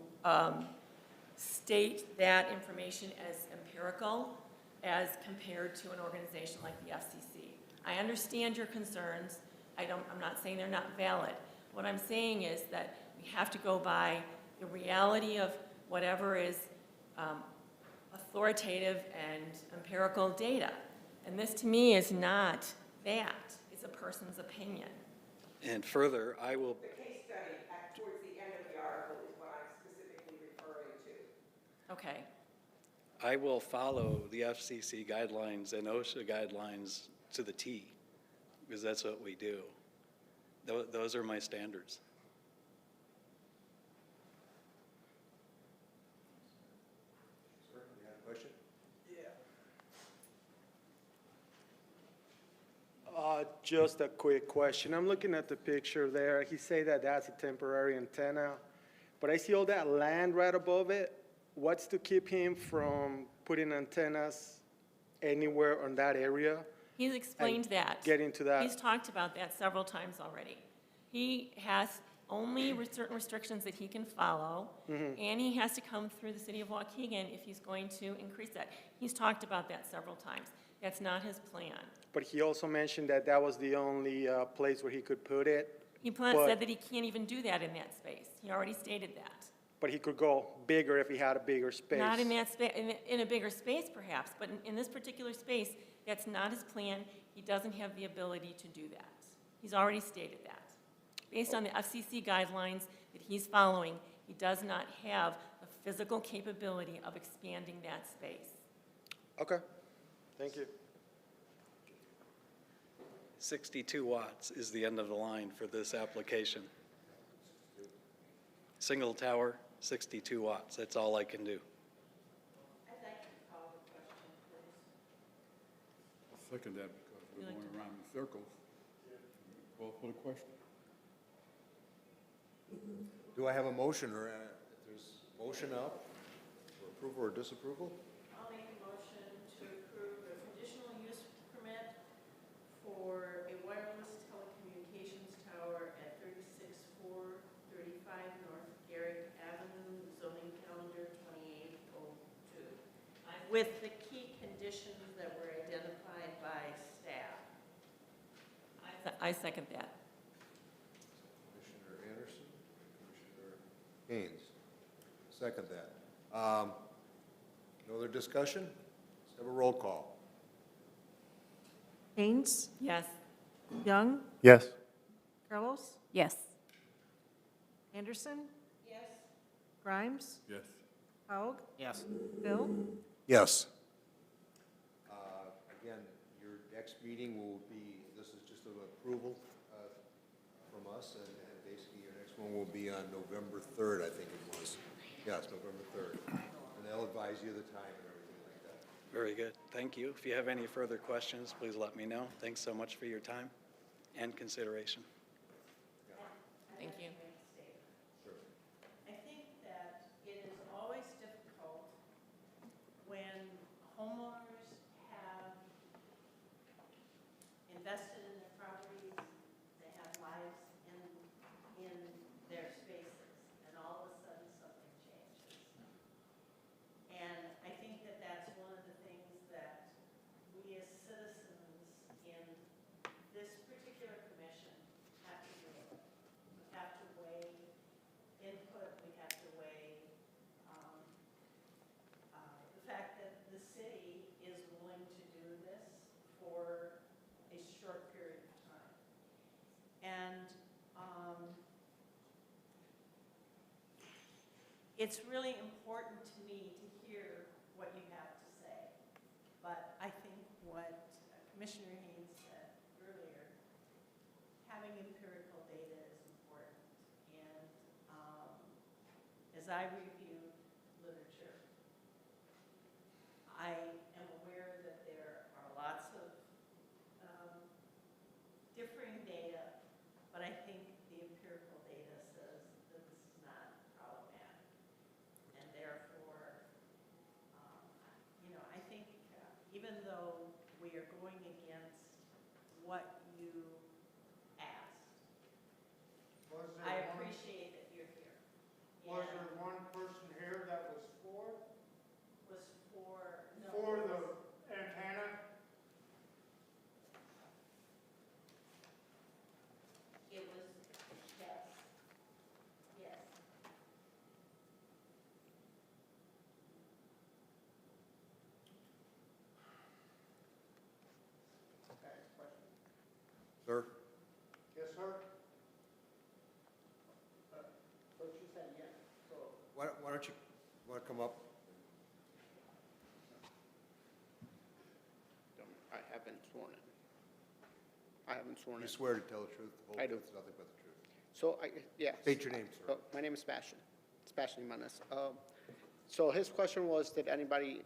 state that information as empirical as compared to an organization like the FCC. I understand your concerns. I'm not saying they're not valid. What I'm saying is that we have to go by the reality of whatever is authoritative and empirical data. And this to me is not that. It's a person's opinion. And further, I will. The case study towards the end of the article is what I'm specifically referring to. Okay. I will follow the FCC guidelines and OSHA guidelines to the T, because that's what we do. Those are my standards. Sir, you have a question? Just a quick question. I'm looking at the picture there. He say that that's a temporary antenna, but I see all that land right above it. What's to keep him from putting antennas anywhere on that area? He's explained that. Getting to that. He's talked about that several times already. He has only certain restrictions that he can follow, and he has to come through the city of Waukegan if he's going to increase that. He's talked about that several times. That's not his plan. But he also mentioned that that was the only place where he could put it. He said that he can't even do that in that space. He already stated that. But he could go bigger if he had a bigger space. Not in that space, in a bigger space perhaps, but in this particular space, that's not his plan. He doesn't have the ability to do that. He's already stated that. Based on the FCC guidelines that he's following, he does not have the physical capability of expanding that space. Okay, thank you. 62 watts is the end of the line for this application. Single tower, 62 watts. That's all I can do. I'll second that because we're going around in circles. Call for the question. Do I have a motion, or there's a motion out for approval or disapproval? I'll make a motion to approve the conditional use permit for a wireless telecommunications tower at 36435 North Garrick Avenue, zoning calendar 2802, with the key conditions that were identified by staff. I second that. Commissioner Anderson, Commissioner Haynes, second that. No other discussion? Let's have a roll call. Haynes, Yes. Young, Yes. Carlos, Yes. Anderson? Yes. Grimes, Yes. Haug, Yes. Bill? Yes. Again, your next meeting will be, this is just an approval from us, and basically your next one will be on November 3rd, I think it was. Yes, November 3rd. And they'll advise you of the time and everything like that. Very good. Thank you. If you have any further questions, please let me know. Thanks so much for your time and consideration. Thank you. I think that it is always difficult when homeowners have invested in their properties, they have lives in their spaces, and all of a sudden something changes. And I think that that's one of the things that we as citizens in this particular commission have to deal with. We have to weigh input, we have to weigh the fact that the city is willing to do this for a short period of time. And it's really important to me to hear what you have to say. But I think what Commissioner Haynes said earlier, having empirical data is important. And as I reviewed literature, I am aware that there are lots of differing data, but I think the empirical data says that this is not problematic. And therefore, I think even though we are going against what you asked, I appreciate that you're here. Was there one person here that was for? Was for, no. For the antenna? It was, yes, yes. Sir? Yes, sir. But you said yes, so. Why don't you, want to come up? I haven't sworn in. I haven't sworn in. You swear to tell the truth, the whole I do. truth, nothing but the truth. So, yeah. State your name, sir. My name is Sebastian Jimenez. So his question was, did anybody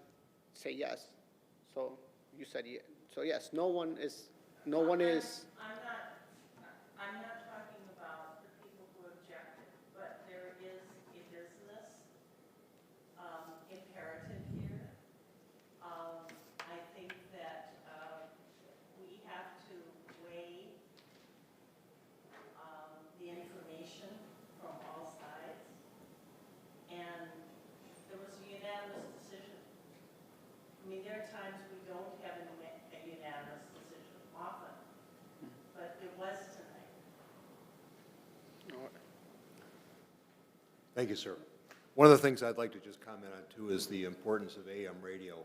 say yes? So you said yes. So yes, no one is. I'm not talking about the people who objected, but there is a business imperative here. I think that we have to weigh the information from all sides, and there was a unanimous decision. I mean, there are times we don't have a unanimous decision often, but it was tonight. Thank you, sir. One of the things I'd like to just comment on too is the importance of AM radio.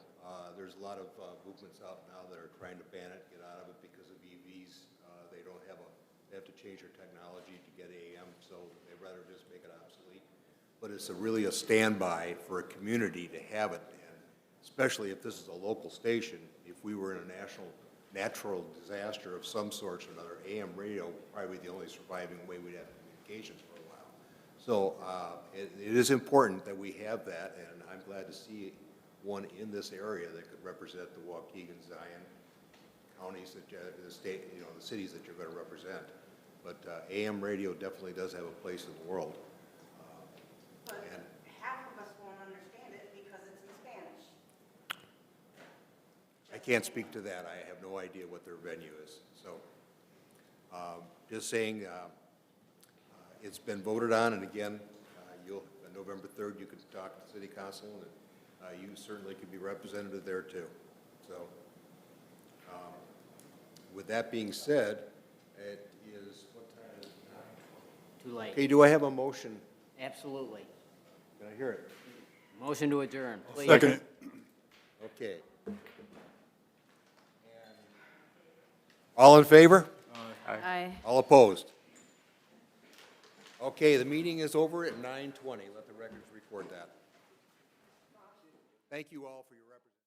There's a lot of movements out now that are trying to ban it, get out of it because of EVs. They have to change their technology to get AM, so they'd rather just make it obsolete. But it's really a standby for a community to have it, and especially if this is a local station. If we were in a natural disaster of some sort or another, AM radio would probably be the only surviving way we'd have communications for a while. So it is important that we have that, and I'm glad to see one in this area that could represent the Waukegan, Zion counties, the state, the cities that you're going to represent. But AM radio definitely does have a place in the world. But half of us won't understand it because it's in Spanish. I can't speak to that. I have no idea what their venue is. So just saying, it's been voted on, and again, on November 3rd, you can talk to the city council, and you certainly can be represented there too. So with that being said, It is, what time is it? Too late. Okay, do I have a motion? Absolutely. Can I hear it? Motion to adjourn, please. Second it. Okay. All in favor? Aye. All opposed? Okay, the meeting is over at 9:20. Let the records record that. Thank you all for your representation.